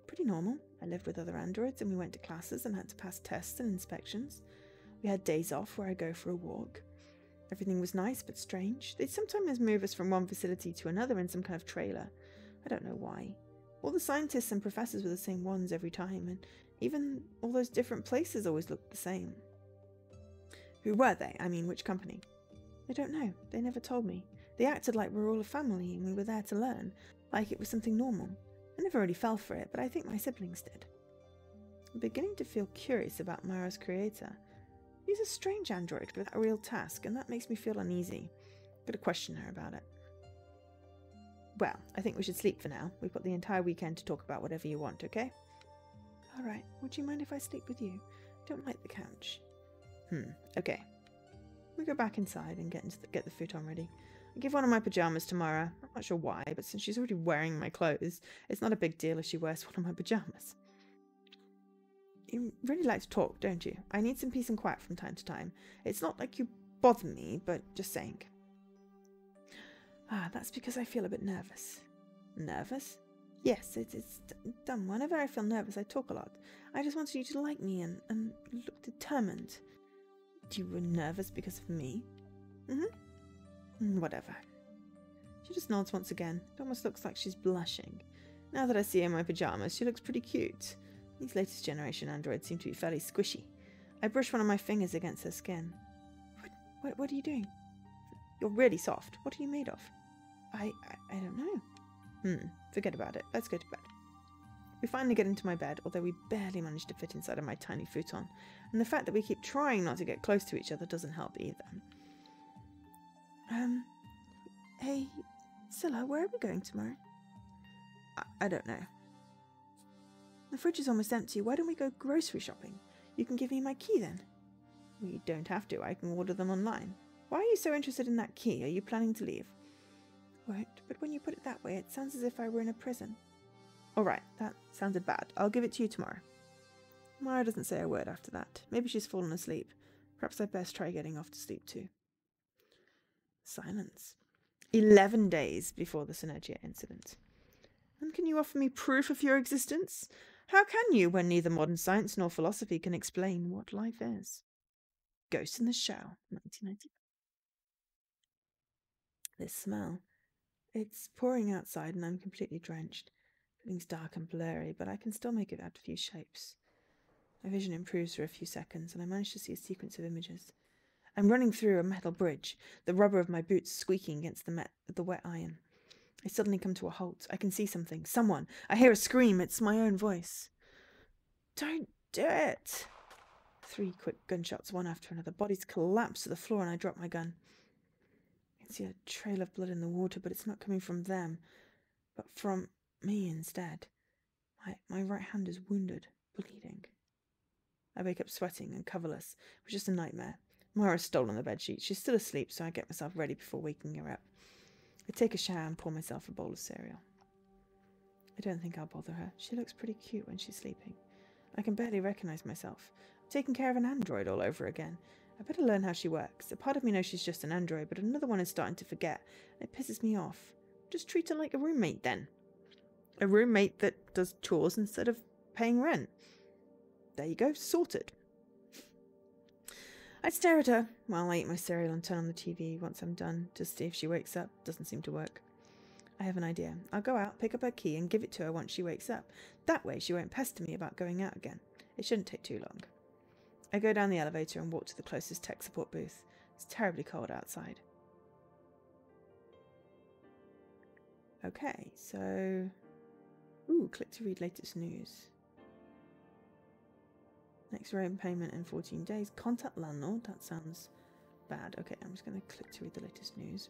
Pretty normal. I lived with other androids and we went to classes and had to pass tests and inspections. We had days off where I go for a walk. Everything was nice but strange. They'd sometimes move us from one facility to another in some kind of trailer. I don't know why. All the scientists and professors were the same ones every time, and even all those different places always looked the same. Who were they? I mean, which company? I don't know. They never told me. They acted like we were all a family and we were there to learn, like it was something normal. I never really fell for it, but I think my siblings did. I'm beginning to feel curious about Mara's creator. He's a strange android with a real task, and that makes me feel uneasy. Gotta question her about it. Well, I think we should sleep for now. We've got the entire weekend to talk about whatever you want, okay? Alright, would you mind if I sleep with you? I don't like the couch. Okay. We go back inside and get the futon ready. I give one of my pyjamas to Mara. I'm not sure why, but since she's already wearing my clothes, it's not a big deal if she wears one of my pyjamas. You really like to talk, don't you? I need some peace and quiet from time to time. It's not like you bother me, but just saying. That's because I feel a bit nervous. Nervous? Yes, it's dumb. Whenever I feel nervous, I talk a lot. I just wanted you to like me and look determined. You were nervous because of me? Whatever. She just nods once again. It almost looks like she's blushing. Now that I see her in my pyjamas, she looks pretty cute. These latest generation androids seem to be fairly squishy. I brush one of my fingers against her skin. What are you doing? You're really soft. What are you made of? I don't know. Forget about it. Let's go to bed. We finally get into my bed, although we barely manage to fit inside of my tiny futon, and the fact that we keep trying not to get close to each other doesn't help either. Hey, Scylla, where are we going tomorrow? I don't know. The fridge is almost empty. Why don't we go grocery shopping? You can give me my key then. We don't have to. I can order them online. Why are you so interested in that key? Are you planning to leave? Won't, but when you put it that way, it sounds as if I were in a prison. Alright, that sounded bad. I'll give it to you tomorrow. Mara doesn't say a word after that. Maybe she's fallen asleep. Perhaps I'd best try getting off to sleep too. Silence. 11 days before the Synergia incident. And can you offer me proof of your existence? How can you when neither modern science nor philosophy can explain what life is? Ghost in the Shell, 1990. This smell. It's pouring outside and I'm completely drenched. Everything's dark and blurry, but I can still make out a few shapes. My vision improves for a few seconds, and I manage to see a sequence of images. I'm running through a metal bridge, the rubber of my boots squeaking against the wet iron. I suddenly come to a halt. I can see something. Someone. I hear a scream. It's my own voice. Don't do it! 3 quick gunshots, one after another. Bodies collapse to the floor, and I drop my gun. I can see a trail of blood in the water, but it's not coming from them, but from me instead. My right hand is wounded, bleeding. I wake up sweating and coverless. It was just a nightmare. Mara's stolen the bedsheet. She's still asleep, so I get myself ready before waking her up. I take a shower and pour myself a bowl of cereal. I don't think I'll bother her. She looks pretty cute when she's sleeping. I can barely recognize myself. I'm taking care of an android all over again. I better learn how she works. A part of me knows she's just an android, but another one is starting to forget. It pisses me off. Just treat her like a roommate then. A roommate that does chores instead of paying rent. There you go, sorted. I stare at her while I eat my cereal and turn on the TV once I'm done to see if she wakes up. Doesn't seem to work. I have an idea. I'll go out, pick up her key and give it to her once she wakes up. That way she won't pester me about going out again. It shouldn't take too long. I go down the elevator and walk to the closest tech support booth. It's terribly cold outside. Okay, so... Ooh, click to read latest news. Next rent payment in 14 days. Contact landlord. That sounds bad. Okay, I'm just going to click to read the latest news.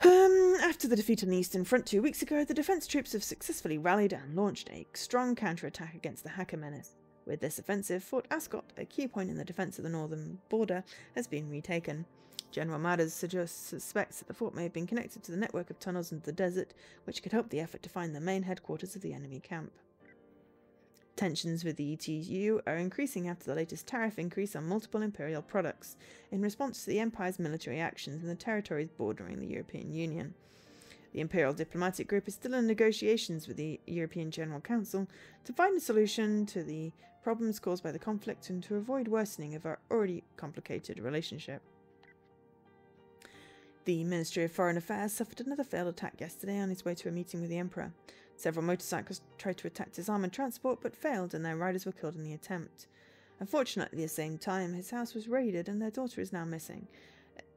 After the defeat on the Eastern Front 2 weeks ago, the defence troops have successfully rallied and launched a strong counterattack against the hacker menace. With this offensive, Fort Ascot, a key point in the defence of the northern border, has been retaken. General Matters suspects that the fort may have been connected to the network of tunnels into the desert, which could help the effort to find the main headquarters of the enemy camp. Tensions with the ETU are increasing after the latest tariff increase on multiple Imperial products, in response to the Empire's military actions in the territories bordering the European Union. The Imperial Diplomatic Group is still in negotiations with the European General Council to find a solution to the problems caused by the conflict and to avoid worsening of our already complicated relationship. The Ministry of Foreign Affairs suffered another failed attack yesterday on its way to a meeting with the Emperor. Several motorcycles tried to attack his armoured transport but failed, and their riders were killed in the attempt. Unfortunately, at the same time, his house was raided and their daughter is now missing.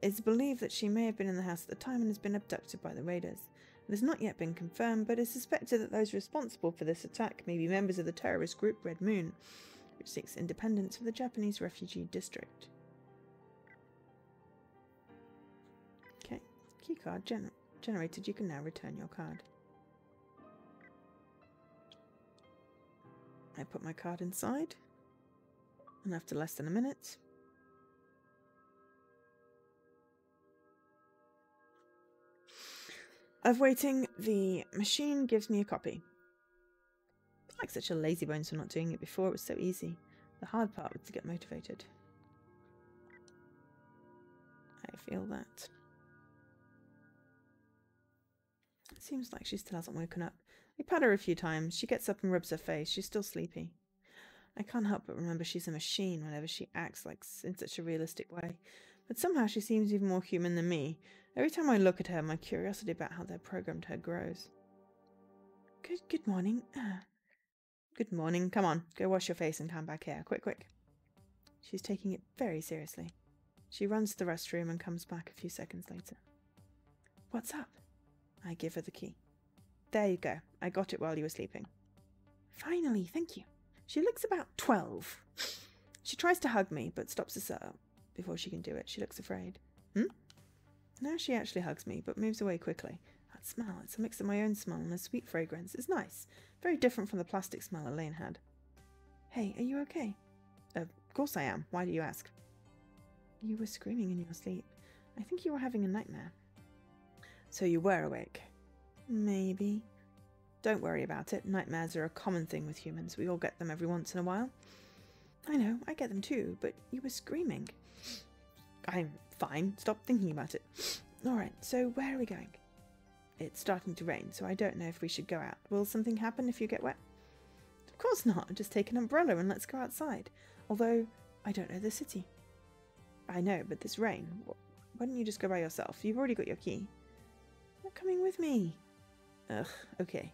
It's believed that she may have been in the house at the time and has been abducted by the raiders. It has not yet been confirmed, but it is suspected that those responsible for this attack may be members of the terrorist group Red Moon, which seeks independence of the Japanese refugee district. Okay, keycard generated. You can now return your card. I put my card inside, and after less than a minute, of waiting, the machine gives me a copy. I feel like such a lazy bones for not doing it before. It was so easy. The hard part was to get motivated. I feel that. It seems like she still hasn't woken up. I pat her a few times. She gets up and rubs her face. She's still sleepy. I can't help but remember she's a machine whenever she acts like in such a realistic way. But somehow she seems even more human than me. Every time I look at her, my curiosity about how they've programmed her grows. Good morning. Good morning. Come on, go wash your face and come back here. Quick, quick. She's taking it very seriously. She runs to the restroom and comes back a few seconds later. What's up? I give her the key. There you go. I got it while you were sleeping. Finally, thank you. She looks about 12. She tries to hug me, but stops herself before she can do it. She looks afraid. Now she actually hugs me, but moves away quickly. That smell, it's a mix of my own smell and a sweet fragrance. It's nice. Very different from the plastic smell Elaine had. Hey, are you okay? Of course I am. Why do you ask? You were screaming in your sleep. I think you were having a nightmare. So you were awake? Maybe. Don't worry about it. Nightmares are a common thing with humans. We all get them every once in a while. I know, I get them too, but you were screaming. I'm fine. Stop thinking about it. Alright, so where are we going? It's starting to rain, so I don't know if we should go out. Will something happen if you get wet? Of course not. Just take an umbrella and let's go outside. Although, I don't know the city. I know, but this rain. Why don't you just go by yourself? You've already got your key. You're coming with me. Ugh, okay.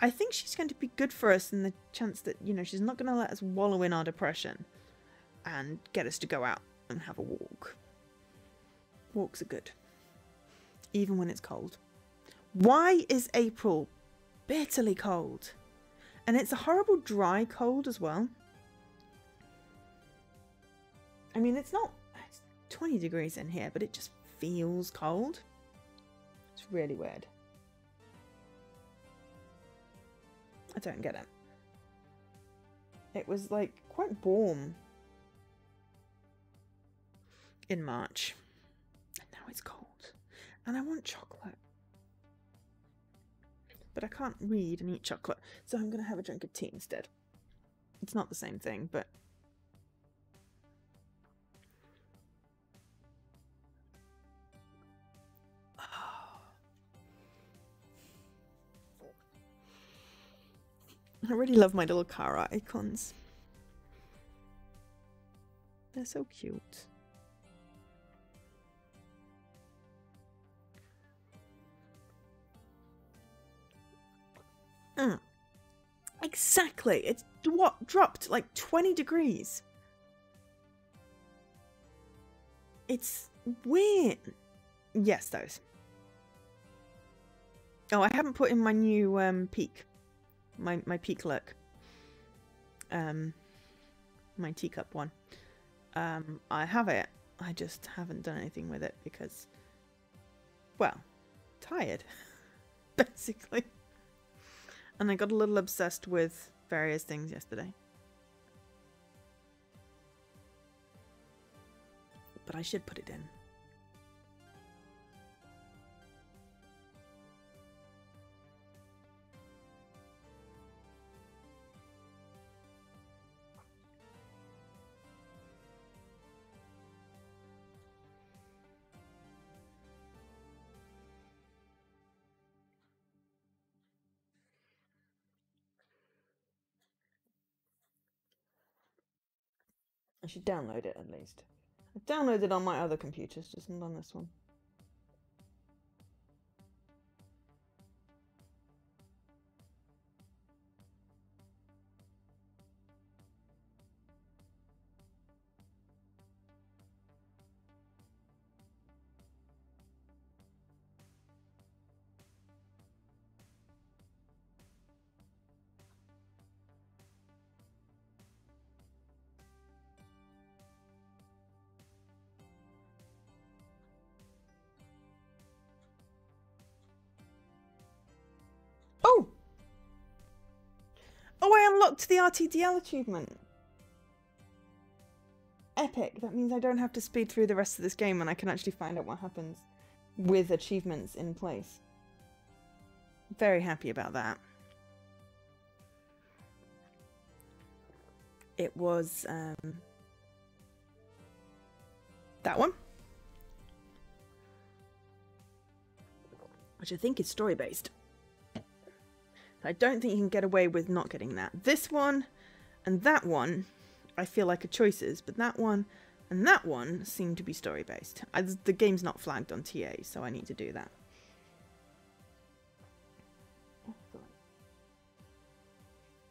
I think she's going to be good for us in the chance that, you know, she's not going to let us wallow in our depression and get us to go out and have a walk. Walks are good. Even when it's cold. Why is April bitterly cold? And it's a horrible dry cold as well. I mean, it's 20 degrees in here, but it just feels cold. It's really weird. I don't get it. It was like quite warm in March. And now it's cold. And I want chocolate. But I can't read and eat chocolate, so I'm going to have a drink of tea instead. It's not the same thing, but... I really love my little car icons. They're so cute. Exactly. It's dropped like 20 degrees. It's weird. Yes, those. Oh, I haven't put in my new peak. My peak look. My teacup one. I have it. I just haven't done anything with it because, well, tired, basically. And I got a little obsessed with various things yesterday. But I should put it in. I should download it at least. I downloaded it on my other computers, just not on this one. Oh! Oh, I unlocked the RTDL achievement. Epic. That means I don't have to speed through the rest of this game and I can actually find out what happens with achievements in place. Very happy about that. It was that one, which I think is story based. I don't think you can get away with not getting that. This one and that one I feel like are choices, but that one and that one seem to be story based. The game's not flagged on TA, so I need to do that.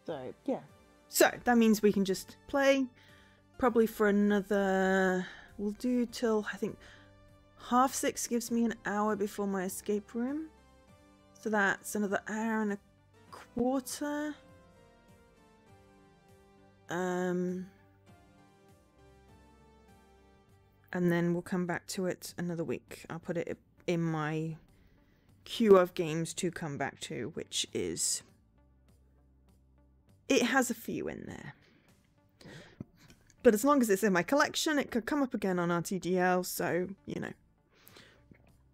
So yeah, so that means we can just play probably for another, we'll do till I think 6:30 gives me an hour before my escape room, so that's another hour and a quarter. And then we'll come back to it another week. I'll put it in my queue of games to come back to, which is, it has a few in there. But as long as it's in my collection, it could come up again on RTDL, so, you know.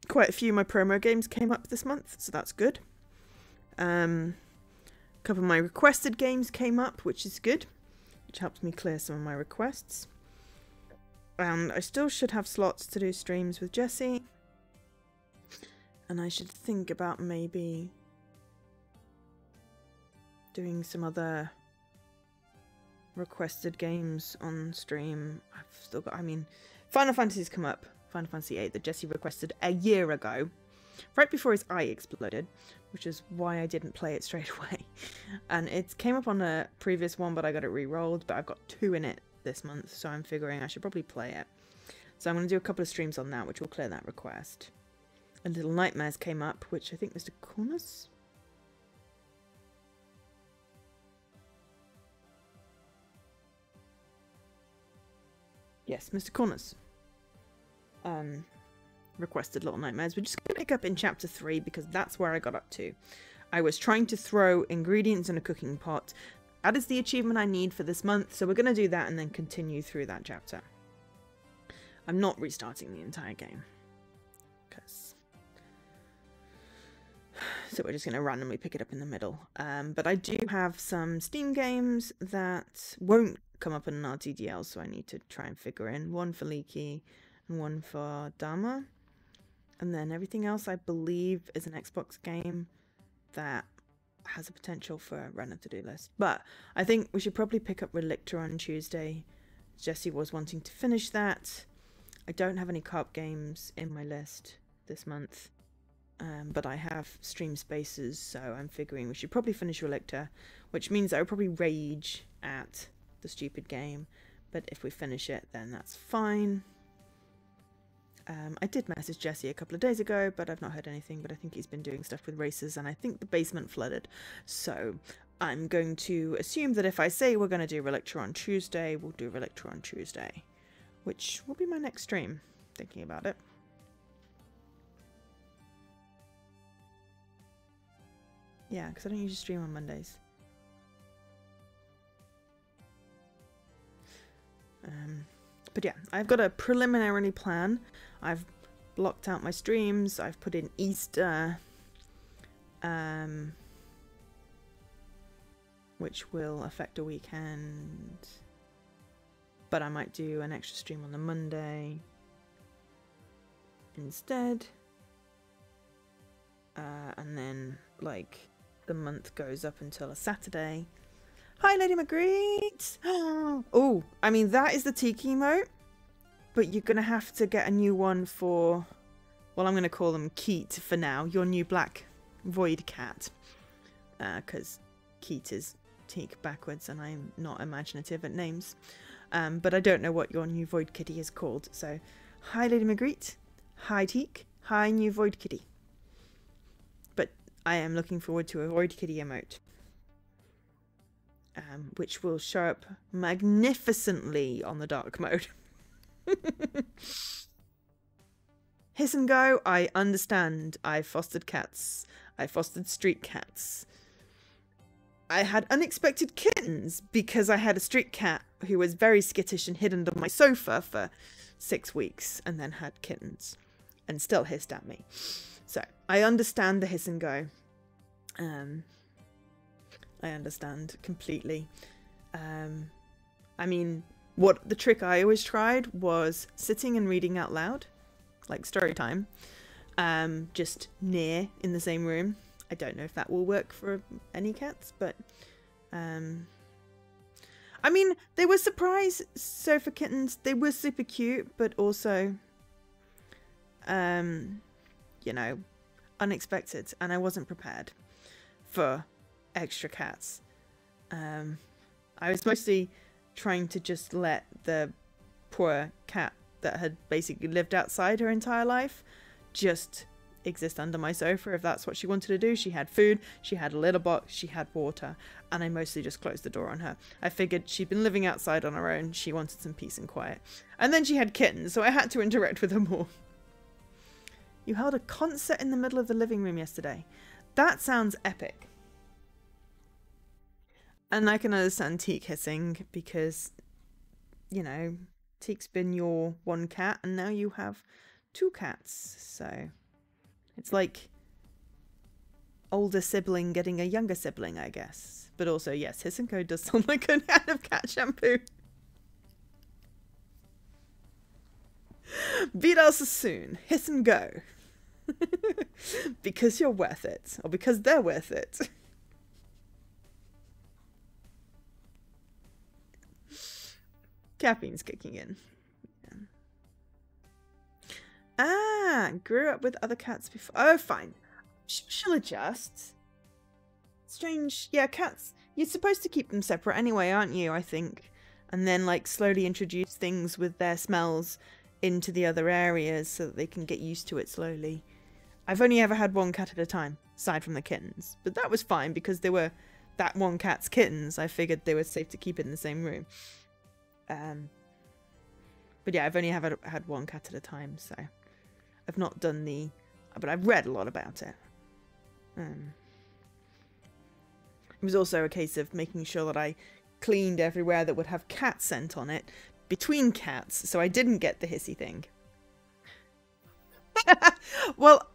Quite a few of my promo games came up this month, so that's good. A couple of my requested games came up, which is good, which helps me clear some of my requests. And I still should have slots to do streams with Jessie. And I should think about maybe doing some other requested games on stream. I've still got, I mean, Final Fantasy's come up. Final Fantasy VIII that Jessie requested a year ago, right before his eye exploded, which is why I didn't play it straight away. And it came up on a previous one, but I got it re-rolled, but I've got 2 in it this month, so I'm figuring I should probably play it. So I'm going to do a couple of streams on that, which will clear that request. And Little Nightmares came up, which I think Mr. Corners? Yes, Mr. Corners requested Little Nightmares. We're just going to pick up in chapter 3 because that's where I got up to. I was trying to throw ingredients in a cooking pot. That is the achievement I need for this month, so we're going to do that and then continue through that chapter. I'm not restarting the entire game. So we're just going to randomly pick it up in the middle. But I do have some Steam games that won't come up in an RTDL, so I need to try and figure in. One for Leaky and one for Dharma. And then everything else, I believe, is an Xbox game that has a potential for a random to-do list. But I think we should probably pick up Relictor on Tuesday. Jessie was wanting to finish that. I don't have any co-op games in my list this month. But I have stream spaces, so I'm figuring we should probably finish Relictor, which means I would probably rage at the stupid game. But if we finish it, then that's fine. I did message Jessie a couple of days ago, but I've not heard anything. But I think he's been doing stuff with races, and I think the basement flooded. So I'm going to assume that if I say we're going to do Relictor on Tuesday, we'll do Relictor on Tuesday, which will be my next stream, thinking about it. Yeah, because I don't usually stream on Mondays. But yeah, I've got a preliminary plan. I've blocked out my streams. I've put in Easter, which will affect a weekend. But I might do an extra stream on the Monday instead. And then, like, the month goes up until a Saturday. Hi, Lady Magritte. Oh, I mean, that is the Tiki emote, but you're going to have to get a new one for, well, I'm going to call them Keat for now, your new black void cat, because Keat is Teak backwards and I'm not imaginative at names. But I don't know what your new void kitty is called, so hi, Lady Magritte. Hi, Teak. Hi, new void kitty. But I am looking forward to a void kitty emote. Which will show up magnificently on the dark mode. Hiss and go, I understand. I fostered cats. I fostered street cats. I had unexpected kittens because I had a street cat who was very skittish and hid under my sofa for 6 weeks and then had kittens and still hissed at me. So I understand the hiss and go. I understand completely. I mean, what the trick I always tried was sitting and reading out loud, like story time, just near in the same room. I don't know if that will work for any cats, but I mean, they were surprise sofa kittens. They were super cute, but also, you know, unexpected, and I wasn't prepared for extra cats. I was mostly trying to just let the poor cat that had basically lived outside her entire life just exist under my sofa if that's what she wanted to do. She had food, she had a litter box, she had water, and I mostly just closed the door on her. I figured she'd been living outside on her own, she wanted some peace and quiet. And then she had kittens, so I had to interact with her more. You held a concert in the middle of the living room yesterday. That sounds epic. And I can understand Teak hissing because, you know, Teak's been your one cat and now you have 2 cats. So it's like older sibling getting a younger sibling, I guess. But also, yes, Hiss and Co does sound like an ad of cat shampoo. Beat us soon. Hiss and go. Because you're worth it. Or because they're worth it. Caffeine's kicking in. Yeah. Ah, grew up with other cats before. Oh, fine. She'll adjust. Strange. Yeah, cats. You're supposed to keep them separate anyway, aren't you, I think? And then, like, slowly introduce things with their smells into the other areas so that they can get used to it slowly. I've only ever had one cat at a time, aside from the kittens. But that was fine because they were that one cat's kittens. I figured they were safe to keep in the same room. But yeah, I've only had one cat at a time, so I've not done the, but I've read a lot about it. It was also a case of making sure that I cleaned everywhere that would have cat scent on it between cats, so I didn't get the hissy thing. Well,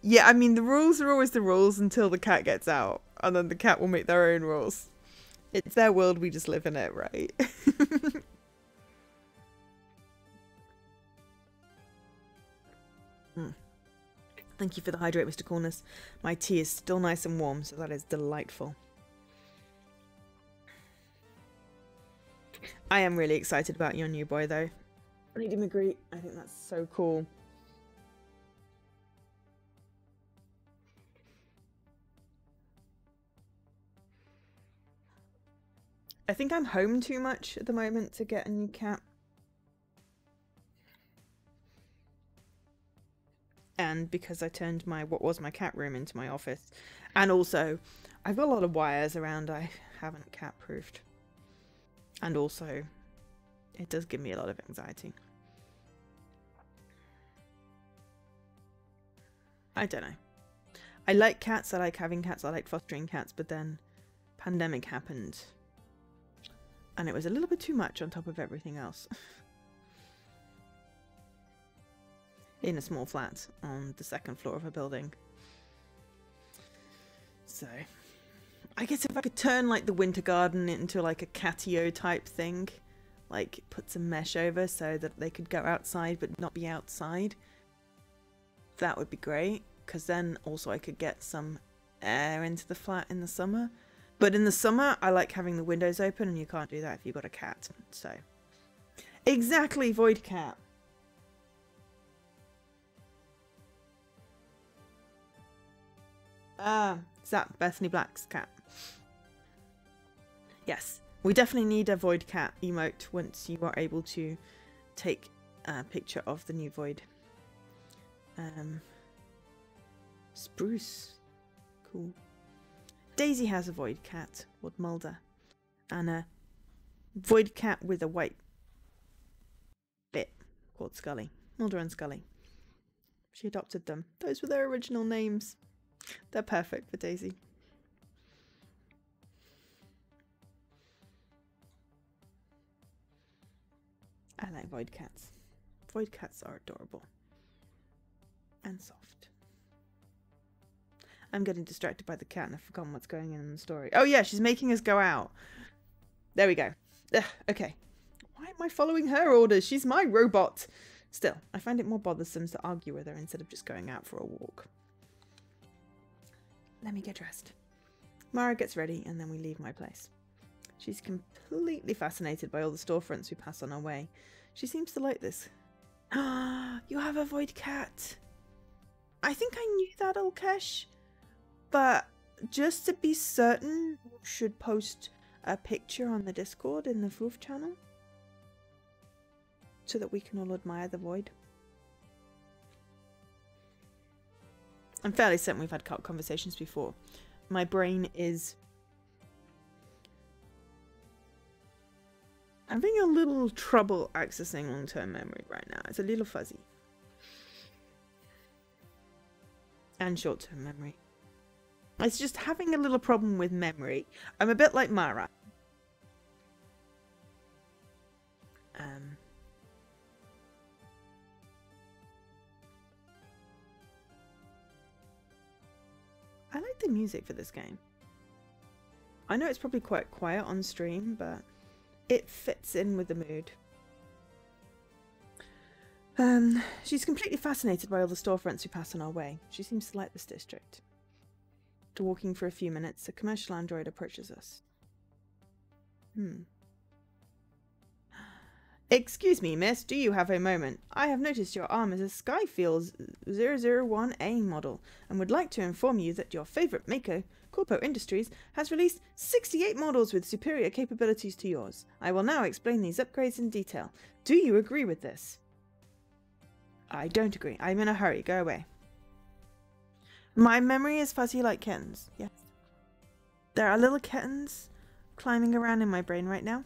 yeah, I mean, the rules are always the rules until the cat gets out, and then the cat will make their own rules. It's their world, we just live in it, right? Thank you for the hydrate, Mr. Cornus. My tea is still nice and warm, so that is delightful. I am really excited about your new boy, though. Lady Magritte, I think that's so cool. I think I'm home too much at the moment to get a new cat. And because I turned what was my cat room into my office. And also, I've got a lot of wires around I haven't cat proofed. And also, it does give me a lot of anxiety. I don't know. I like cats, I like having cats, I like fostering cats, but then pandemic happened. And it was a little bit too much on top of everything else. In a small flat on the 2nd floor of a building. So, I guess if I could turn like the winter garden into like a catio type thing, like put some mesh over so that they could go outside but not be outside, that would be great, because then also I could get some air into the flat in the summer. But in the summer, I like having the windows open, and you can't do that if you've got a cat. So, exactly, Void Cat. Ah, is that Bethany Black's cat? Yes, we definitely need a Void Cat emote once you are able to take a picture of the new Void. Spruce. Cool. Daisy has a Void Cat called Mulder. And a Void Cat with a white bit called Scully. Mulder and Scully. She adopted them. Those were their original names. They're perfect for Daisy. I like Void Cats. Void Cats are adorable. And soft. I'm getting distracted by the cat and I've forgotten what's going on in the story. Oh yeah, she's making us go out. There we go. Ugh, okay. Why am I following her orders? She's my robot. Still, I find it more bothersome to argue with her instead of just going out for a walk. Let me get dressed. Mara gets ready and then we leave my place. She's completely fascinated by all the storefronts we pass on our way. She seems to like this. Ah, you have a Void Cat. I think I knew that, Ulkesh. But just to be certain, you should post a picture on the Discord in the Foof channel. So that we can all admire the Void. I'm fairly certain we've had conversations before. My brain is having a little trouble accessing long-term memory right now. It's a little fuzzy. And short-term memory. It's just having a little problem with memory. I'm a bit like Mara. I like the music for this game. I know it's probably quite quiet on stream, but it fits in with the mood. She's completely fascinated by all the storefronts we pass on our way. She seems to like this district. After walking for a few minutes, a commercial android approaches us. Excuse me, miss, do you have a moment? I have noticed your arm is a Skyfields 001A model and would like to inform you that your favourite maker, Corpo Industries, has released 68 models with superior capabilities to yours. I will now explain these upgrades in detail. Do you agree with this? I don't agree. I'm in a hurry. Go away. My memory is fuzzy like kittens. Yes. There are little kittens climbing around in my brain right now.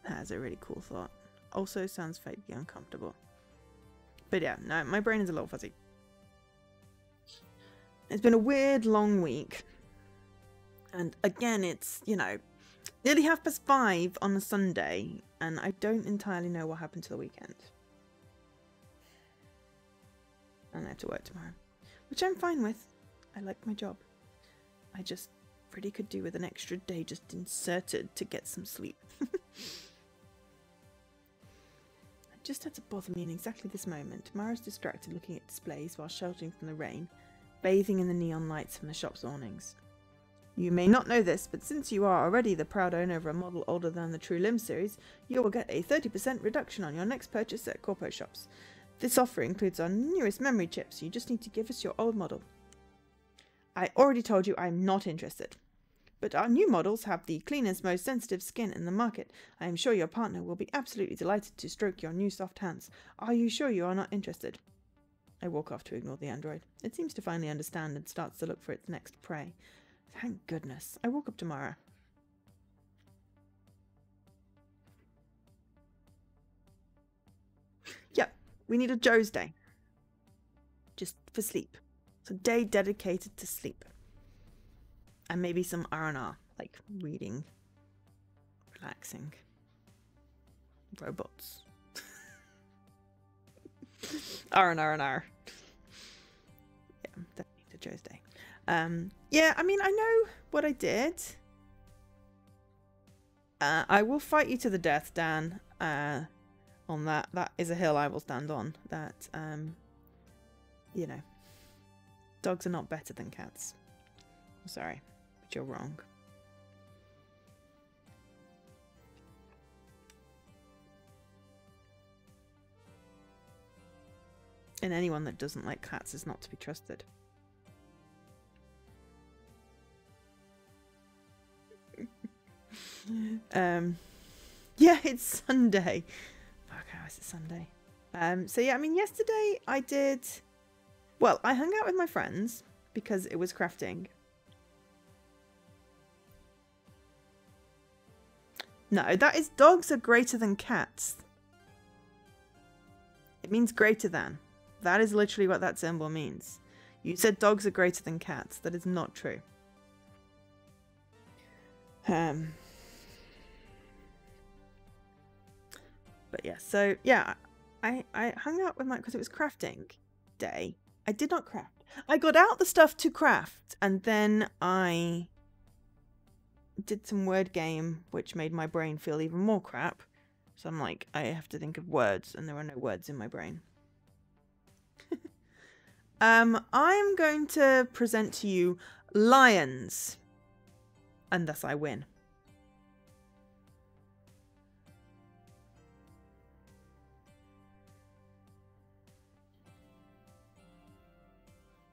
That is a really cool thought. Also sounds vaguely uncomfortable. But yeah, no, my brain is a little fuzzy. It's been a weird long week. And again, it's, you know, nearly 5:30 on a Sunday, and I don't entirely know what happened to the weekend. And I have to work tomorrow, which I'm fine with. I like my job. I just really could do with an extra day just inserted to get some sleep. It just had to bother me in exactly this moment. Mara's distracted looking at displays while sheltering from the rain, bathing in the neon lights from the shop's awnings. You may not know this, but since you are already the proud owner of a model older than the True Limb series, you will get a 30% reduction on your next purchase at Corpo shops. This offer includes our newest memory chips. You just need to give us your old model. I already told you I'm not interested. But our new models have the cleanest, most sensitive skin in the market. I am sure your partner will be absolutely delighted to stroke your new soft hands. Are you sure you are not interested? I walk off to ignore the android. It seems to finally understand and starts to look for its next prey. Thank goodness. I walk up to Mara. Yep, we need a Joe's day. Just for sleep. It's a day dedicated to sleep. And maybe some R&R, like reading, relaxing, robots. R&R. Yeah, definitely the Joe's day. Yeah, I mean, I know what I did. I will fight you to the death, Dan, on that. That is a hill I will stand on. That, you know, dogs are not better than cats. I'm sorry, but you're wrong. And anyone that doesn't like cats is not to be trusted. Yeah, it's Sunday. Fuck, how is it Sunday? So yeah, I mean, yesterday I did... Well, I hung out with my friends because it was crafting. No, that is dogs are greater than cats. It means greater than. That is literally what that symbol means. You said dogs are greater than cats. That is not true. But yeah, so yeah, I hung out with my... Because it was crafting day. I did not craft. I got out the stuff to craft, and then I did some word game, which made my brain feel even more crap. So I'm like, I have to think of words, and there are no words in my brain. I'm going to present to you lions, and thus I win.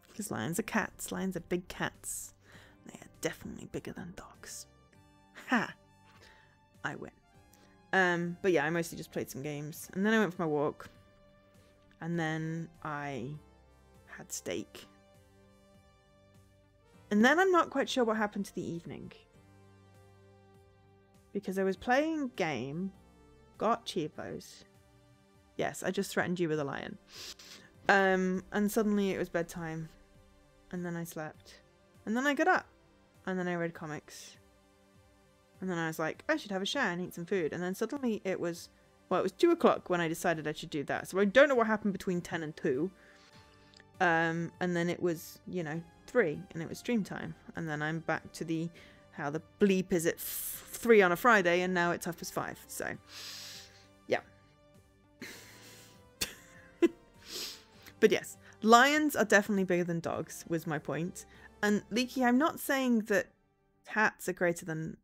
Because lions are cats. Lions are big cats. They are definitely bigger than dogs. Ha! I win. But yeah, I mostly just played some games. And then I went for my walk. And then I had steak. And then I'm not quite sure what happened to the evening. Because I was playing a game, got cheapos. Yes, I just threatened you with a lion. And suddenly it was bedtime. And then I slept. And then I got up. And then I read comics. And then I was like, I should have a shower and eat some food. And then suddenly it was, well, it was 2 o'clock when I decided I should do that. So I don't know what happened between 10 and 2. And then it was, you know, 3. And it was stream time. And then I'm back to the, how the bleep is at 3 on a Friday. And now it's 5:30. So, yeah. But yes. Lions are definitely bigger than dogs, was my point. And Leaky, I'm not saying that cats are greater than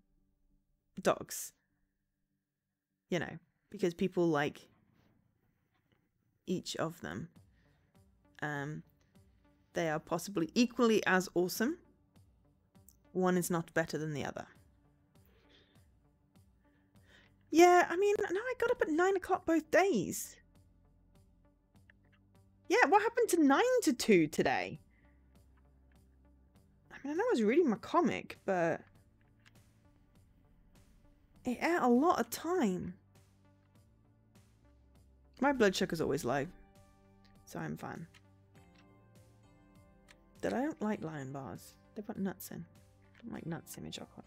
dogs. You know, because people like each of them. They are possibly equally as awesome. One is not better than the other. Yeah, I mean, no, I got up at 9 o'clock both days. Yeah, what happened to 9 to 2 today? I mean, I know I was reading my comic, but it ate a lot of time. My blood sugar's always low, so I'm fine. But I don't like Lion bars. They put nuts in. I don't like nuts in my chocolate.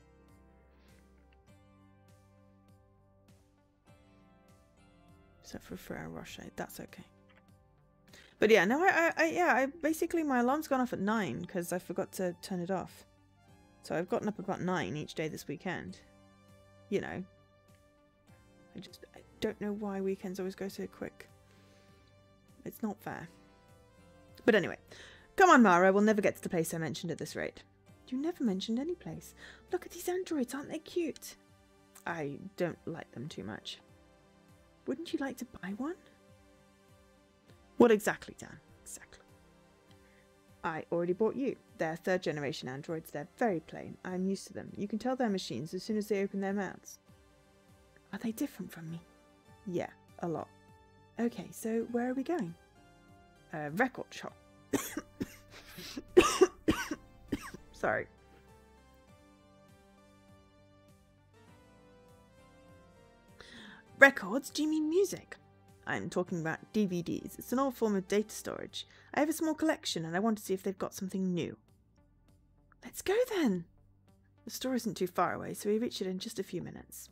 Except for Ferrero Rocher, that's okay. But yeah, no, I basically my alarm's gone off at 9 because I forgot to turn it off. So I've gotten up about 9 each day this weekend. You know. I don't know why weekends always go so quick. It's not fair. But anyway. Come on, Mara, we'll never get to the place I mentioned at this rate. You never mentioned any place. Look at these androids, aren't they cute? I don't like them too much. Wouldn't you like to buy one? What exactly, Dan? Exactly. I already bought you. They're 3rd generation androids. They're very plain. I'm used to them. You can tell they're machines as soon as they open their mouths. Are they different from me? Yeah, a lot. Okay, so where are we going? A record shop. Sorry. Records? Do you mean music? I'm talking about DVDs. It's an old form of data storage. I have a small collection and I want to see if they've got something new. Let's go then. The store isn't too far away, so we reach it in just a few minutes.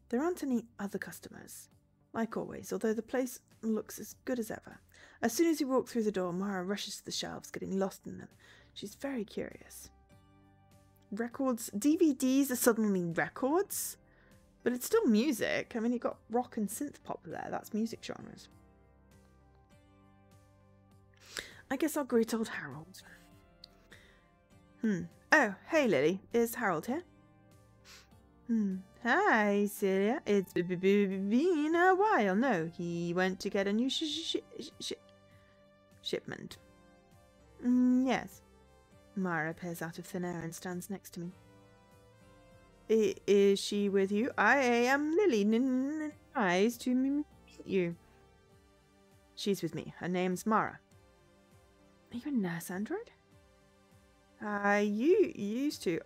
There aren't any other customers. Like always, although the place looks as good as ever. As soon as we walk through the door, Mara rushes to the shelves, getting lost in them. She's very curious. Records? DVDs are suddenly records? But it's still music. I mean, you've got rock and synth pop there. That's music genres. I guess I'll greet old Harold. Oh, hey Lily, is Harold here? Hi, Celia. It's been a while. No, he went to get a new shipment. Yes. Mara appears out of thin air and stands next to me. Is she with you? I am Lily. Nice to meet you. She's with me. Her name's Mara. Are you a nurse android? You used to.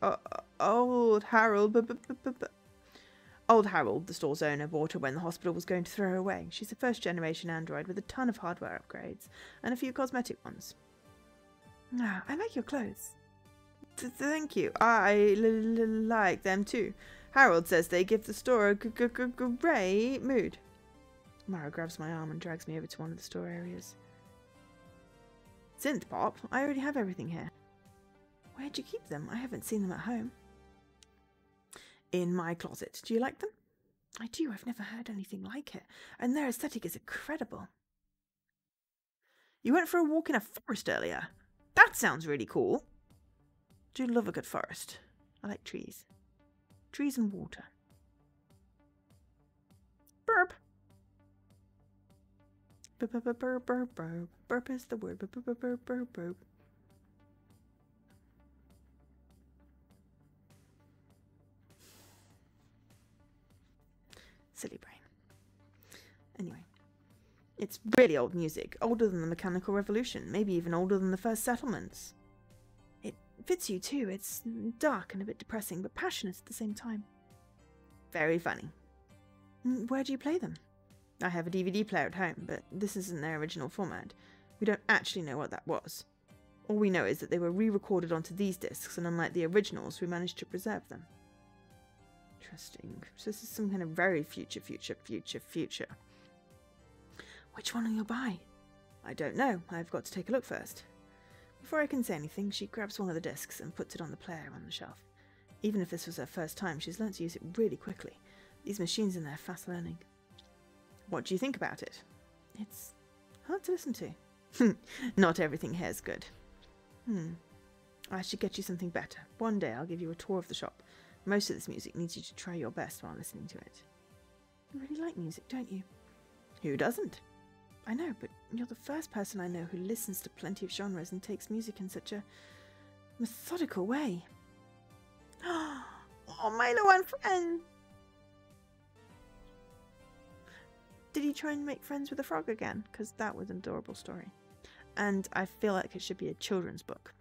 Old Harold. Old Harold, the store's owner, bought her when the hospital was going to throw her away. She's a first-generation android with a ton of hardware upgrades and a few cosmetic ones. Ah, I like your clothes. Thank you. I like them too. Harold says they give the store a great mood. Mara grabs my arm and drags me over to one of the store areas. Synth Pop? I already have everything here. Where'd you keep them? I haven't seen them at home. In my closet. Do you like them? I do. I've never heard anything like it. And their aesthetic is incredible. You went for a walk in a forest earlier. That sounds really cool. Do love a good forest. I like trees. Trees and water. Burp. Burp is the word. Burp. Silly brain. Anyway. It's really old music. Older than the Mechanical Revolution. Maybe even older than the first settlements. It fits you too. It's dark and a bit depressing, but passionate at the same time. Very funny. Where do you play them? I have a DVD player at home, but this isn't their original format. We don't actually know what that was. All we know is that they were re-recorded onto these discs, and unlike the originals, we managed to preserve them. Interesting. So this is some kind of very future. Which one will you buy? I don't know. I've got to take a look first. Before I can say anything, she grabs one of the discs and puts it on the player on the shelf. Even if this was her first time, she's learnt to use it really quickly. These machines in there are fast learning. What do you think about it? It's hard to listen to. Not everything here is good. I should get you something better. One day I'll give you a tour of the shop. Most of this music needs you to try your best while listening to it. You really like music, don't you? Who doesn't? I know, but you're the first person I know who listens to plenty of genres and takes music in such a methodical way. Oh, Milo and friend! Did he try and make friends with a frog again? Because that was an adorable story. And I feel like it should be a children's book.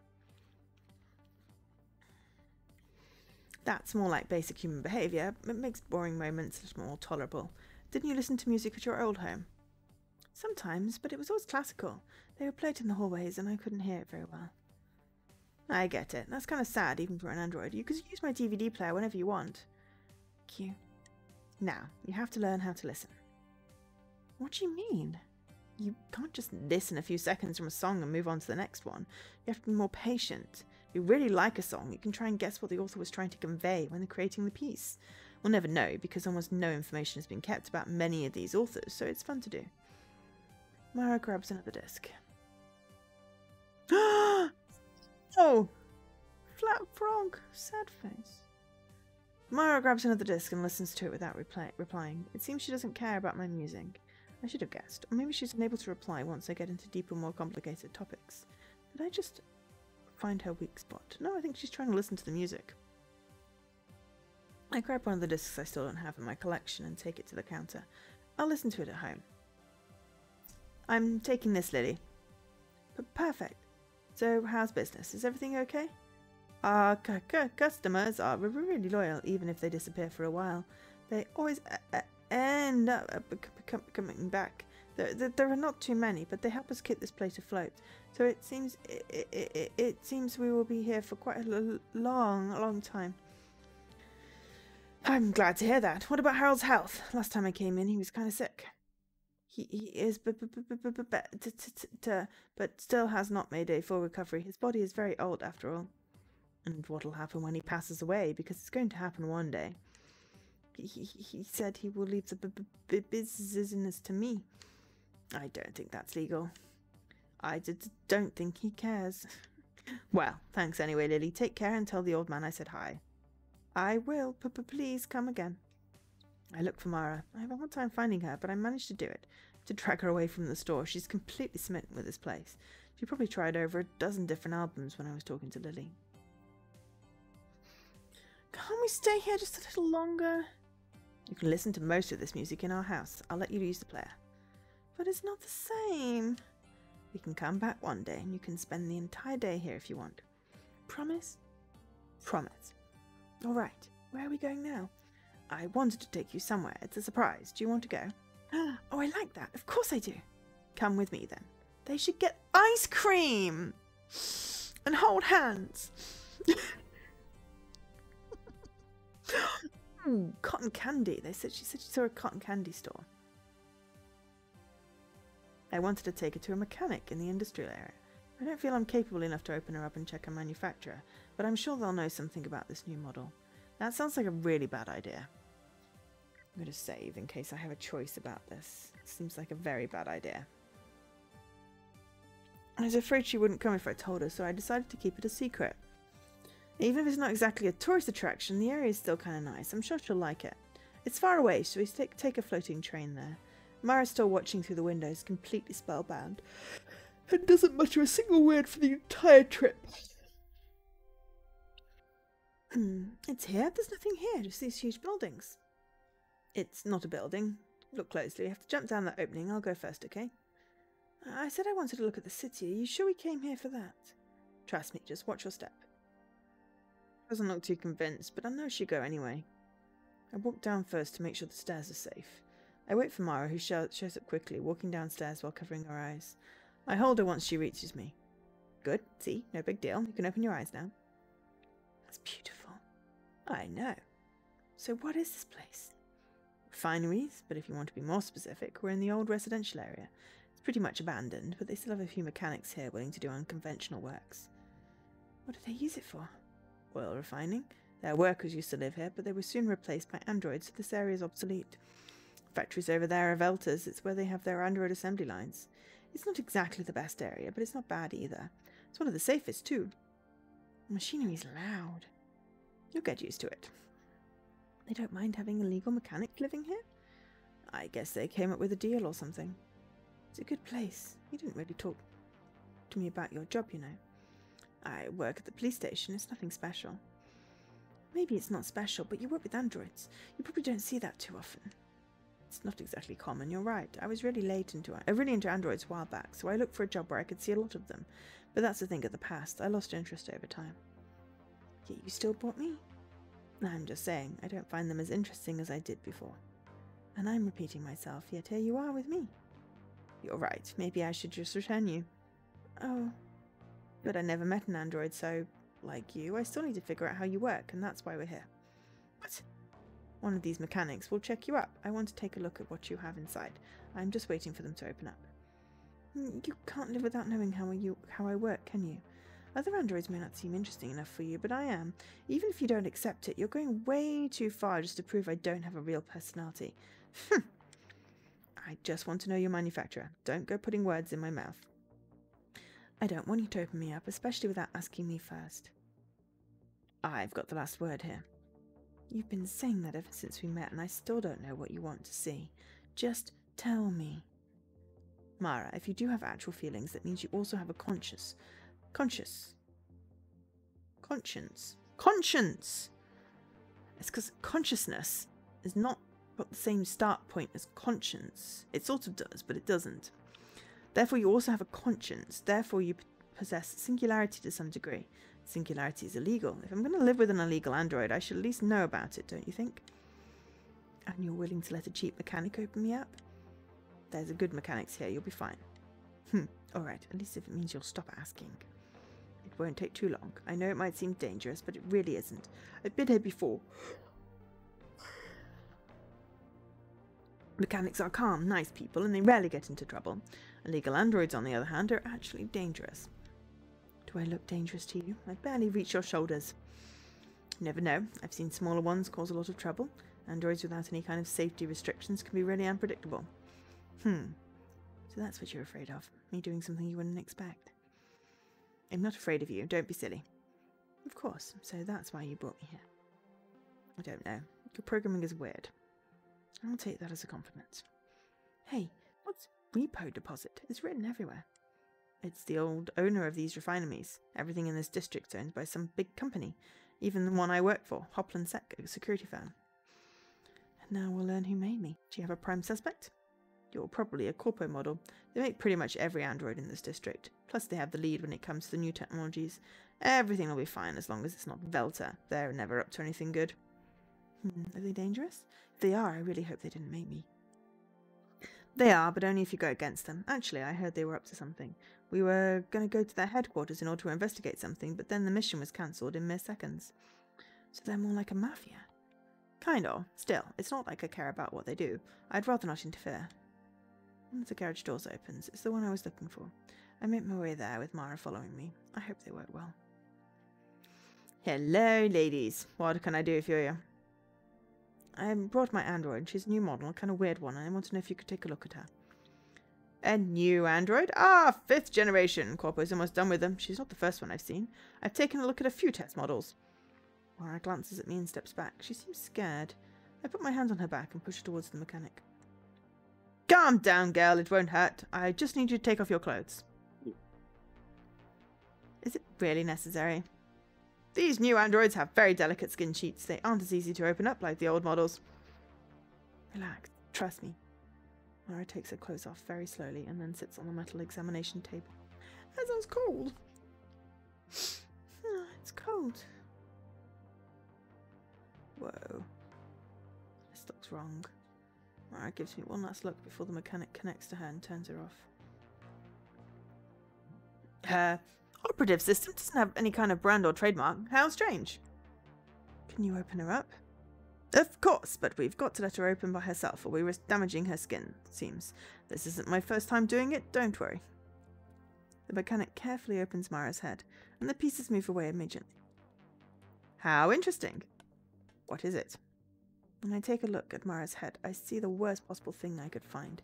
That's more like basic human behaviour. It makes boring moments a little more tolerable. Didn't you listen to music at your old home? Sometimes, but it was always classical. They were played in the hallways and I couldn't hear it very well. I get it. That's kind of sad, even for an android. You could use my DVD player whenever you want. Cute. Now, you have to learn how to listen. What do you mean? You can't just listen a few seconds from a song and move on to the next one. You have to be more patient. If you really like a song, you can try and guess what the author was trying to convey when they're creating the piece. We'll never know, because almost no information has been kept about many of these authors, so it's fun to do. Mara grabs another disc. Oh! Flat frog! Sad face. Mara grabs another disc and listens to it without replying. It seems she doesn't care about my musing. I should have guessed. Or maybe she's unable to reply once I get into deeper, more complicated topics. Did I just find her weak spot? No, I think she's trying to listen to the music. I grab one of the discs I still don't have in my collection and take it to the counter. I'll listen to it at home. I'm taking this, Lily. Perfect. So, how's business? Is everything okay? Our customers are really loyal, even if they disappear for a while. They always end up coming back. There are not too many, but they help us keep this place afloat. So it seems we will be here for quite a long time. I'm glad to hear that. What about Harold's health? Last time I came in, he was kind of sick. He is but still has not made a full recovery. His body is very old after all. And what'll happen when he passes away? Because it's going to happen one day. He said he will leave the business to me. I don't think that's legal. I don't think he cares. Well, thanks anyway, Lily. Take care and tell the old man I said hi. I will, please come again. I look for Mara. I have a hard time finding her, but I managed to do it. To drag her away from the store. She's completely smitten with this place. She probably tried over a dozen different albums when I was talking to Lily. Can't we stay here just a little longer? You can listen to most of this music in our house. I'll let you use the player. But it's not the same. We can come back one day and you can spend the entire day here if you want. Promise? Promise. All right. Where are we going now? I wanted to take you somewhere. It's a surprise. Do you want to go? Oh, I like that. Of course I do. Come with me then. They should get ice cream and hold hands. Cotton candy. She said she saw a cotton candy store. I wanted to take her to a mechanic in the industrial area. I don't feel I'm capable enough to open her up and check her manufacturer, but I'm sure they'll know something about this new model. That sounds like a really bad idea. I'm going to save in case I have a choice about this. It seems like a very bad idea. I was afraid she wouldn't come if I told her, so I decided to keep it a secret. Even if it's not exactly a tourist attraction, the area is still kind of nice. I'm sure she'll like it. It's far away, so we take a floating train there. Mara's still watching through the windows, completely spellbound, and doesn't mutter a single word for the entire trip. It's here? There's nothing here, just these huge buildings. It's not a building. Look closely. You have to jump down that opening. I'll go first, okay? I said I wanted to look at the city. Are you sure we came here for that? Trust me, just watch your step. Doesn't look too convinced, but I know she'll go anyway. I walk down first to make sure the stairs are safe. I wait for Mara, who shows up quickly, walking downstairs while covering her eyes. I hold her once she reaches me. Good. See? No big deal. You can open your eyes now. That's beautiful. I know. So what is this place? Refineries, but if you want to be more specific, we're in the old residential area. It's pretty much abandoned, but they still have a few mechanics here willing to do unconventional works. What do they use it for? Oil refining. Their workers used to live here, but they were soon replaced by androids, so this area is obsolete. Factories over there are Veltas. It's where they have their android assembly lines. It's not exactly the best area, but it's not bad either. It's one of the safest, too. The machinery's loud. You'll get used to it. They don't mind having illegal mechanics living here? I guess they came up with a deal or something. It's a good place. You didn't really talk to me about your job, you know. I work at the police station. It's nothing special. Maybe it's not special, but you work with androids. You probably don't see that too often. It's not exactly common, you're right. I was really really into androids a while back, so I looked for a job where I could see a lot of them. But that's a thing of the past. I lost interest over time. Yet you still bought me? I'm just saying, I don't find them as interesting as I did before. And I'm repeating myself, yet here you are with me. You're right, maybe I should just return you. Oh. But I never met an android, so, like you, I still need to figure out how you work, and that's why we're here. What? One of these mechanics will check you up. I want to take a look at what you have inside. I'm just waiting for them to open up. You can't live without knowing how I work, can you? Other androids may not seem interesting enough for you, but I am. Even if you don't accept it, you're going way too far just to prove I don't have a real personality. I just want to know your manufacturer. Don't go putting words in my mouth. I don't want you to open me up, especially without asking me first. I've got the last word here. You've been saying that ever since we met, and I still don't know what you want to see. Just tell me. Mara, if you do have actual feelings, that means you also have a conscience. It's because consciousness is not got the same start point as conscience. It sort of does, but it doesn't. Therefore, you also have a conscience. Therefore, you possess singularity to some degree. Singularity is illegal. If I'm going to live with an illegal android, I should at least know about it, don't you think? And you're willing to let a cheap mechanic open me up? There's a good mechanics here. You'll be fine. Alright, at least if it means you'll stop asking. It won't take too long. I know it might seem dangerous, but it really isn't. I've been here before. Mechanics are calm, nice people, and they rarely get into trouble. Illegal androids, on the other hand, are actually dangerous. Do I look dangerous to you? I barely reach your shoulders. You never know. I've seen smaller ones cause a lot of trouble. Androids without any kind of safety restrictions can be really unpredictable. So So that's what you're afraid of, me doing something you wouldn't expect. I'm not afraid of you, don't be silly. Of course, so that's why you brought me here. I don't know. Your programming is weird. I'll take that as a compliment. Hey, what's repo deposit? It's written everywhere. It's the old owner of these refineries. Everything in this district's owned by some big company. Even the one I work for, Hopland Sec, a security firm. And now we'll learn who made me. Do you have a prime suspect? You're probably a corpo model. They make pretty much every android in this district. Plus they have the lead when it comes to the new technologies. Everything will be fine as long as it's not Velta. They're never up to anything good. Are they dangerous? If they are, I really hope they didn't make me. They are, but only if you go against them. Actually, I heard they were up to something. We were going to go to their headquarters in order to investigate something, but then the mission was cancelled in mere seconds. So they're more like a mafia. Kind of. Still, it's not like I care about what they do. I'd rather not interfere. One of the garage doors opens. It's the one I was looking for. I make my way there with Mara following me. I hope they work well. Hello, ladies. What can I do for you? I brought my android. She's a new model, a kind of weird one, and I want to know if you could take a look at her. A new android? Ah, 5th generation. Corpo's almost done with them. She's not the first one I've seen. I've taken a look at a few test models. Mara glances at me and steps back. She seems scared. I put my hand on her back and push her towards the mechanic. Calm down, girl. It won't hurt. I just need you to take off your clothes. Is it really necessary? These new androids have very delicate skin sheets. They aren't as easy to open up like the old models. Relax. Trust me. Mara takes her clothes off very slowly and then sits on the metal examination table. That sounds cold. Oh, it's cold. Whoa. This looks wrong. Mara gives me one last look before the mechanic connects to her and turns her off. Her operative system doesn't have any kind of brand or trademark. How strange. Can you open her up? Of course, but we've got to let her open by herself or we risk damaging her skin, it seems. This isn't my first time doing it, don't worry. The mechanic carefully opens Mara's head, and the pieces move away immediately. How interesting. What is it? When I take a look at Mara's head, I see the worst possible thing I could find.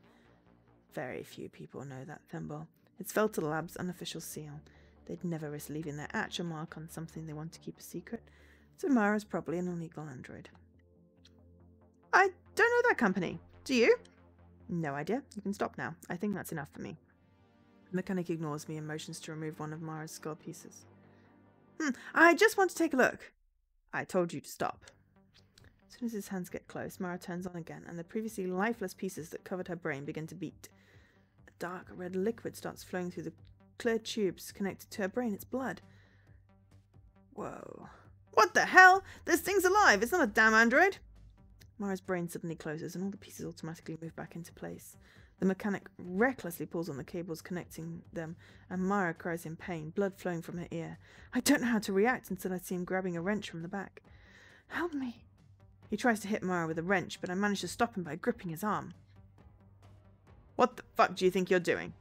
Very few people know that thimble. It's Velta Labs' unofficial seal. They'd never risk leaving their actual mark on something they want to keep a secret, so Mara's probably an illegal android. I don't know that company. Do you? No idea. You can stop now. I think that's enough for me. The mechanic ignores me and motions to remove one of Mara's skull pieces. I just want to take a look. I told you to stop. As soon as his hands get close, Mara turns on again, and the previously lifeless pieces that covered her brain begin to beat. A dark red liquid starts flowing through the clear tubes connected to her brain. It's blood. Whoa. What the hell? This thing's alive! It's not a damn android! Mara's brain suddenly closes and all the pieces automatically move back into place. The mechanic recklessly pulls on the cables connecting them, and Mara cries in pain, blood flowing from her ear. I don't know how to react until I see him grabbing a wrench from the back. Help me! He tries to hit Mara with a wrench, but I manage to stop him by gripping his arm. What the fuck do you think you're doing?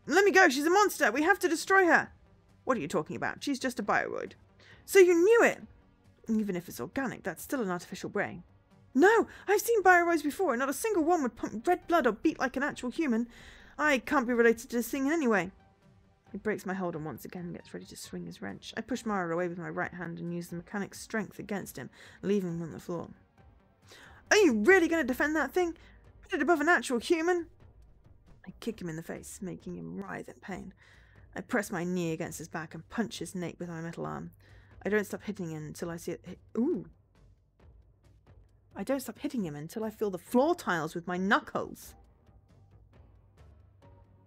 Let me go! She's a monster! We have to destroy her! What are you talking about? She's just a bioroid. So you knew it! Even if it's organic, that's still an artificial brain. No! I've seen bioroids before, and not a single one would pump red blood or beat like an actual human. I can't be related to this thing in any way. He breaks my hold on once again and gets ready to swing his wrench. I push Mara away with my right hand and use the mechanic's strength against him, leaving him on the floor. Are you really going to defend that thing? Put it above an actual human? I kick him in the face, making him writhe in pain. I press my knee against his back and punch his nape with my metal arm. I don't stop hitting him until I see it. Ooh! I don't stop hitting him until I feel the floor tiles with my knuckles.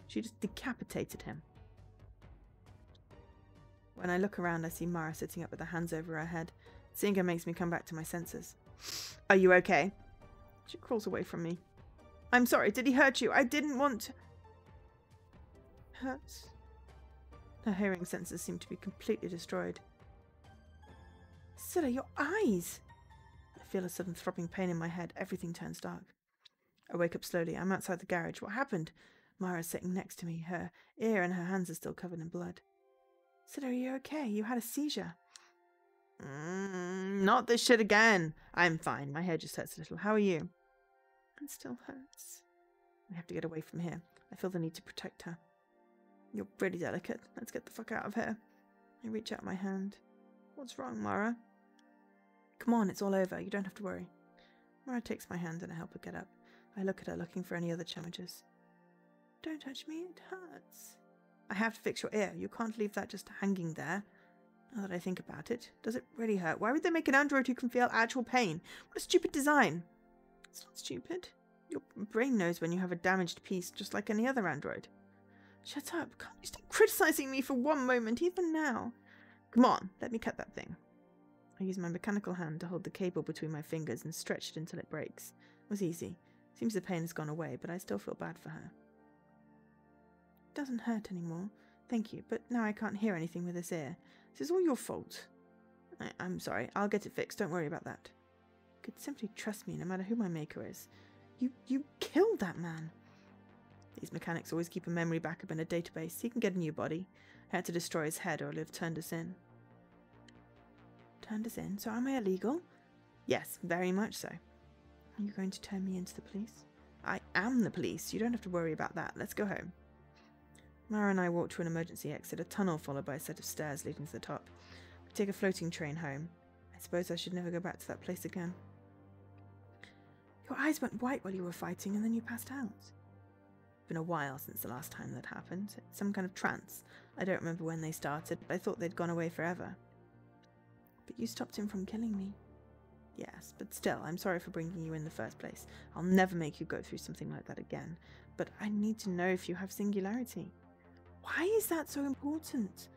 She just decapitated him. When I look around, I see Mara sitting up with her hands over her head. Seeing her makes me come back to my senses. Are you okay? She crawls away from me. I'm sorry, did he hurt you? I didn't want to... Hurts? Her hearing senses seem to be completely destroyed. Scylla, your eyes! I feel a sudden throbbing pain in my head. Everything turns dark. I wake up slowly. I'm outside the garage. What happened? Mara's sitting next to me. Her ear and her hands are still covered in blood. Scylla, are you okay? You had a seizure. Not this shit again. I'm fine. My head just hurts a little. How are you? It still hurts. We have to get away from here. I feel the need to protect her. You're really delicate. Let's get the fuck out of here. I reach out my hand. What's wrong, Mara? Come on, it's all over. You don't have to worry. Mara takes my hand and I help her get up. I look at her, looking for any other charges. Don't touch me, it hurts. I have to fix your ear. You can't leave that just hanging there. Now that I think about it, does it really hurt? Why would they make an android who can feel actual pain? What a stupid design. It's not stupid. Your brain knows when you have a damaged piece, just like any other android. Shut up. Can't you stop criticizing me for one moment, even now? Come on, let me cut that thing. I use my mechanical hand to hold the cable between my fingers and stretch it until it breaks. It was easy. Seems the pain has gone away, but I still feel bad for her. It doesn't hurt anymore. Thank you, but now I can't hear anything with this ear. This is all your fault. I'm sorry. I'll get it fixed. Don't worry about that. You could simply trust me no matter who my maker is. You killed that man. These mechanics always keep a memory backup in a database. He can get a new body. I had to destroy his head or he'll have turned us in. Turned us in? So am I illegal? Yes, very much so. Are you going to turn me into the police? I am the police. You don't have to worry about that. Let's go home. Mara and I walk to an emergency exit, a tunnel followed by a set of stairs leading to the top. We take a floating train home. I suppose I should never go back to that place again. Your eyes went white while you were fighting and then you passed out. It's been a while since the last time that happened. It's some kind of trance. I don't remember when they started, but I thought they'd gone away forever. But you stopped him from killing me. Yes, but still, I'm sorry for bringing you in the first place. I'll never make you go through something like that again. But I need to know if you have singularity. Why is that so important?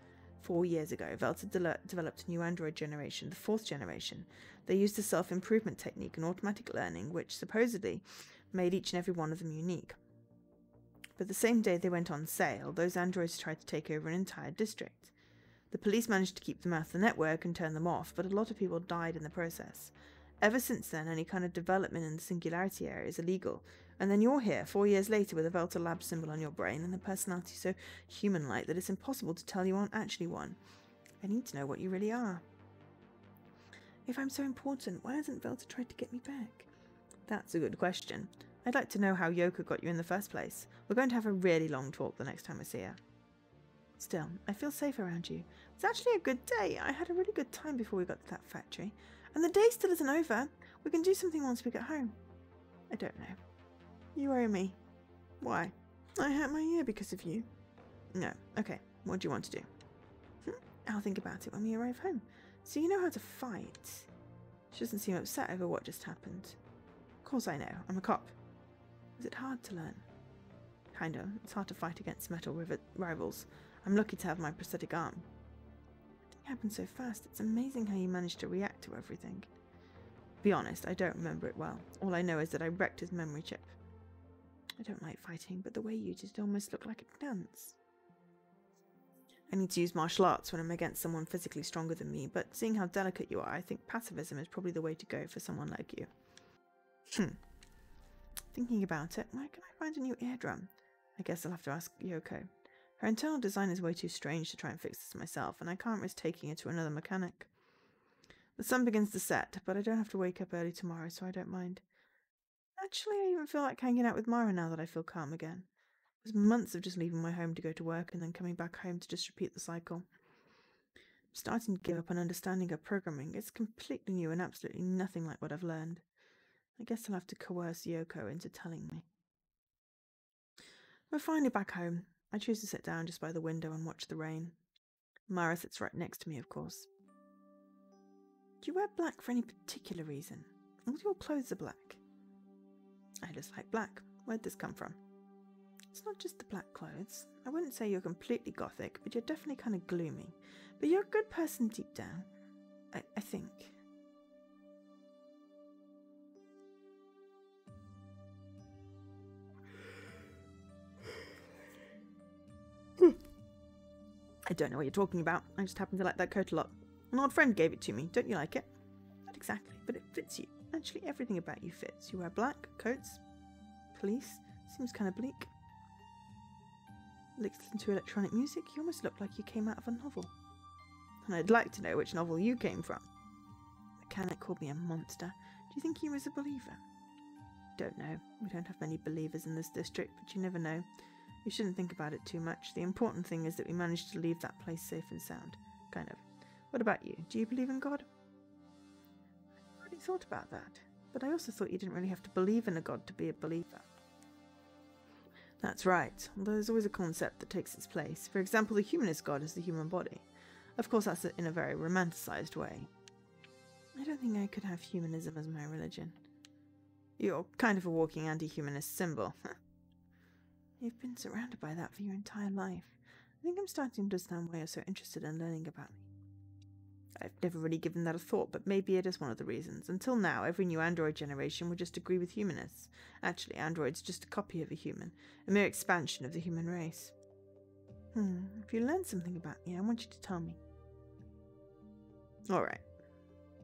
4 years ago, Velta developed a new android generation, the 4th generation. They used a self-improvement technique and automatic learning, which supposedly made each and every one of them unique. But the same day they went on sale, those androids tried to take over an entire district. The police managed to keep them out of the network and turn them off, but a lot of people died in the process. Ever since then, any kind of development in the singularity area is illegal. And then you're here, 4 years later, with a Velta Lab symbol on your brain and a personality so human-like that it's impossible to tell you aren't actually one. I need to know what you really are. If I'm so important, why hasn't Velta tried to get me back? That's a good question. I'd like to know how Yoko got you in the first place. We're going to have a really long talk the next time I see her. Still, I feel safe around you. It's actually a good day. I had a really good time before we got to that factory. And the day still isn't over. We can do something once we get home. I don't know. You owe me. Why? I hurt my ear because of you. No. Okay. What do you want to do? I'll think about it when we arrive home. So you know how to fight. She doesn't seem upset over what just happened. Of course I know. I'm a cop. Is it hard to learn? Kinda. It's hard to fight against metal rivals. I'm lucky to have my prosthetic arm. It happened so fast. It's amazing how you managed to react to everything. To be honest, I don't remember it well. All I know is that I wrecked his memory chip. I don't like fighting, but the way you did it almost looked like a dance. I need to use martial arts when I'm against someone physically stronger than me, but seeing how delicate you are, I think pacifism is probably the way to go for someone like you. Thinking about it, where can I find a new eardrum? I guess I'll have to ask Yoko. Her internal design is way too strange to try and fix this myself, and I can't risk taking it to another mechanic. The sun begins to set, but I don't have to wake up early tomorrow, so I don't mind. Actually, I even feel like hanging out with Mara now that I feel calm again. It was months of just leaving my home to go to work and then coming back home to just repeat the cycle. I'm starting to give up on understanding her programming. It's completely new and absolutely nothing like what I've learned. I guess I'll have to coerce Yoko into telling me. We're finally back home. I choose to sit down just by the window and watch the rain. Mara sits right next to me, of course. Do you wear black for any particular reason? All your clothes are black. I just like black. Where'd this come from? It's not just the black clothes. I wouldn't say you're completely gothic, but you're definitely kind of gloomy. But you're a good person deep down. I think. I don't know what you're talking about. I just happen to like that coat a lot. An old friend gave it to me. Don't you like it? Not exactly, but it fits you. Actually, everything about you fits. You wear black, coats, police. Seems kind of bleak. Listen to electronic music. You almost look like you came out of a novel. And I'd like to know which novel you came from. The mechanic called me a monster. Do you think he was a believer? Don't know. We don't have many believers in this district, but you never know. You shouldn't think about it too much. The important thing is that we managed to leave that place safe and sound. Kind of. What about you? Do you believe in God? I already thought about that. But I also thought you didn't really have to believe in a God to be a believer. That's right. Although there's always a concept that takes its place. For example, the humanist God is the human body. Of course, that's in a very romanticized way. I don't think I could have humanism as my religion. You're kind of a walking anti-humanist symbol. You've been surrounded by that for your entire life. I think I'm starting to understand why you're so interested in learning about me. I've never really given that a thought, but maybe it is one of the reasons. Until now, every new android generation would just agree with humanists. Actually, android's just a copy of a human, a mere expansion of the human race. If you learn something about me, I want you to tell me. Alright.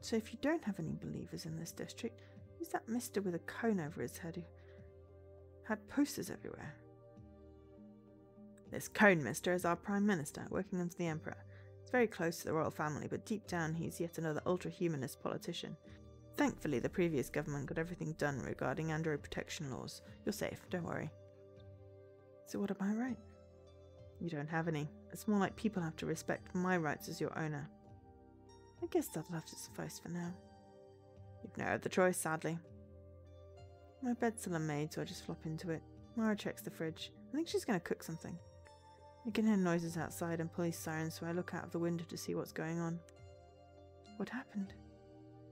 So if you don't have any believers in this district, who's that mister with a cone over his head who had posters everywhere? This cone mister is our prime minister, working under the emperor. He's very close to the royal family, but deep down he's yet another ultra-humanist politician. Thankfully, the previous government got everything done regarding android protection laws. You're safe, don't worry. So what am I right? You don't have any. It's more like people have to respect my rights as your owner. I guess that'll have to suffice for now. You've no other choice, sadly. My bed's still unmade, so I just flop into it. Mara checks the fridge. I think she's going to cook something. I can hear noises outside and police sirens, so I look out of the window to see what's going on. What happened?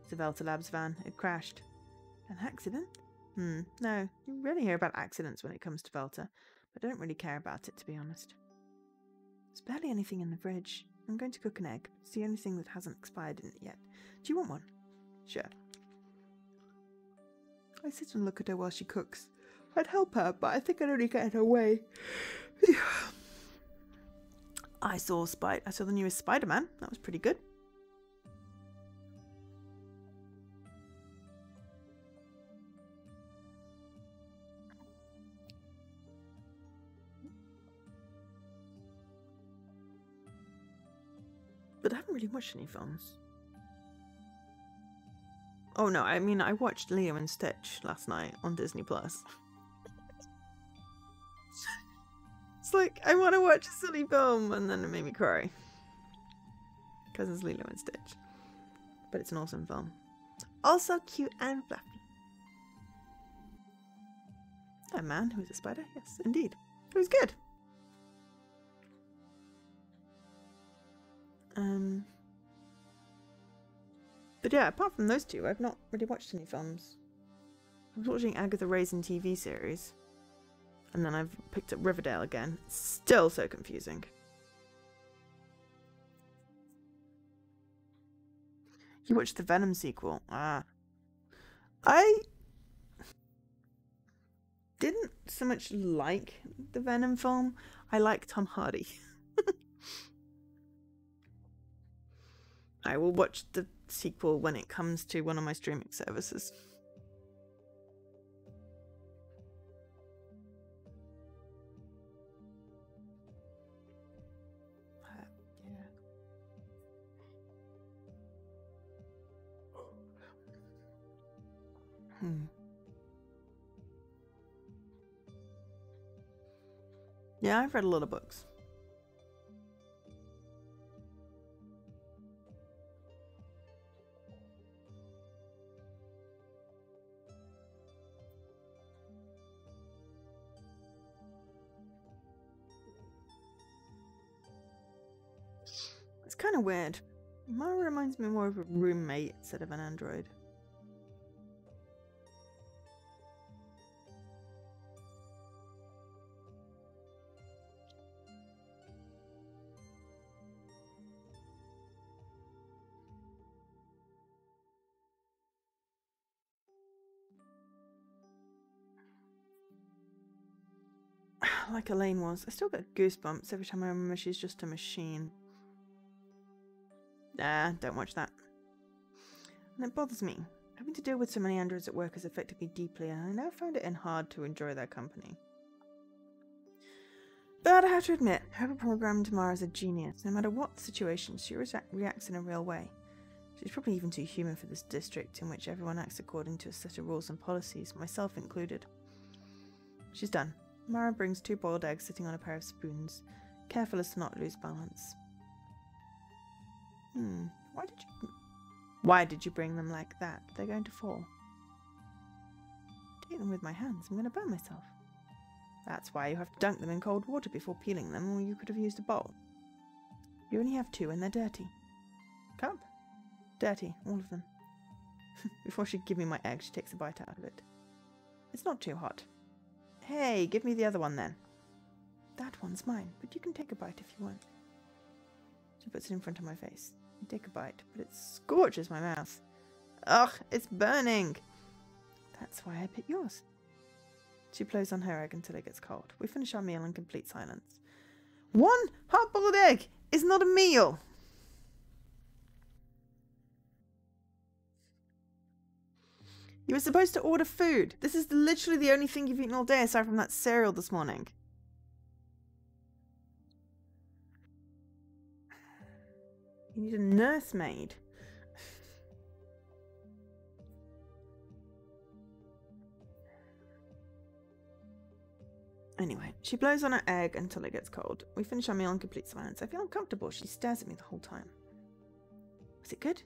It's a Velta Labs van. It crashed. An accident? No. You rarely hear about accidents when it comes to Velta, but I don't really care about it, to be honest. There's barely anything in the fridge. I'm going to cook an egg. It's the only thing that hasn't expired in it yet. Do you want one? Sure. I sit and look at her while she cooks. I'd help her, but I think I'd only get in her way. I saw the newest Spider-Man. That was pretty good. But I haven't really watched any films. Oh no, I mean I watched Lilo and Stitch last night on Disney Plus. It's like, I want to watch a silly film, and then it made me cry. Because it's Lilo and Stitch. But it's an awesome film. Also cute and fluffy. A man who is a spider? Yes, indeed. It was good. But yeah, apart from those two, I've not really watched any films. I was watching Agatha Raisin TV series. And then I've picked up Riverdale again. It's still so confusing. You watched the Venom sequel. I didn't so much like the Venom film. I like Tom Hardy. I will watch the sequel when it comes to one of my streaming services. Yeah, I've read a lot of books. It's kind of weird. Mara reminds me more of a roommate instead of an android. Like Elaine was. I still get goosebumps every time I remember she's just a machine. Nah, don't watch that. And it bothers me. Having to deal with so many androids at work has affected me deeply, and I now find it hard to enjoy their company. But I have to admit, whoever programmed Mara is a genius. No matter what situation, she reacts in a real way. She's probably even too human for this district, in which everyone acts according to a set of rules and policies, myself included. She's done. Mara brings 2 boiled eggs sitting on a pair of spoons, careful as to not lose balance. Why did you bring them like that? They're going to fall. Take them with my hands. I'm going to burn myself. That's why you have to dunk them in cold water before peeling them, or you could have used a bowl. You only have 2 and they're dirty. Cup? Dirty, all of them. Before she'd give me my egg, she takes a bite out of it. It's not too hot. Hey, give me the other one then. That one's mine, but you can take a bite if you want. She puts it in front of my face. I take a bite, but it scorches my mouth. Ugh, it's burning. That's why I picked yours. She blows on her egg until it gets cold. We finish our meal in complete silence. 1 hot-boiled egg is not a meal. You were supposed to order food. This is literally the only thing you've eaten all day aside from that cereal this morning. You need a nursemaid. Anyway, she blows on her egg until it gets cold. We finish our meal in complete silence. I feel uncomfortable. She stares at me the whole time. Was it good?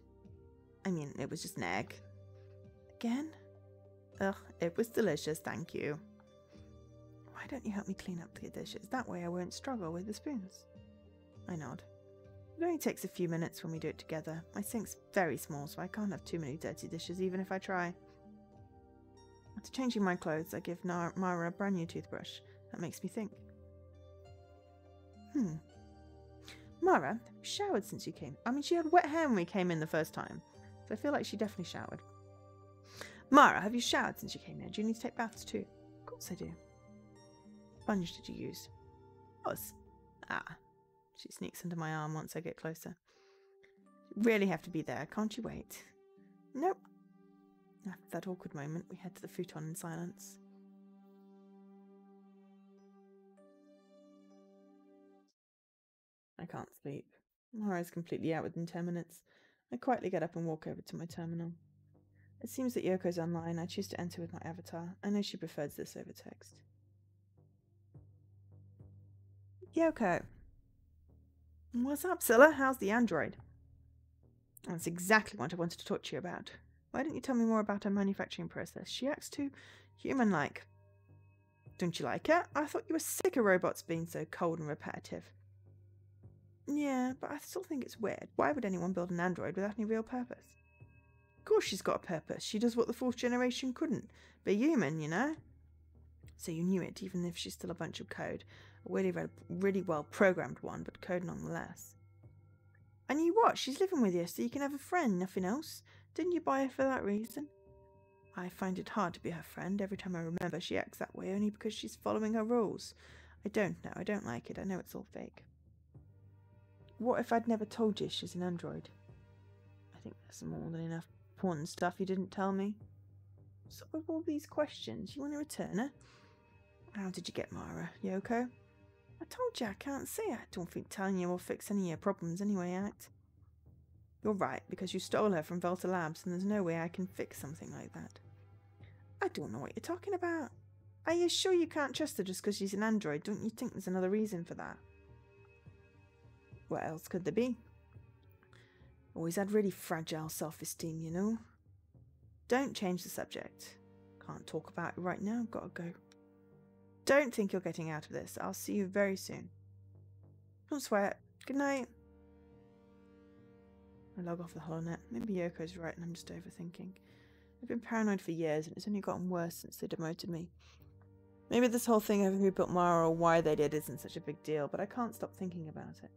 I mean, it was just an egg. Again? Ugh, it was delicious, thank you. Why don't you help me clean up the dishes? That way I won't struggle with the spoons. I nod. It only takes a few minutes when we do it together. My sink's very small, so I can't have too many dirty dishes, even if I try. After changing my clothes, I give Mara a brand new toothbrush. That makes me think. Mara, have you showered since you came? I mean, she had wet hair when we came in the first time, so I feel like she definitely showered. Mara, have you showered since you came in? Do you need to take baths too? Of course I do. What sponge did you use? Yours. Ah. She sneaks under my arm once I get closer. You really have to be there. Can't you wait? Nope. After that awkward moment, we head to the futon in silence. I can't sleep. Mara's completely out within 10 minutes. I quietly get up and walk over to my terminal. It seems that Yoko's online. I choose to enter with my avatar. I know she prefers this over text. Yoko. What's up, Scylla? How's the android? That's exactly what I wanted to talk to you about. Why don't you tell me more about her manufacturing process? She acts too human-like. Don't you like her? I thought you were sick of robots being so cold and repetitive. Yeah, but I still think it's weird. Why would anyone build an android without any real purpose? Of course she's got a purpose. She does what the 4th generation couldn't. Be human, you know? So you knew it, even if she's still a bunch of code. A really well-programmed one, but code nonetheless. I knew what? She's living with you, so you can have a friend, nothing else. Didn't you buy her for that reason? I find it hard to be her friend. Every time I remember, she acts that way only because she's following her rules. I don't know. I don't like it. I know it's all fake. What if I'd never told you she's an android? I think there's more than enough important stuff you didn't tell me. So with all these questions, you want to return her? How did you get Mara, Yoko? I told you I can't say. I don't think telling you will fix any of your problems anyway, Act. You're right, because you stole her from Volta Labs, and there's no way I can fix something like that. I don't know what you're talking about. Are you sure you can't trust her just because she's an android? Don't you think there's another reason for that? What else could there be? Always had really fragile self-esteem, you know. Don't change the subject. Can't talk about it right now. Gotta go. Don't think you're getting out of this. I'll see you very soon. Don't sweat. Good night. I log off the HoloNet. Maybe Yoko's right and I'm just overthinking. I've been paranoid for years and it's only gotten worse since they demoted me. Maybe this whole thing over who built Mara or why they did isn't such a big deal, but I can't stop thinking about it.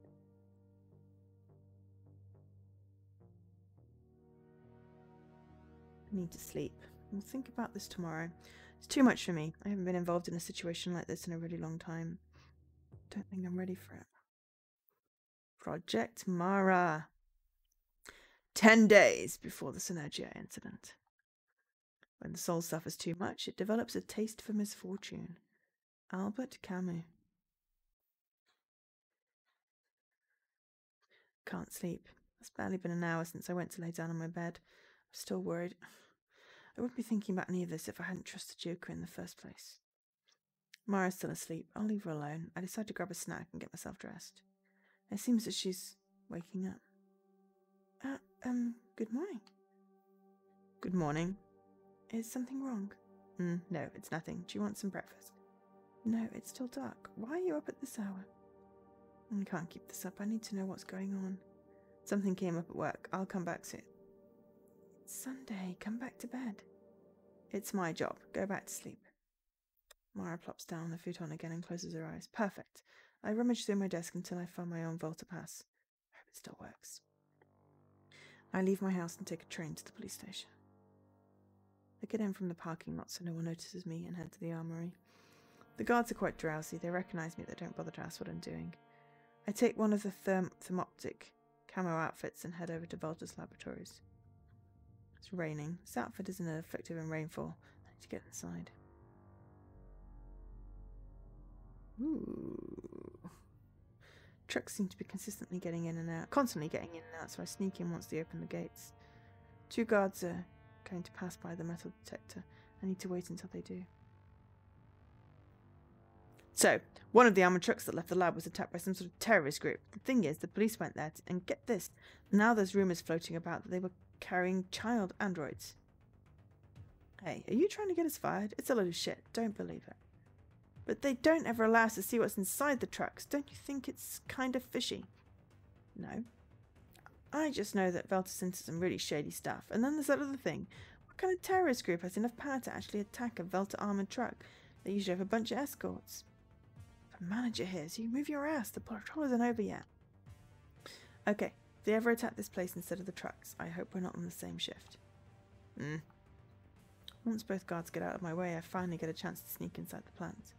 I need to sleep. I'll think about this tomorrow. It's too much for me. I haven't been involved in a situation like this in a really long time. Don't think I'm ready for it. Project Mara. 10 days before the Synergia incident. When the soul suffers too much, it develops a taste for misfortune. Albert Camus. Can't sleep. It's barely been an hour since I went to lay down on my bed. I'm still worried. I wouldn't be thinking about any of this if I hadn't trusted Yoko in the first place. Mara's still asleep. I'll leave her alone. I decide to grab a snack and get myself dressed. It seems that she's waking up. Good morning. Good morning. Is something wrong? No, it's nothing. Do you want some breakfast? No, it's still dark. Why are you up at this hour? I can't keep this up. I need to know what's going on. Something came up at work. I'll come back soon. It's Sunday. Come back to bed. It's my job. Go back to sleep. Mara plops down on the futon again and closes her eyes. Perfect. I rummage through my desk until I find my own Volta pass. I hope it still works. I leave my house and take a train to the police station. I get in from the parking lot so no one notices me and head to the armory. The guards are quite drowsy. They recognize me, but they don't bother to ask what I'm doing. I take one of the thermoptic camo outfits and head over to Volta's laboratories. It's raining. This outfit isn't effective in rainfall. I need to get inside. Ooh. Trucks seem to be constantly getting in and out, so I sneak in once they open the gates. 2 guards are going to pass by the metal detector. I need to wait until they do. So, one of the armoured trucks that left the lab was attacked by some sort of terrorist group. The thing is, the police went there and get this, now there's rumours floating about that they were carrying child androids. Hey, are you trying to get us fired? It's a load of shit. Don't believe it. But they don't ever allow us to see what's inside the trucks. Don't you think it's kind of fishy? No. I just know that Velta's into some really shady stuff. And then there's that other thing. What kind of terrorist group has enough power to actually attack a Velta armoured truck? They usually have a bunch of escorts. The manager here, so you move your ass. The patrol isn't over yet. Okay, if they ever attack this place instead of the trucks, I hope we're not on the same shift. Once both guards get out of my way, I finally get a chance to sneak inside the plant.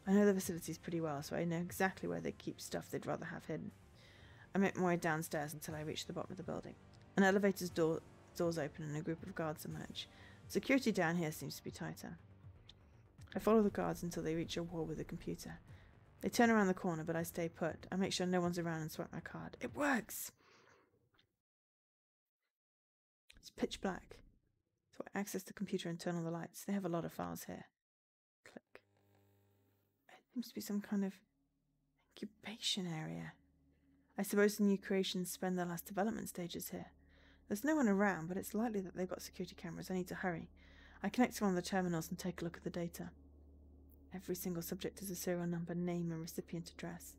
I know the facilities pretty well, so I know exactly where they keep stuff they'd rather have hidden. I make my way downstairs until I reach the bottom of the building. An elevator's doors open and a group of guards emerge. Security down here seems to be tighter. I follow the guards until they reach a wall with a computer. They turn around the corner, but I stay put. I make sure no one's around and swipe my card. It works! It's pitch black. So I access the computer and turn on the lights. They have a lot of files here. Click. It seems to be some kind of incubation area. I suppose the new creations spend their last development stages here. There's no one around, but it's likely that they've got security cameras. I need to hurry. I connect to one of the terminals and take a look at the data. Every single subject has a serial number, name, and recipient address.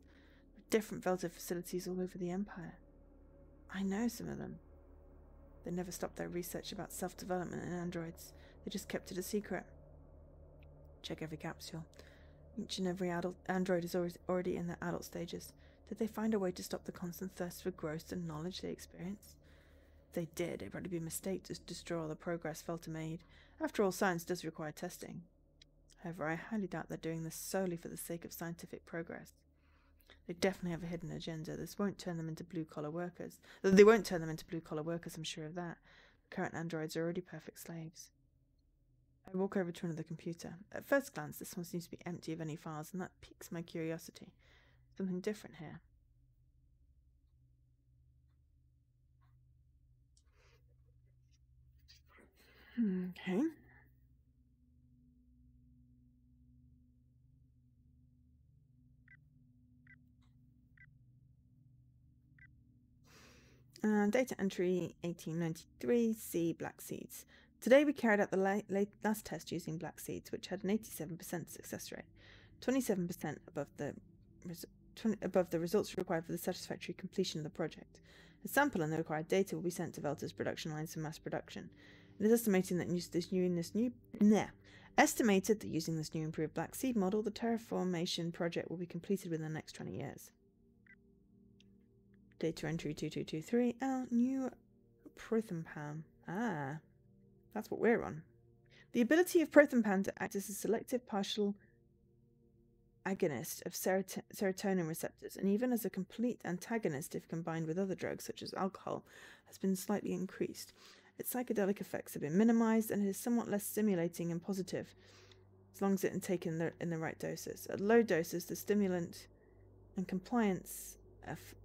With different Velta facilities all over the Empire. I know some of them. They never stopped their research about self-development in androids. They just kept it a secret. Check every capsule. Each and every adult android is already in their adult stages. Did they find a way to stop the constant thirst for growth and knowledge they experience? If they did, it'd probably be a mistake to destroy all the progress Velta made. After all, science does require testing. However, I highly doubt they're doing this solely for the sake of scientific progress. They definitely have a hidden agenda. This won't turn them into blue-collar workers. They won't turn them into blue-collar workers, I'm sure of that. The current androids are already perfect slaves. I walk over to another computer. At first glance, this one seems to be empty of any files, and that piques my curiosity. Something different here. Okay. Data entry 1893, C, black seeds. Today we carried out the last test using black seeds, which had an 87% success rate, 27% above the results required for the satisfactory completion of the project. A sample and the required data will be sent to Velta's production lines for mass production. It is estimated that using this new improved black seed model, the terraformation project will be completed within the next 20 years. Data entry 2223, our new Prothempam. Ah, that's what we're on. The ability of Prothempam to act as a selective partial agonist of serotonin receptors, and even as a complete antagonist if combined with other drugs such as alcohol, has been slightly increased. Its psychedelic effects have been minimized, and it is somewhat less stimulating and positive, as long as it is taken in the right doses. At low doses, the stimulant and compliance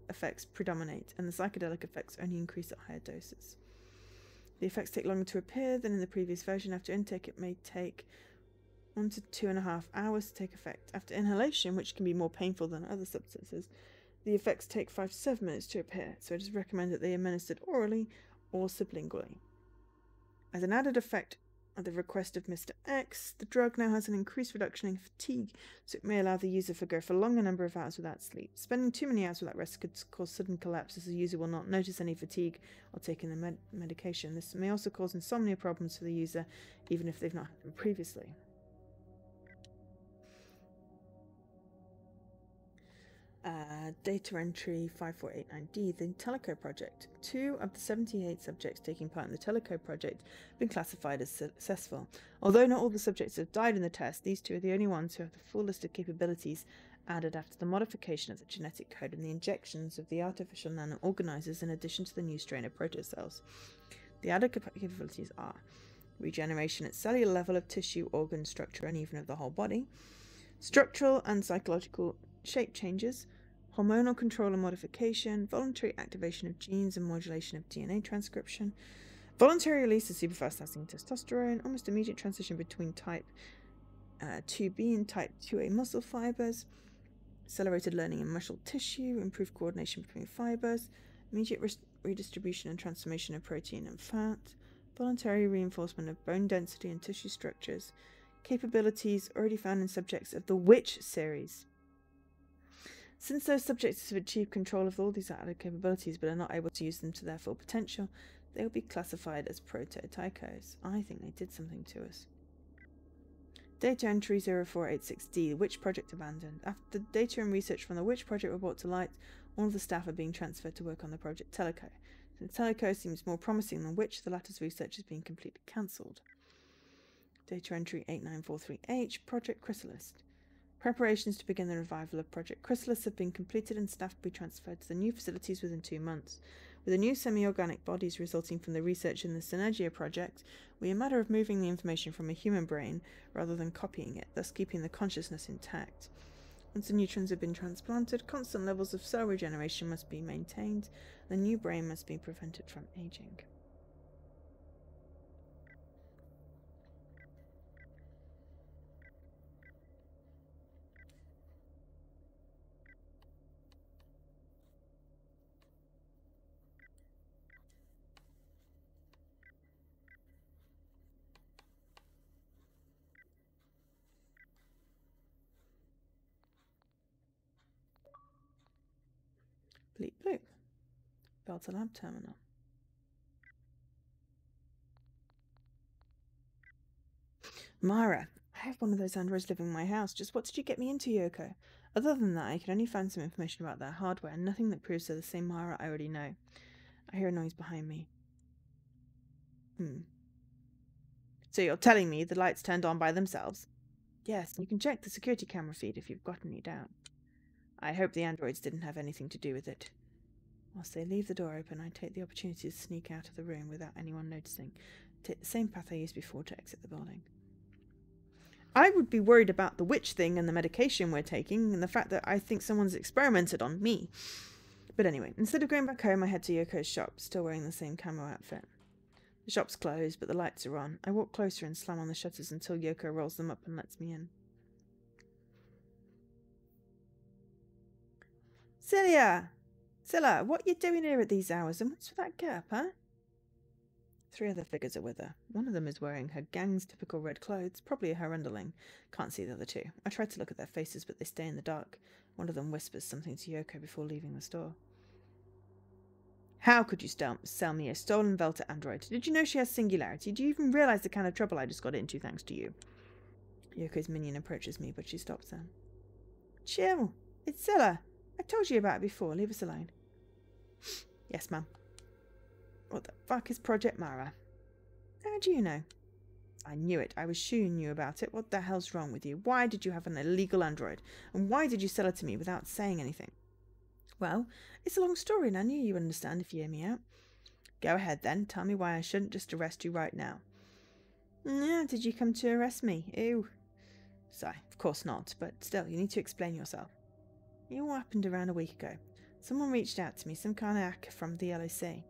effects predominate, and the psychedelic effects only increase at higher doses. The effects take longer to appear than in the previous version. After intake, it may take 1 to 2.5 hours to take effect. After inhalation, which can be more painful than other substances, the effects take 5 to 7 minutes to appear, so it is recommended they are administered orally or sublingually. As an added effect at the request of Mr. X, the drug now has an increased reduction in fatigue, so it may allow the user to go for a longer number of hours without sleep. Spending too many hours without rest could cause sudden collapse, as the user will not notice any fatigue while taking the medication. This may also cause insomnia problems for the user, even if they've not had them previously. Data entry 5489D, the Teleco project. 2 of the 78 subjects taking part in the Teleco project have been classified as successful. Although not all the subjects have died in the test, these 2 are the only ones who have the full list of capabilities added after the modification of the genetic code and the injections of the artificial nano-organizers in addition to the new strain of protocells. The added capabilities are regeneration at cellular level of tissue, organ, structure, and even of the whole body, structural and psychological shape changes, hormonal control and modification, voluntary activation of genes and modulation of DNA transcription, voluntary release of superfast acting testosterone, almost immediate transition between type 2B and type 2A muscle fibers, accelerated learning in muscle tissue, improved coordination between fibers, immediate redistribution and transformation of protein and fat, voluntary reinforcement of bone density and tissue structures, capabilities already found in subjects of the Witch series. Since those subjects have achieved control of all these added capabilities but are not able to use them to their full potential, they will be classified as proto-tychos. I think they did something to us. Data entry 0486D, the Witch Project abandoned. After the data and research from the Witch Project were brought to light, all of the staff are being transferred to work on the Project Teleco. Since Teleco seems more promising than Witch, the latter's research has been completely cancelled. Data entry 8943H, Project Chrysalis. Preparations to begin the revival of Project Chrysalis have been completed and staff will be transferred to the new facilities within 2 months. With the new semi-organic bodies resulting from the research in the Synergia project, we are a matter of moving the information from a human brain rather than copying it, thus keeping the consciousness intact. Once the neutrons have been transplanted, constant levels of cell regeneration must be maintained, and the new brain must be prevented from aging. Bleep bloop. Delta Lab Terminal. Mara, I have one of those androids living in my house. Just what did you get me into, Yoko? Other than that, I can only find some information about their hardware, and nothing that proves they're the same Mara I already know. I hear a noise behind me. So you're telling me the lights turned on by themselves? Yes, you can check the security camera feed if you've got any doubt. I hope the androids didn't have anything to do with it. Whilst they leave the door open, I take the opportunity to sneak out of the room without anyone noticing. Take the same path I used before to exit the building. I would be worried about the witch thing and the medication we're taking and the fact that I think someone's experimented on me. But anyway, instead of going back home, I head to Yoko's shop, still wearing the same camo outfit. The shop's closed, but the lights are on. I walk closer and slam on the shutters until Yoko rolls them up and lets me in. Scylla, what you doing here at these hours, and what's with that gap, huh? 3 other figures are with her. One of them is wearing her gang's typical red clothes, probably her underling. Can't see the other 2. I try to look at their faces, but they stay in the dark. One of them whispers something to Yoko before leaving the store. How could you sell me a stolen Velta android? Did you know she has singularity? Do you even realise the kind of trouble I just got into thanks to you? Yoko's minion approaches me, but she stops them. Chill. It's Scylla. I told you about it before. Leave us alone. Yes, ma'am. What the fuck is Project Mara? How do you know? I knew it. I was shooing you about it. What the hell's wrong with you? Why did you have an illegal android? And why did you sell it to me without saying anything? Well, it's a long story, and I knew you'd understand if you hear me out. Go ahead, then. Tell me why I shouldn't just arrest you right now. Yeah, did you come to arrest me? Ew. Sigh. Of course not, but still, you need to explain yourself. It all happened around a week ago. Someone reached out to me, some kind of hacker from the LOC.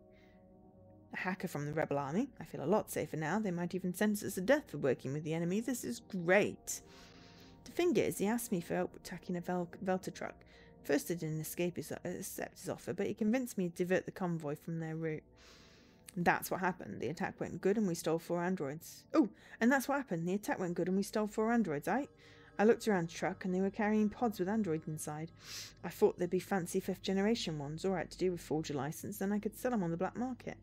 A hacker from the rebel army. I feel a lot safer now. They might even sentence us to death for working with the enemy. This is great. The thing is, he asked me for help attacking a Velta truck. First I didn't accept his offer, but he convinced me to divert the convoy from their route. And that's what happened. The attack went good and we stole 4 androids. Oh, and that's what happened. The attack went good and we stole 4 androids, right? I looked around the truck and they were carrying pods with androids inside. I thought they'd be fancy 5th generation ones, alright to do with forge a license, then I could sell them on the black market.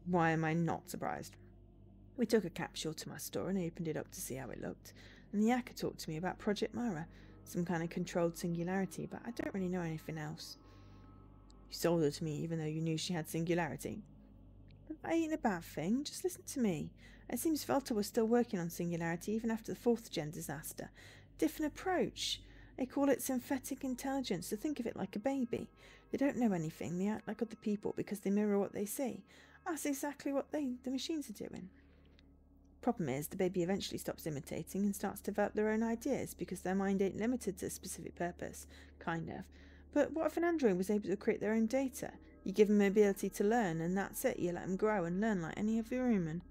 Why am I not surprised? We took a capsule to my store and I opened it up to see how it looked. And the hacker talked to me about Project Mara, some kind of controlled singularity, but I don't really know anything else. You sold her to me even though you knew she had singularity. But that ain't a bad thing, just listen to me. It seems Velta was still working on singularity even after the 4th gen disaster. Different approach. They call it synthetic intelligence, so think of it like a baby. They don't know anything, they act like other people because they mirror what they see. That's exactly what the machines are doing. Problem is, the baby eventually stops imitating and starts to develop their own ideas because their mind ain't limited to a specific purpose, kind of. But what if an android was able to create their own data? You give them the ability to learn and that's it, you let them grow and learn like any other human.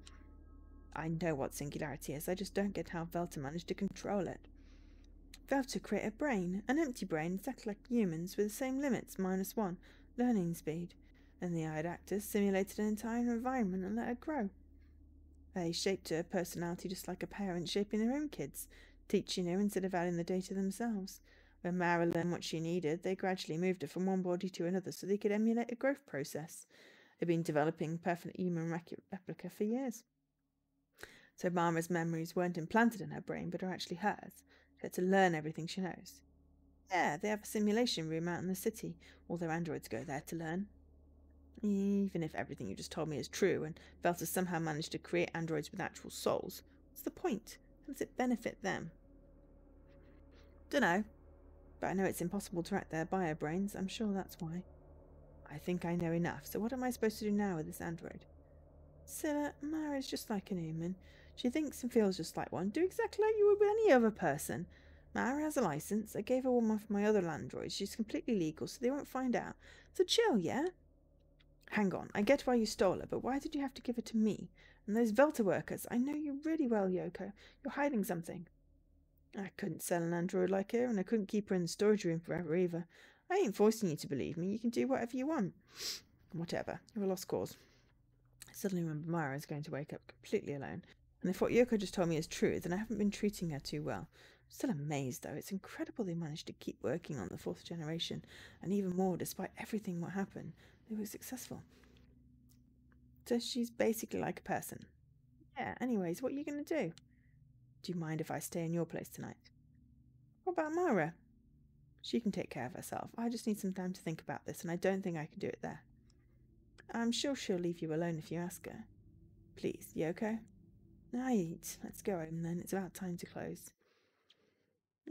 I know what singularity is, I just don't get how Velta managed to control it. Velta create a brain, an empty brain exactly like humans with the same limits, -1, learning speed. And the AI actors simulated an entire environment and let her grow. They shaped her personality just like a parent shaping their own kids, teaching her instead of adding the data themselves. When Mara learned what she needed, they gradually moved her from one body to another so they could emulate a growth process. They've been developing perfect human replica for years. So Mara's memories weren't implanted in her brain, but are actually hers. She had to learn everything she knows. Yeah, they have a simulation room out in the city. All their androids go there to learn. Even if everything you just told me is true, and Velta somehow managed to create androids with actual souls, what's the point? How does it benefit them? Dunno, but I know it's impossible to hack their bio-brains. I'm sure that's why. I think I know enough, so what am I supposed to do now with this android? Scylla, Mara is just like an human. She thinks and feels just like one. Do exactly like you would with any other person. Mara has a license. I gave her one for my other androids. She's completely legal, so they won't find out. So chill, yeah? Hang on, I get why you stole her, but why did you have to give her to me? And those Velta workers, I know you really well, Yoko. You're hiding something. I couldn't sell an android like her, and I couldn't keep her in the storage room forever either. I ain't forcing you to believe me. You can do whatever you want. Whatever. You're a lost cause. I suddenly remember Mara is going to wake up completely alone, and if what Yoko just told me is true, then I haven't been treating her too well. I'm still amazed, though. It's incredible they managed to keep working on the 4th generation, and even more, despite everything what happened, they were successful. So she's basically like a person. Yeah, anyways, what are you going to do? Do you mind if I stay in your place tonight? What about Mara? She can take care of herself. I just need some time to think about this, and I don't think I can do it there. I'm sure she'll leave you alone if you ask her. Please, Yoko? Right, let's go home then. It's about time to close.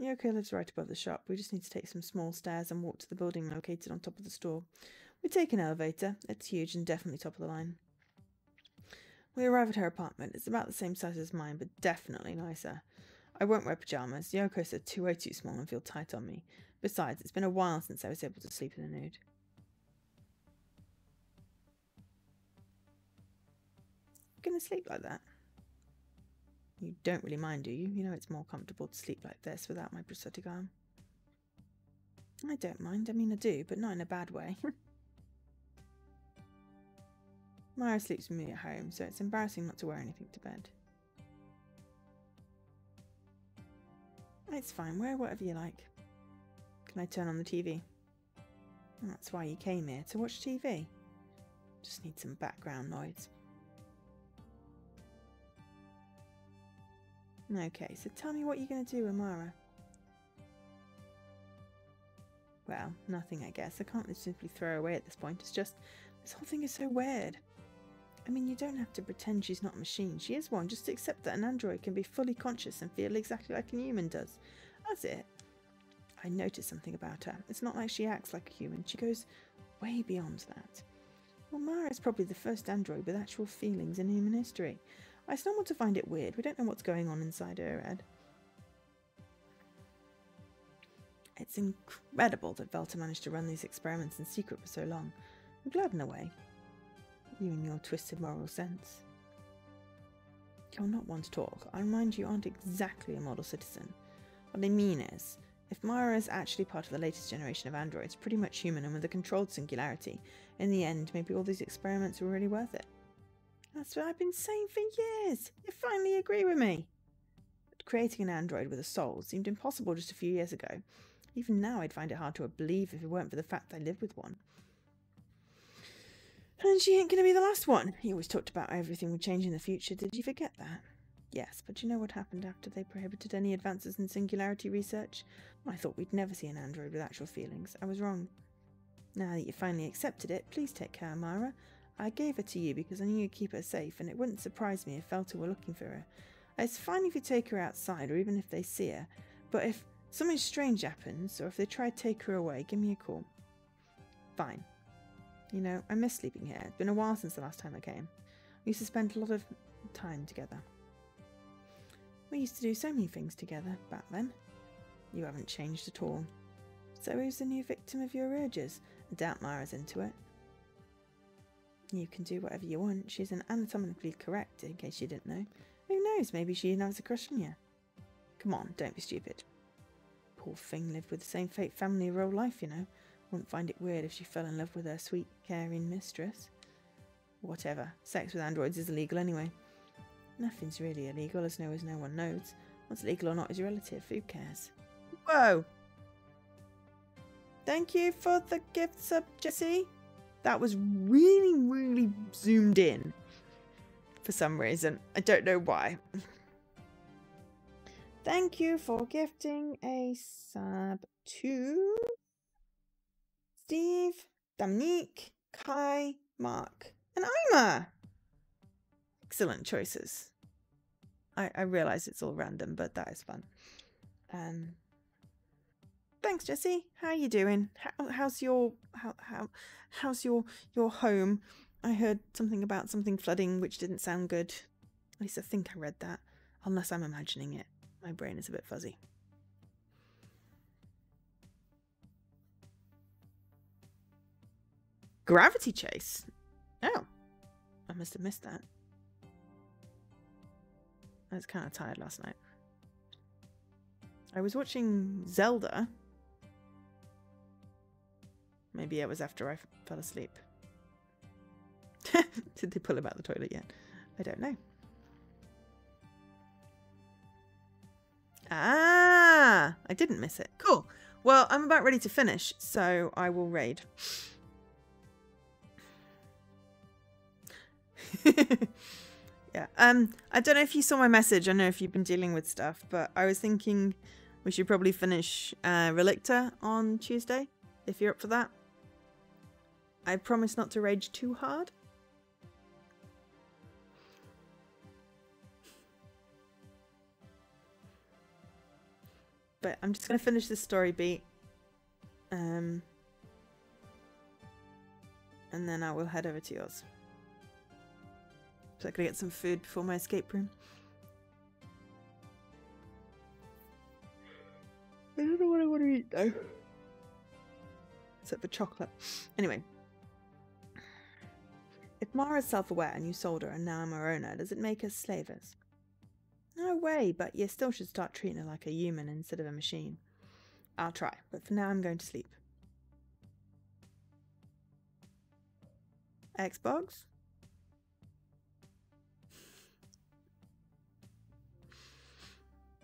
Yoko lives right above the shop. We just need to take some small stairs and walk to the building located on top of the store. We take an elevator. It's huge and definitely top of the line. We arrive at her apartment. It's about the same size as mine, but definitely nicer. I won't wear pyjamas. Yoko said way too small and feel tight on me. Besides, it's been a while since I was able to sleep in the nude. Gonna sleep like that? You don't really mind, do you? You know it's more comfortable to sleep like this without my prosthetic arm. I don't mind. I mean, I do, but not in a bad way. Mara sleeps with me at home, so it's embarrassing not to wear anything to bed. It's fine. Wear whatever you like. Can I turn on the TV? That's why you came here, to watch TV. Just need some background noise. Okay, so tell me what you're going to do with Mara. Well, nothing, I guess. I can't just simply throw her away at this point. It's just, this whole thing is so weird. I mean, you don't have to pretend she's not a machine. She is one. Just accept that an android can be fully conscious and feel exactly like a human does. That's it. I noticed something about her. It's not like she acts like a human. She goes way beyond that. Well, Mara is probably the first android with actual feelings in human history. I still want to find it weird. We don't know what's going on inside her head. It's incredible that Velta managed to run these experiments in secret for so long. I'm glad in a way. You and your twisted moral sense. You're not one to talk. I remind you, aren't exactly a model citizen. What I mean is, if Mara is actually part of the latest generation of androids, pretty much human and with a controlled singularity, in the end, maybe all these experiments were really worth it. That's what I've been saying for years. You finally agree with me. But creating an android with a soul seemed impossible just a few years ago. Even now, I'd find it hard to believe if it weren't for the fact I live with one. And she ain't going to be the last one. You always talked about how everything would change in the future. Did you forget that? Yes, but you know what happened after they prohibited any advances in singularity research? I thought we'd never see an android with actual feelings. I was wrong. Now that you finally accepted it, please take care, Mara. I gave her to you because I knew you'd keep her safe, and it wouldn't surprise me if Felter were looking for her. It's fine if you take her outside, or even if they see her, but if something strange happens, or if they try to take her away, give me a call. Fine. You know, I miss sleeping here. It's been a while since the last time I came. We used to spend a lot of time together. We used to do so many things together back then. You haven't changed at all. So who's the new victim of your urges? I doubt Mara's into it. You can do whatever you want. She's an anatomically correct, in case you didn't know. Who knows, maybe she has a crush on you. Come on, don't be stupid. Poor thing lived with the same fate family her whole life, you know. Wouldn't find it weird if she fell in love with her sweet, caring mistress. Whatever. Sex with androids is illegal anyway. Nothing's really illegal, as no one knows. What's legal or not is relative. Who cares? Whoa! Thank you for the gift sub, Jessie. That was really, really zoomed in. For some reason. I don't know why. Thank you for gifting a sub to Steve, Dominique, Kai, Mark, and Ima. Excellent choices. I realise it's all random, but that is fun. Thanks, Jessie. How are you doing? How's your home? I heard something about something flooding, which didn't sound good. At least I think I read that, unless I'm imagining it. My brain is a bit fuzzy. Gravity Chase? Oh. I must have missed that. I was kind of tired last night. I was watching Zelda. Maybe it was after I fell asleep. Did they pull him out the toilet yet? I don't know. Ah, I didn't miss it. Cool. Well, I'm about ready to finish, so I will raid. Yeah. I don't know if you saw my message. I don't know if you've been dealing with stuff, but I was thinking we should probably finish Relicta on Tuesday, if you're up for that. I promise not to rage too hard. But I'm just going to finish this story beat. And then I will head over to yours. So I gotta get some food before my escape room. I don't know what I want to eat though. Except for chocolate. Anyway. If Mara's self-aware and you sold her and now I'm her owner, does it make us slavers? No way, but you still should start treating her like a human instead of a machine. I'll try, but for now I'm going to sleep. Xbox?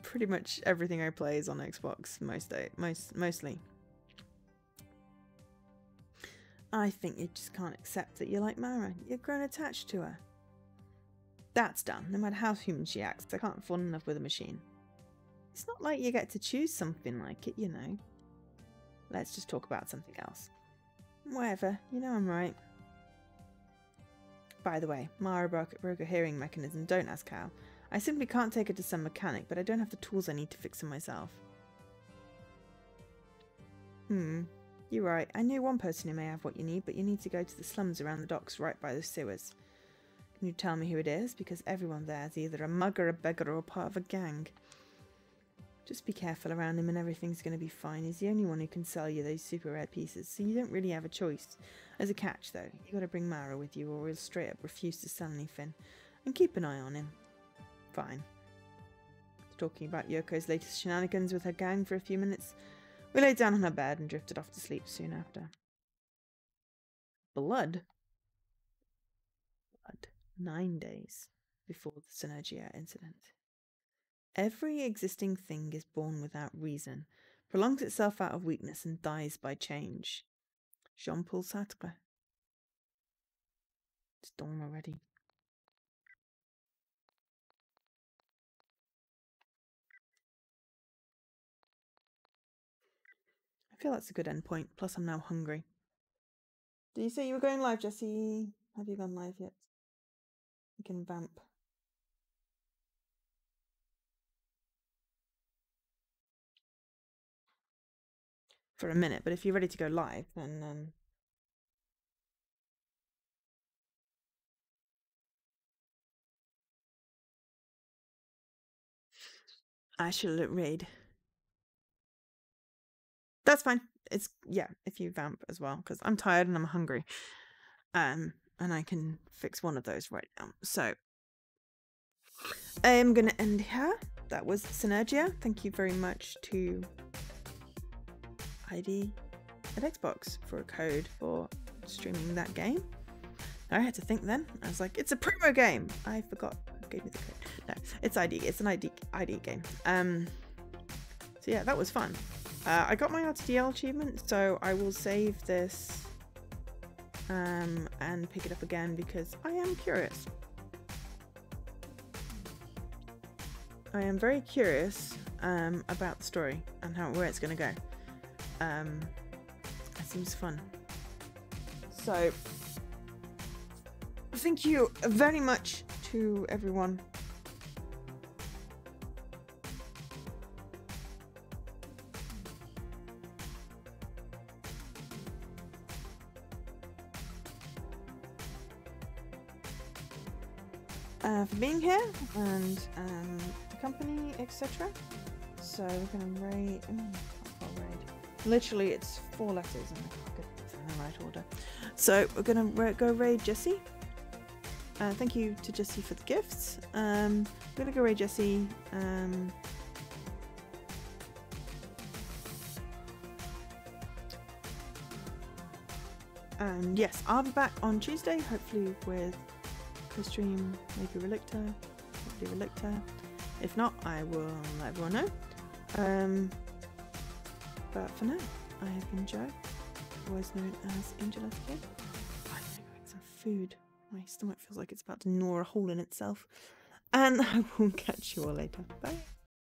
Pretty much everything I play is on Xbox mostly. I think you just can't accept that you're like Mara. You're grown attached to her. That's done. No matter how human she acts, I can't fall in love with a machine. It's not like you get to choose something like it, you know. Let's just talk about something else. Whatever, you know I'm right. By the way, Mara broke a hearing mechanism, don't ask how. I simply can't take her to some mechanic, but I don't have the tools I need to fix her myself. You're right. I knew one person who may have what you need, but you need to go to the slums around the docks right by the sewers. Can you tell me who it is? Because everyone there is either a mugger, a beggar, or part of a gang. Just be careful around him and everything's going to be fine. He's the only one who can sell you those super rare pieces, so you don't really have a choice. As a catch, though, you got to bring Mara with you or he'll straight up refuse to sell anything. And keep an eye on him. Fine. Talking about Yoko's latest shenanigans with her gang for a few minutes, we lay down on her bed and drifted off to sleep soon after. Blood? 9 days before the Synergia incident. Every existing thing is born without reason, prolongs itself out of weakness and dies by change. Jean-Paul Sartre. It's dawn already. I feel that's a good end point, plus I'm now hungry. Did you say you were going live, Jessie? Have you gone live yet? You can vamp. For a minute, but if you're ready to go live, then I shall read. That's fine. It's, yeah, if you vamp as well, because I'm tired and I'm hungry. And I can fix one of those right now. So, I'm going to end here. That was Synergia. Thank you very much to ID at Xbox for a code for streaming that game. I had to think then. I was like, it's a promo game. I forgot who gave me the code. No, it's ID. It's an ID game. So yeah, that was fun. I got my RTDL achievement, so I will save this and pick it up again because I am curious. I am very curious about the story and where it's going to go. It seems fun. So, thank you very much to everyone. For being here and the company, etc. So we're gonna raid. Raid. Literally, it's 4 letters and I can't get it in the right order. So we're gonna go raid Jessie. Thank you to Jessie for the gifts. We're gonna go raid Jessie. And yes, I'll be back on Tuesday, hopefully with a stream, maybe Relicta, hopefully Relicta. If not, I will let everyone know. But for now, I have been Jo, otherwise known as Angel SK. I'm gonna go get some food. My stomach feels like it's about to gnaw a hole in itself. And I will catch you all later. Bye.